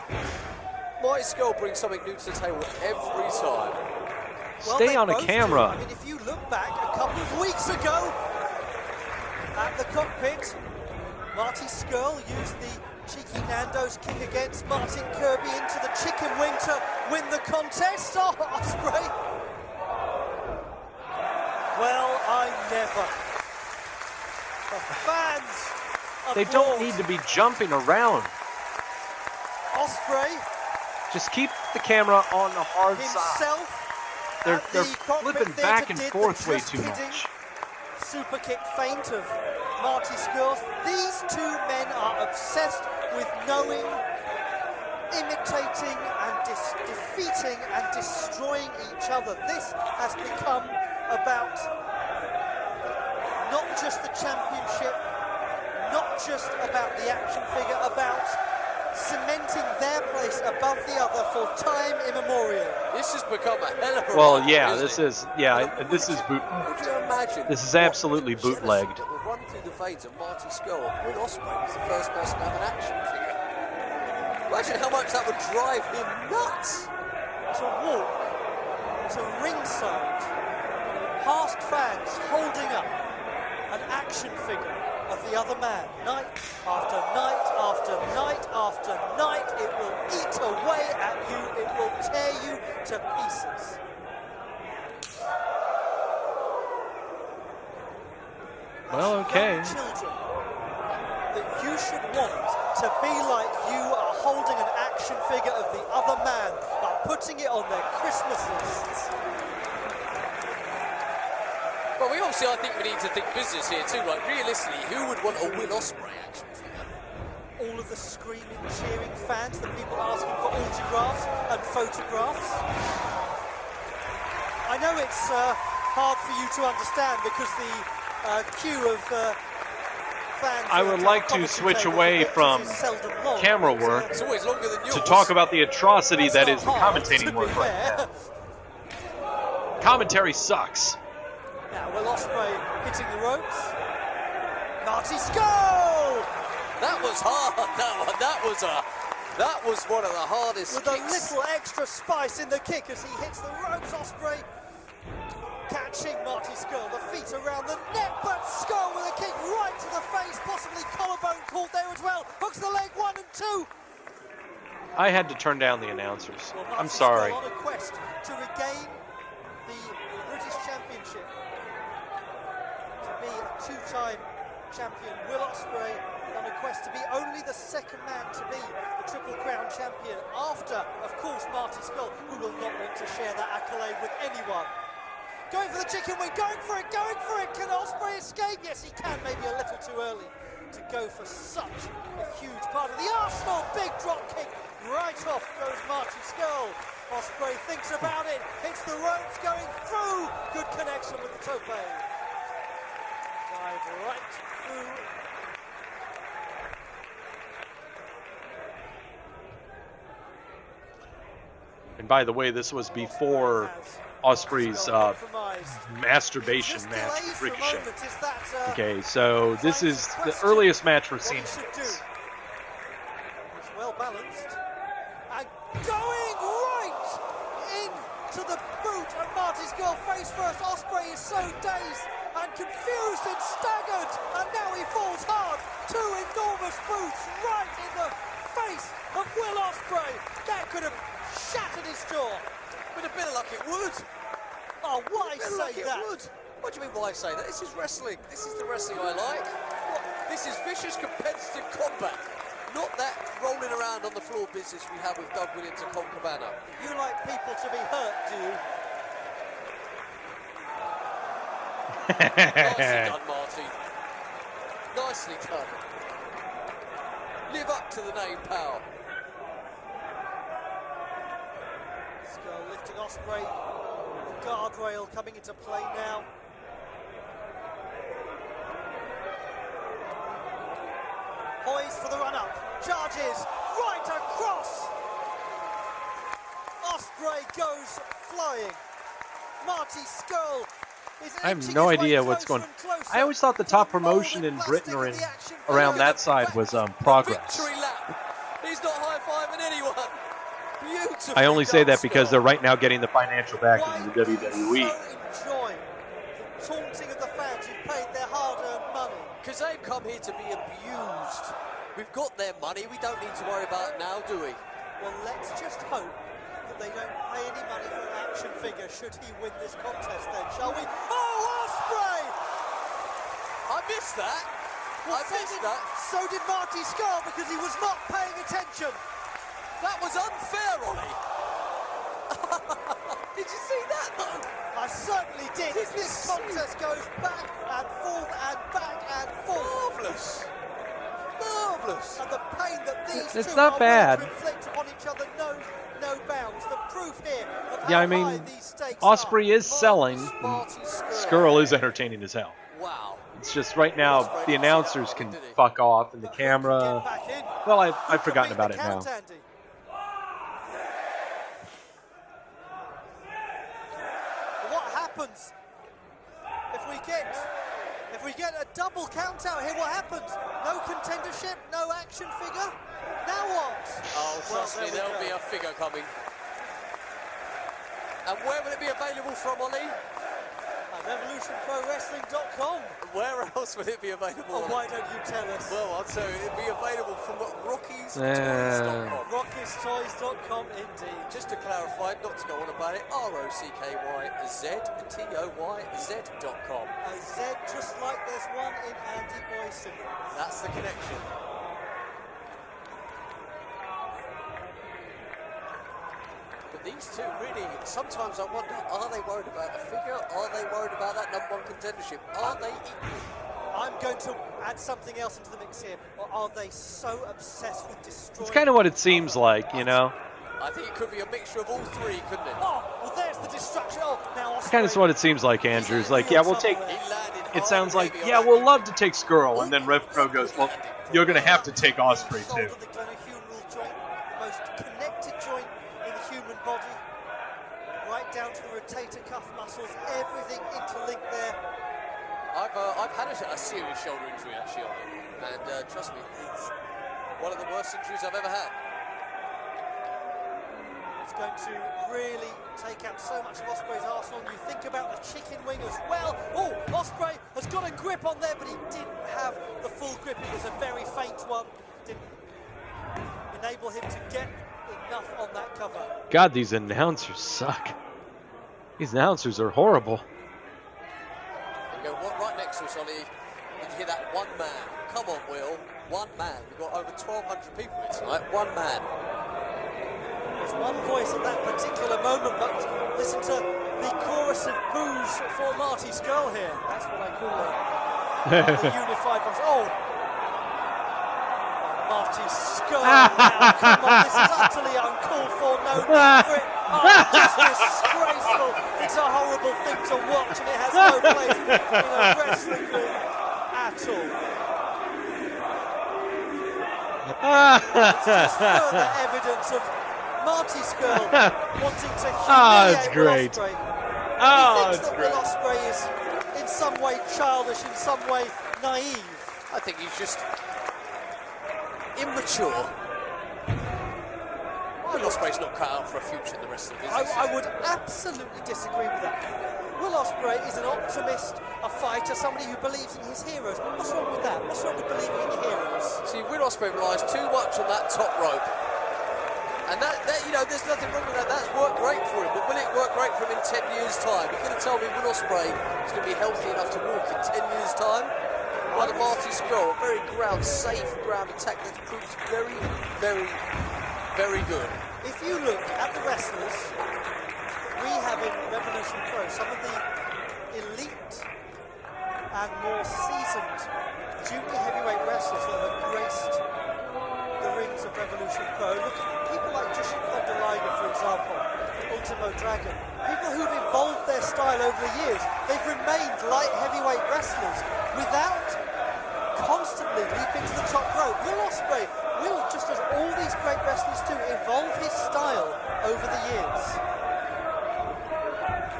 Marty Scurll brings something new to the table every time. Well, Stay they on a both do. camera. I mean, if you look back a couple of weeks ago at the cockpit, Marty Scurll used the cheeky Nando's kick against Martin Kirby into the chicken wing to win the contest. Oh, Ospreay. Well, I never. The fans They don't need to be jumping around. Ospreay Just keep the camera on the hard side. himself. They're at the cockpit flipping theatre back and did the forth way just too kidding much. Super kick feint of Marty Scurll. These two men are obsessed with knowing, imitating and defeating and destroying each other. This has become about not just the championship, not just about the action figure, about cementing their place above the other for time immemorial. This has become a hell of a Well, run, yeah, isn't this it? is this is boot. Could you imagine? This is what absolutely jealousy bootlegged. That will run through the veins of Marty Scurll. Will Ospreay was the first person to have an action figure. Imagine how much that would drive him nuts. To walk to ringside, past fans holding up an action figure of the other man, night after night after night after night. It will eat away at you, it will tear you to pieces. Well, okay. Young children that you should want to be like you are holding an action figure of the other man, are putting it on their Christmas lists. Well, I think we need to think business here too. Like, realistically, who would want a Will Ospreay action figure? All of the screaming, cheering fans, the people asking for autographs and photographs. I know it's hard for you to understand because the queue of fans... I would like to switch away from camera work It's always longer than yours. to talk about the atrocity that is the commentating work right now. Commentary sucks. Now, Will Ospreay hitting the ropes. Marty Scurll! That was hard, that one. That was one of the hardest With kicks. a little extra spice in the kick as he hits the ropes. Ospreay catching Marty Scurll, the feet around the neck, but Scurll with a kick right to the face, possibly collarbone caught there as well. Hooks the leg, 1 and 2. I had to turn down the announcers. Well, I'm Marty sorry. Scurll on a quest to regain the British Championship, to be a 2-time champion. Will Ospreay on a quest to be only the second man to be the Triple Crown champion after, of course, Marty Scurll, who will not want to share that accolade with anyone. Going for the chicken wing, going for it. Can Ospreay escape? Yes, he can, maybe a little too early to go for such a huge part of the arsenal. Big drop kick, right off goes Marty Scurll. Ospreay thinks about it, hits the ropes, going through. Good connection with the tope. Dive right through. And by the way, this was before Ospreay's masturbation match with Ricochet. Okay, so this is the earliest match we're seeing. It's well balanced. And going right into the boot of Marty Scurll face first. Ospreay is so dazed and confused and staggered. And now he falls hard. 2 enormous boots right in the face of Will Ospreay. That could have shattered his jaw. With a bit of luck it would. Oh, why say Like it that? would. What do you mean why say that? This is wrestling. This is the wrestling I like. This is vicious competitive combat. Not that rolling around on the floor business we have with Doug Williams and Colt Cabana. You like people to be hurt, do you? Nicely done, Marty. Nicely done. Live up to the name, pal. Scurll lifting Ospreay. The guardrail coming into play now. Poised for the run-up. Charges right across. Ospreay goes flying. Marty Scurll is I have no idea what's going on. I always thought the top promotion in Britain or in around that side was Progress. Victory lap. He's not high-fiving anyone. Beautiful. I only say done, that because Scurll. they're right now getting the financial backing of the WWE. So enjoy the taunting of the fans who've paid their hard-earned money. Because they've come here to be abused. We've got their money. We don't need to worry about it now, do we? Well, let's just hope that they don't pay any money for an action figure should he win this contest then, shall we? Oh, Ospreay! I missed that. I missed that. So did Marty Scurll because he was not paying attention. That was unfair, Ollie. Did you see that, though? I certainly did. This contest goes back and forth and back and forth. Marvellous. Marvellous. And the pain that these It's two not are bad. willing to inflict upon each other knows no bounds. The proof here of Yeah, how I mean, high these stakes Ospreay are. is selling. Marty Scurll is entertaining as hell. Wow. It's just right now the announcers can fuck off and the camera. Get back in. Well, I've forgotten about it now. Count, Andy. What happens if we get a double count out here? What happens? No contendership, no action figure. Now what? Oh, trust Well, me, there we there'll go. be a figure coming. And where will it be available from, Ollie? RevolutionProWrestling.com. Where else will it be available? Oh, why don't you tell us? Well, I'll tell you, it'll be available from Rocky'sToys.com. Rocky'sToys.com indeed. Just to clarify, not to go on about it, Rocky'sToys.com. A Z just like there's one in Andy Boy Simmons. That's the connection. But these two really, sometimes I wonder, are they worried about a figure? Are they worried about that #1 contendership? Are they equal? I'm going to add something else into the mix here. Or are they so obsessed with destroying? It's kind of what it seems like, you know. I think it could be a mixture of all three, couldn't it? Oh, well, there's the destruction. Oh, now It's kind of what it seems like, Andrew. It's like, yeah, we'll take. He landed It hard, sounds like, maybe yeah, on we'll that. love to take Scurll, and then RevPro goes, well, you're gonna have to take Ospreay Shoulder, too. the glenohumeral joint, the most connected joint in the human body, right down to the rotator cuff muscles, everything interlinked there. I've had a serious shoulder injury actually on it, and trust me, it's one of the worst injuries I've ever had. It's going to really take out so much of Ospreay's arsenal. You think about the chicken wing as well. Oh, Ospreay has got a grip on there, but he didn't have the full grip. It was a very faint one. Didn't enable him to get enough on that cover. God, these announcers suck. These announcers are horrible. There you go, right next to us, Ollie. Did you hear that? One man. Come on, Will. One man. We've got over 1,200 people here tonight. One man. There's one voice at that particular moment, but listen to the chorus of boos for Marty Scurll here. That's what I call the unified voice. Oh, Marty Scurll now. Come on, this is utterly uncalled for. No need for it. Oh, just disgraceful. It's a horrible thing to watch, and it has no place in a wrestling ring at all. It's just further evidence of Marty Scurll wanting to humiliate Will Ospreay. He thinks that Will Ospreay is in some way childish, in some way naive. I think he's just immature. Will Ospreay's not cut out for a future in the wrestling business. I would absolutely disagree with that. Will Ospreay is an optimist, a fighter, somebody who believes in his heroes. What's wrong with that? What's wrong with believing in your heroes? See, Will Ospreay relies too much on that top rope. And that, you know, there's nothing wrong with that. That's worked great for him. But will it work great for him in 10 years' time? You're going to tell me Will Ospreay is going to be healthy enough to walk in 10 years' time? Like Marty Scurll, a very safe ground attack that proves very, very, very good. If you look at the wrestlers we have in Revolution Pro, some of the elite and more seasoned junior heavyweight wrestlers that have graced the rings of Revolution Pro, look at people like Jushin Thunder Liger, for example, Ultimo Dragon, people who've evolved their style over the years. They've remained light heavyweight wrestlers without constantly leaping to the top rope. Will Ospreay will, just as all these great wrestlers do, evolve his style over the years.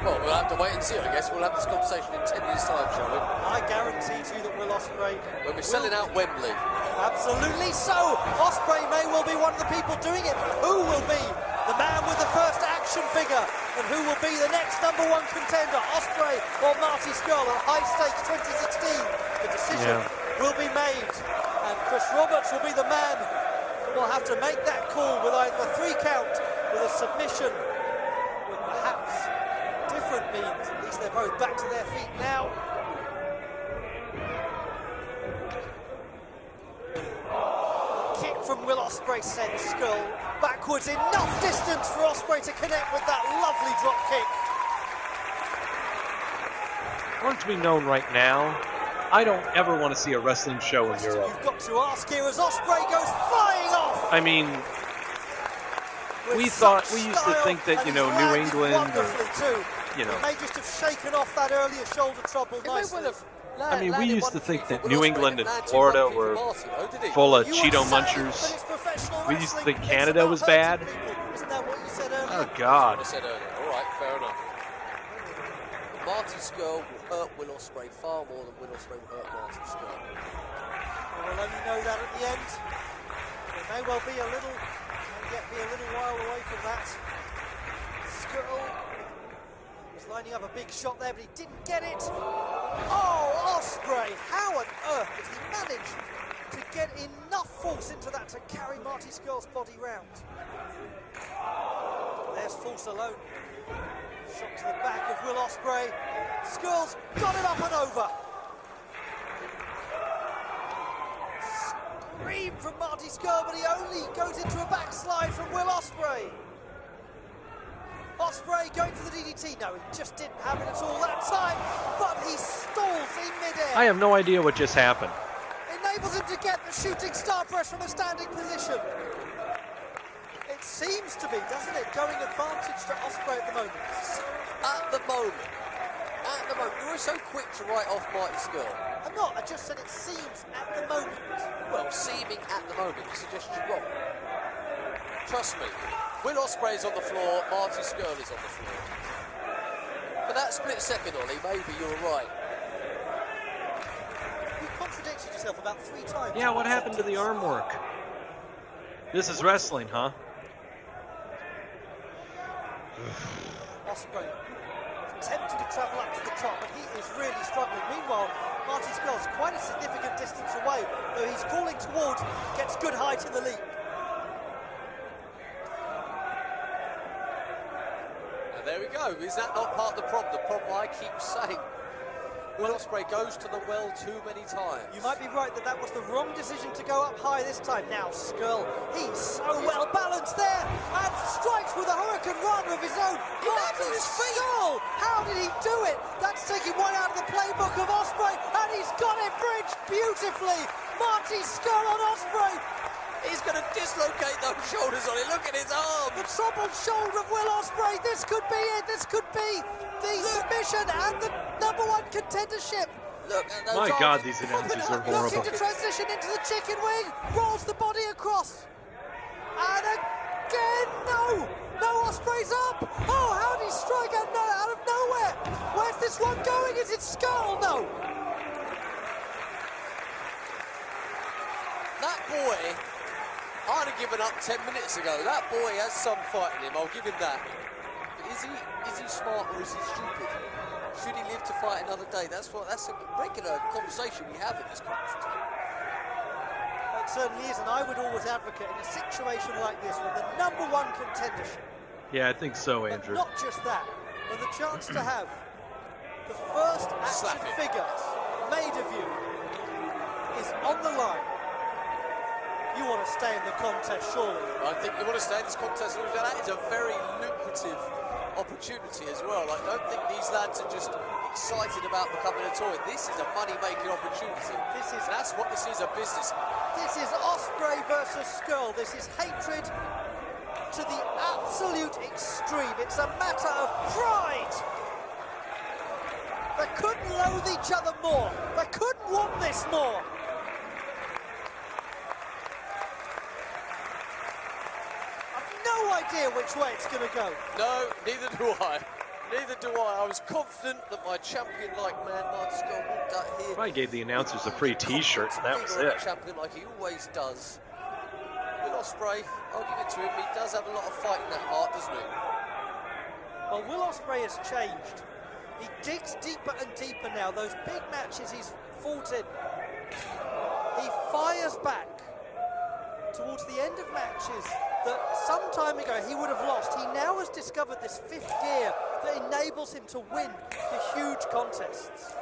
Well, we'll have to wait and see, I guess. We'll have this conversation in 10 years' time, shall we? I guarantee to you that Will Ospreay... When we're selling out Wembley. Absolutely so! Ospreay may well be one of the people doing it. Who will be the man with the first action figure? And who will be the next #1 contender? Ospreay or Marty Scurll at High Stakes 2016? The decision will be made. And Chris Roberts will be the man who will have to make that call with either a 3 count, with a submission, with perhaps different means. At least they're both back to their feet now. Kick from Will Ospreay sends Scurll backwards, enough distance for Ospreay to connect with that lovely drop kick. I want it to be known right now, I don't ever want to see a wrestling show in Europe. You've got to ask here as Ospreay goes flying off. I mean, we used to think that, you know, New England or, you know. He may just have shaken off that earlier shoulder trouble nicely. I mean, we used to think that New England and Florida were full of Cheeto munchers. We used to think Canada was bad. Isn't that what you said earlier? Oh, God. I said earlier. All right, fair enough. Marty Scurll will hurt Will Ospreay far more than Will Ospreay will hurt Marty Scurll. We'll only know that at the end. It may well be a little, may yet be a little while away from that. Scurll was lining up a big shot there, but he didn't get it. Oh, Ospreay! How on earth did he manage to get enough force into that to carry Marty Scurll's body round? There's force alone. Shot to the back of Will Ospreay. Scurll's got him up and over. Scream from Marty Scurll, but he only goes into a backslide from Will Ospreay. Ospreay going for the DDT. No, he just didn't have it at all that time, but he stalls in midair. I have no idea what just happened. Enables him to get the shooting star press from a standing position. It seems to be, doesn't it, going advantage to Ospreay at the moment. At the moment. You were so quick to write off Marty Scurll. I'm not, I just said it seems at the moment. Well, seeming at the moment, you suggest you're wrong. Trust me, Will Ospreay is on the floor, Marty Scurll is on the floor. For that split second, Ollie, maybe you're right. himself about 3 times. Yeah, what happened to the arm work? This is wrestling, huh? Ospreay attempting to travel up to the top, but he is really struggling. Meanwhile, Marty Scurll's quite a significant distance away, though he's crawling towards, gets good height in the leap. And there we go. Is that not part of the problem? The problem I keep saying. Will Ospreay goes to the well too many times. You might be right that that was the wrong decision to go up high this time. Now Scurll, he's so well balanced there, and strikes with a hurricane rana of his own. Landed on his feet. Scurll, how did he do it? That's taking one out of the playbook of Ospreay, and he's got it bridged beautifully. Marty Scurll on Ospreay. He's going to dislocate those shoulders on it. Look at his arm. The troubled shoulder of Will Ospreay. This could be it. This could be the submission and the #1 contendership. Look at those My arms. God, these announcers are horrible. Looking to transition into the chicken wing. Rolls the body across. And again, no. No, Ospreay's up. Oh, how did he strike out of nowhere? Where's this one going? Is it Scurll? No. That boy, I'd have given up 10 minutes ago. That boy has some fight in him, I'll give him that. But is he smart or is he stupid? Should he live to fight another day? That's a regular conversation we have in this country. It certainly is, and I would always advocate in a situation like this with the #1 contendership. Yeah, I think so, But Andrew. not just that, but the chance to have the first Slap action him. figure made of you is on the line. You want to stay in the contest, surely. I think you want to stay in this contest. That is a very lucrative opportunity as well. I don't think these lads are just excited about becoming a toy. This is a money-making opportunity. That's what this is, a business. This is Ospreay versus Scurll. This is hatred to the absolute extreme. It's a matter of pride. They couldn't loathe each other more. They couldn't want this more. No idea which way it's going to go. No, neither do I. Neither do I. I was confident that my champion-like man, Marty Scurll, walked out here. I gave the announcers a free T-shirt, and that was it. Champion like he always does. Will Ospreay, I'll give it to him. He does have a lot of fight in that heart, doesn't he? Well, Will Ospreay has changed. He digs deeper and deeper now. Those big matches he's fought in, he fires back towards the end of matches that some time ago he would have lost. He now has discovered this 5th gear that enables him to win the huge contests.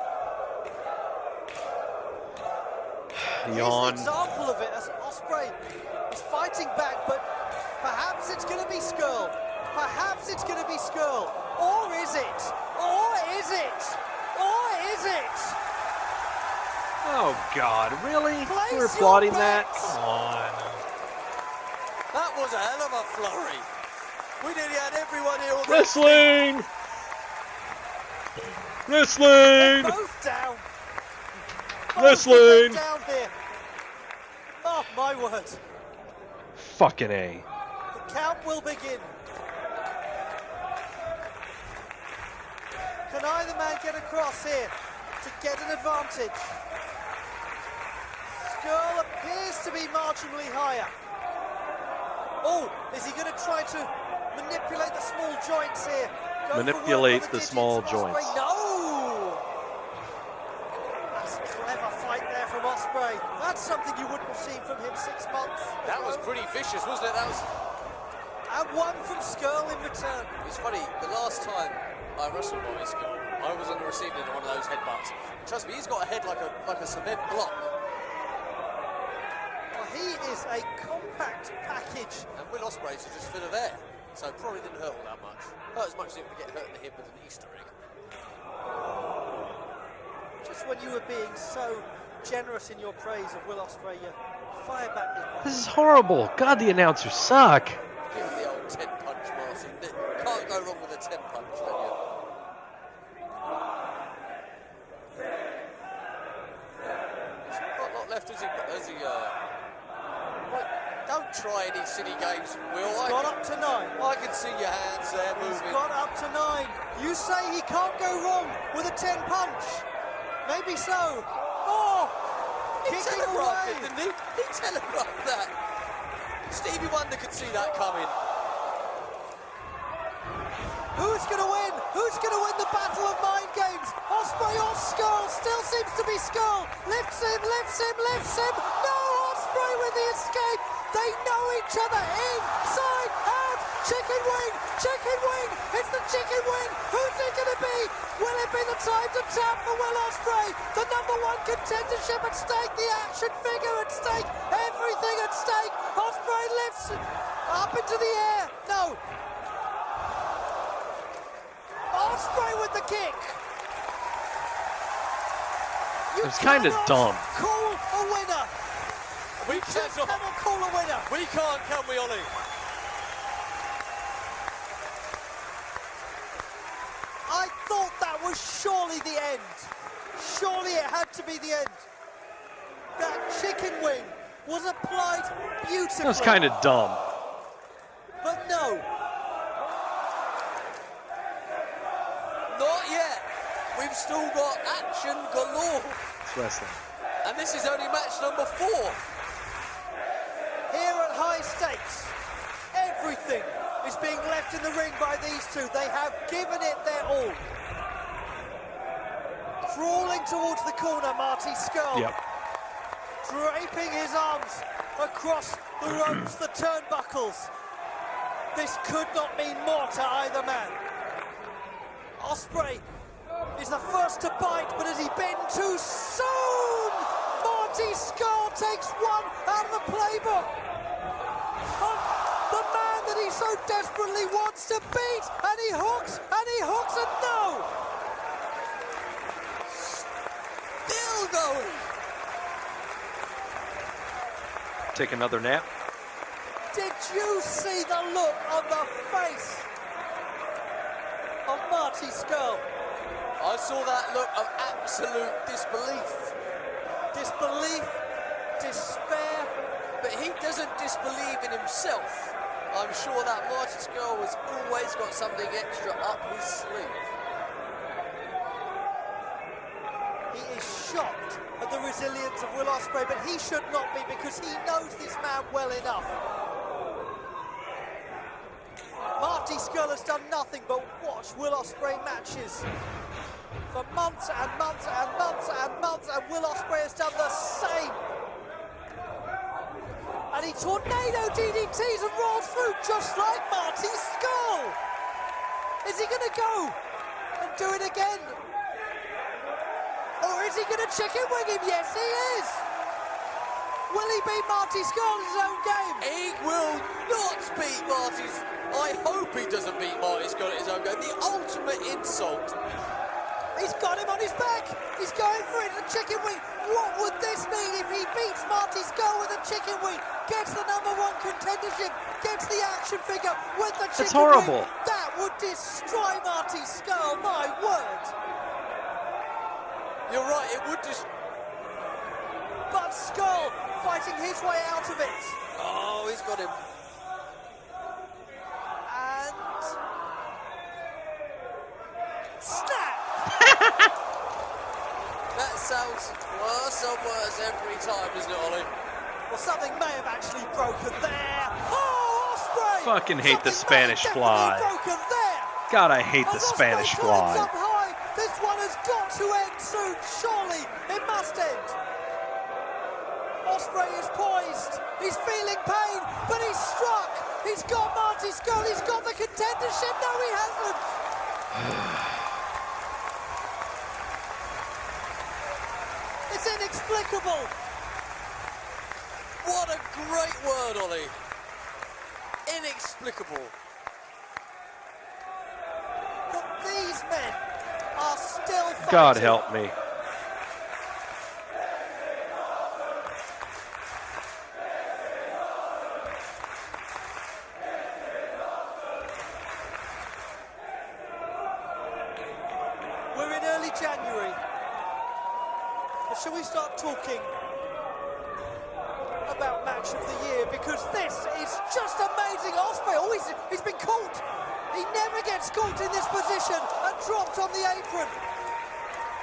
Here's Yawn. an example of it as Ospreay is fighting back, but perhaps it's going to be Scurll. Perhaps it's going to be Scurll. Or is it? Or is it? Or is it? Oh, God, really? Place We're your applauding that? bets. Come on. That was a hell of a flurry. We nearly had everyone here. Wrestling! Wrestling! Both down. Wrestling! Both down here. Oh, my word. Fucking A. The count will begin. Can either man get across here to get an advantage? Scurll appears to be marginally higher. Oh, is he going to try to manipulate the small joints here? Go Manipulate for work on the digits. small Ospreay, joints. no! That's a clever fight there from Ospreay. That's something you wouldn't have seen from him 6 months That ago. was pretty vicious, wasn't it? That was. And one from Scurll in return. It's funny, the last time I wrestled Marty Scurll, I was on the receiving end of one of those headbutts. Trust me, he's got a head like a cement block. Well, he is a compact package. And Will Ospreay's are just full of air, so probably didn't hurt all that much. Hurt as much as if we get hurt in the hip with an Easter egg. Just when you were being so generous in your praise of Will Ospreay, you fire back with This is horrible. God, the announcers suck. Give him the old 10 punch, Marty. Can't go wrong with a 10 punch, can you? He's got a lot left, has he? Right, don't try any silly games, Will. He's got up to 9. I can see your hands there He's moving. got up to 9. You say he can't go wrong with a 10 punch. Maybe so. Oh, He Kicking telegraphed away. it, didn't he? He telegraphed that. Stevie Wonder could see that coming. Who's going to win? Who's going to win the battle of mind games? Ospreay or Scurll? Still seems to be Scurll. Lifts him, lifts him, lifts him. No, Ospreay with the escape. They know each other inside out. Chicken wing, chicken wing. It's the chicken wing. Who's it going to be? Will it be the time to tap for Will Ospreay? The #1 contendership at stake, the action figure at stake, everything at stake. Ospreay lifts up into the air. No. Ospreay with the kick. You It's kind of cannot dumb. Call a winner. We Just cannot. cannot call a winner. We can't, can we, Ollie? I thought that was surely the end. Surely it had to be the end. That chicken wing was applied beautifully. That's kind of dumb. But no. Not yet. We've still got action galore. It's wrestling. And this is only match number 4. Here at high stakes, everything is being left in the ring by these two. They have given it their all. Crawling towards the corner, Marty Scurll. Yep. Draping his arms across the ropes, the turnbuckles. This could not mean more to either man. Ospreay is the first to bite, but has he been too soon? Marty Scurll takes one out of the playbook. The man that he so desperately wants to beat, and he hooks, and no! Still going. Take another nap. Did you see the look on the face of Marty Scurll? I saw that look of absolute disbelief. Disbelief, despair. But he doesn't disbelieve in himself. I'm sure that Marty Scurll has always got something extra up his sleeve. He is shocked at the resilience of Will Ospreay, but he should not be, because he knows this man well enough. Marty Scurll has done nothing but watch Will Ospreay matches for months and months and months and months, and Will Ospreay has done the same. And he tornado DDTs and rolls through just like Marty Scurll. Is he going to go and do it again? Or is he going to chicken wing him? Yes, he is. Will he beat Marty Scurll in his own game? He will not beat Marty's. I hope he doesn't beat Marty Scurll at his own game. The ultimate insult. He's got him on his back. He's going for it, the chicken wing. What would this mean if he beats Marty Scurll with a chicken wing? Gets the #1 contendership, gets the action figure with the chicken That's horrible. wing. That would destroy Marty Scurll, my word. You're right, it would just... But Scurll fighting his way out of it. Oh, he's got him. And... snap! That sounds worse and worse every time, doesn't it, Ollie? Well, something may have actually broken there. Oh, Ospreay! Fucking hate the Something may have Spanish definitely fly. broken there. God, I hate the As Ospreay Spanish climbs fly. up high, this one has got to end soon. Surely it must end. Ospreay is poised. He's feeling pain, but he's struck. He's got Marty Scurll. He's got the contendership. No, he hasn't. It's inexplicable. What a great word, Ollie. Inexplicable. That these men are still fighting. God help me. We're in early January. But shall we start talking about match of the year? Because this is just amazing. Ospreay, oh, he's been caught. He never gets caught in this position and dropped on the apron.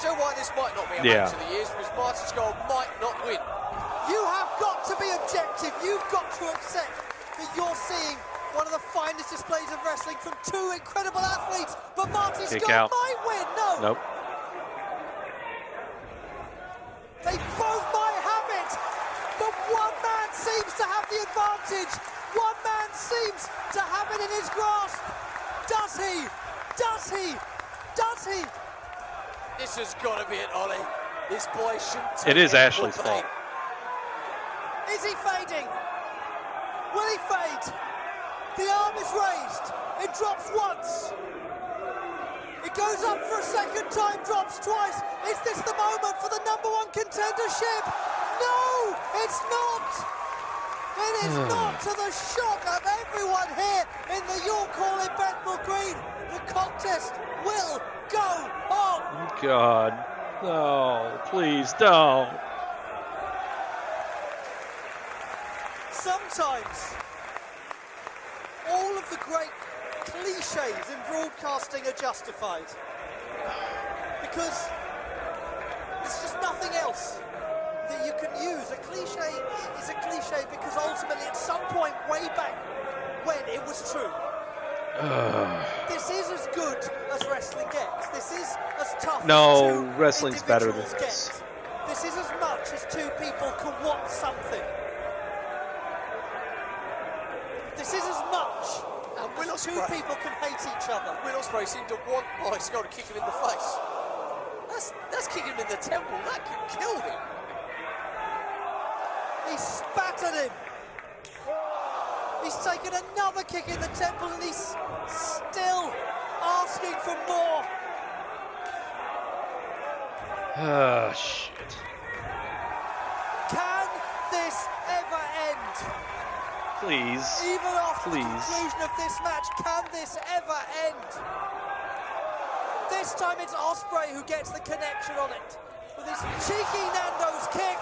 Do you know why this might not be a match of the year? Because Marty Scurll might not win. You have got to be objective. You've got to accept that you're seeing one of the finest displays of wrestling from two incredible athletes. But Marty Scurll might win. No. Nope. They both might have it. But one man seems to have the advantage. One man seems to have it in his grasp. Does he? Does he? Does he? This has got to be it, Ollie. This boy shouldn't take It is any Ashley's more fault. pain. Is he fading? Will he fade? The arm is raised. It drops once. It goes up for a second time, drops twice. Is this the moment for the #1 contendership? No, it's not. It is not, to the shock of everyone here in the York Hall in Bethnal Green. The contest will go on. God. No, please don't. Sometimes all of the great cliches in broadcasting are justified because there's just nothing else that you can use. A cliche is a cliche because ultimately at some point way back when it was true. This is as good as wrestling gets. This is as tough as two wrestling's better than individuals this. get. This is as much as two people can want something. This is as much as two people can hate each other. Will Ospreay seemed to want Marty Scurll to kick him in the face. That's kicking him in the temple. That could kill him. He spat at him. He's taken another kick in the temple and he's still asking for more. Oh, shit. Can this ever end? Please. Even after the Please. conclusion of this match, can this ever end? This time it's Ospreay who gets the connection on it. With his cheeky Nando's kick.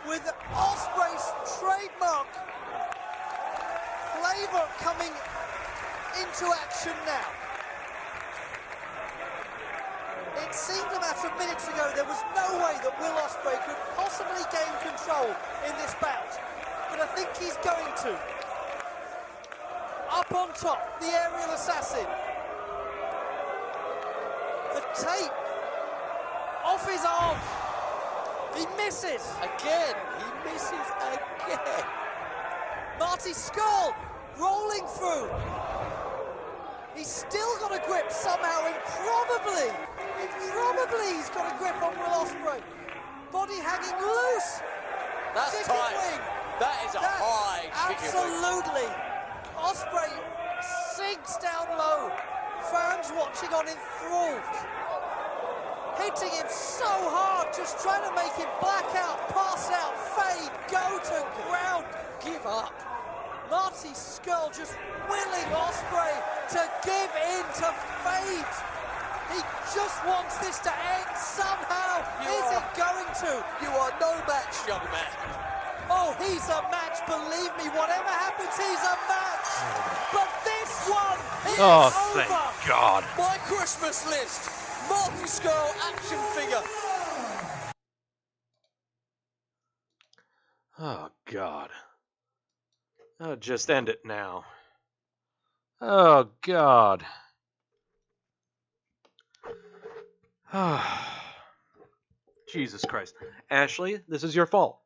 With Ospreay's trademark playbook coming into action now. It seemed a matter of minutes ago there was no way that Will Ospreay could possibly gain control in this bout. But I think he's going to. Up on top, the aerial assassin. The tape off his arm. He misses. Again. He misses again. Marty Scurll rolling through. He's still got a grip somehow, improbably he's got a grip on Will Ospreay. Body hanging loose. That's Chicken tight. wing. That is a high chicken wing. Absolutely. Ospreay sinks down low. Fans watching on enthralled. Hitting him so hard, just trying to make him black out, pass out, fade, go to ground, give up. Marty Scurll just willing Ospreay to give in, to fade. He just wants this to end somehow. Is it going to? You are no match, young man. Oh, he's a match, believe me. Whatever happens, he's a match. But this one is Oh, over. thank God. My Christmas list. Marty Scurll action figure. Oh, God. Oh, just end it now. Oh, God. Jesus Christ. Ashley, this is your fault.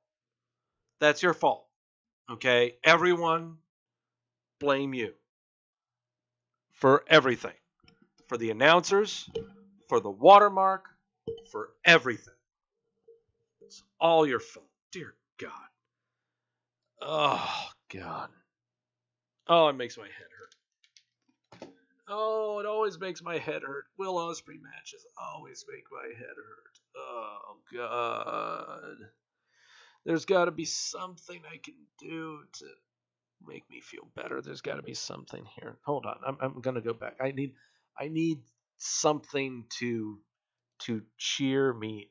That's your fault. Okay? Everyone, blame you. For everything. For the announcers, for the watermark, for everything. It's all your fault. Dear God. Oh, God. Oh, it makes my head hurt. Oh, it always makes my head hurt. Will Ospreay matches always make my head hurt. Oh, God. There's got to be something I can do to make me feel better. There's got to be something here. Hold on. I'm going to go back. I need something to cheer me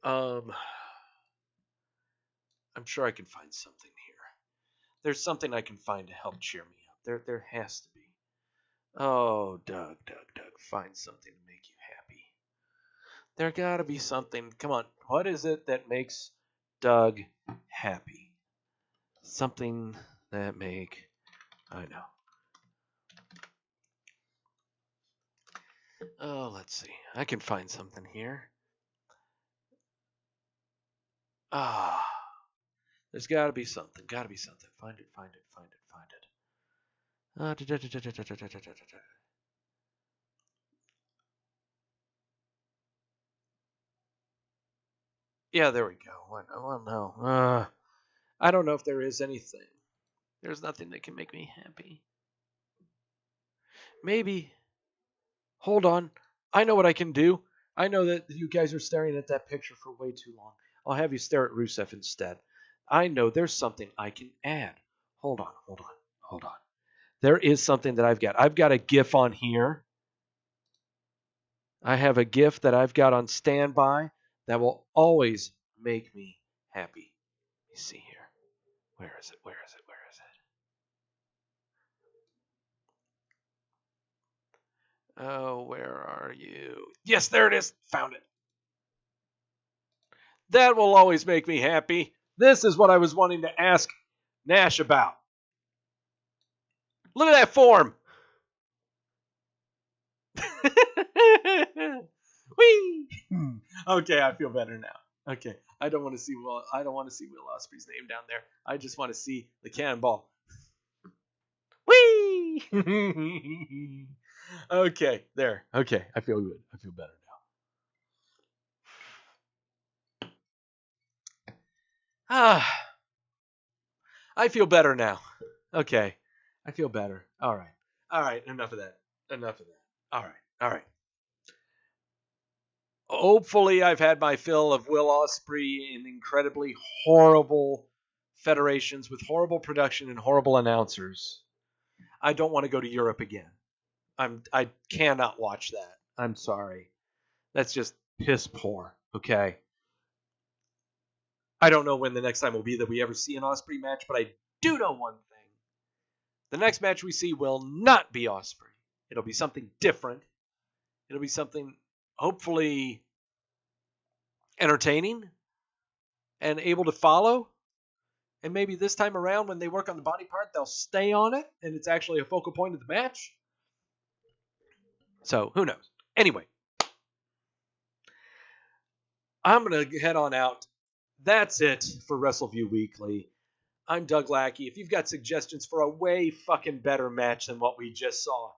up. I'm sure I can find something here. There's something I can find to help cheer me up. There has to be. Oh, Doug, find something to make you happy. There gotta be something. Come on, what is it that makes Doug happy? Something that I know. Oh, let's see. I can find something here. There's gotta be something. Gotta be something. Find it. Yeah, there we go. Well, no. I don't know if there is anything. There's nothing that can make me happy. Maybe. Hold on. I know what I can do. I know that you guys are staring at that picture for way too long. I'll have you stare at Rusev instead. I know there's something I can add. Hold on. There is something that I've got. I've got a GIF on here. I have a GIF that I've got on standby that will always make me happy. Let me see here. Where is it? Oh, where are you? Yes, there it is. Found it. That will always make me happy. This is what I was wanting to ask Nash about. Look at that form. Whee! Okay, I feel better now. Okay, I don't want to see Will Ospreay's name down there. I just want to see the cannonball. Whee! Okay, there. Okay, I feel good. I feel better now. I feel better now. Okay, I feel better. All right. Enough of that. All right. Hopefully, I've had my fill of Will Ospreay in incredibly horrible federations with horrible production and horrible announcers. I don't want to go to Europe again. I cannot watch that. I'm sorry. That's just piss poor. Okay. I don't know when the next time will be that we ever see an Ospreay match, but I do know one thing. The next match we see will not be Ospreay. It'll be something different. It'll be something hopefully entertaining and able to follow. And maybe this time around when they work on the body part, they'll stay on it and it's actually a focal point of the match. So, who knows? Anyway, I'm going to head on out. That's it for Wrestleview Weekly. I'm Doug Lackey. If you've got suggestions for a way fucking better match than what we just saw,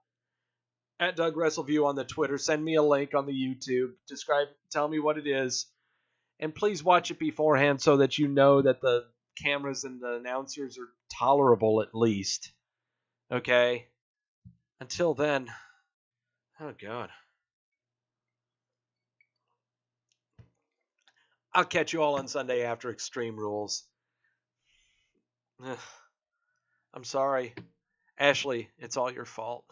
at Doug Wrestleview on the Twitter, send me a link on the YouTube. Tell me what it is. And please watch it beforehand so that you know that the cameras and the announcers are tolerable at least. Okay? Until then, oh God. I'll catch you all on Sunday after Extreme Rules. I'm sorry. Ashley, it's all your fault.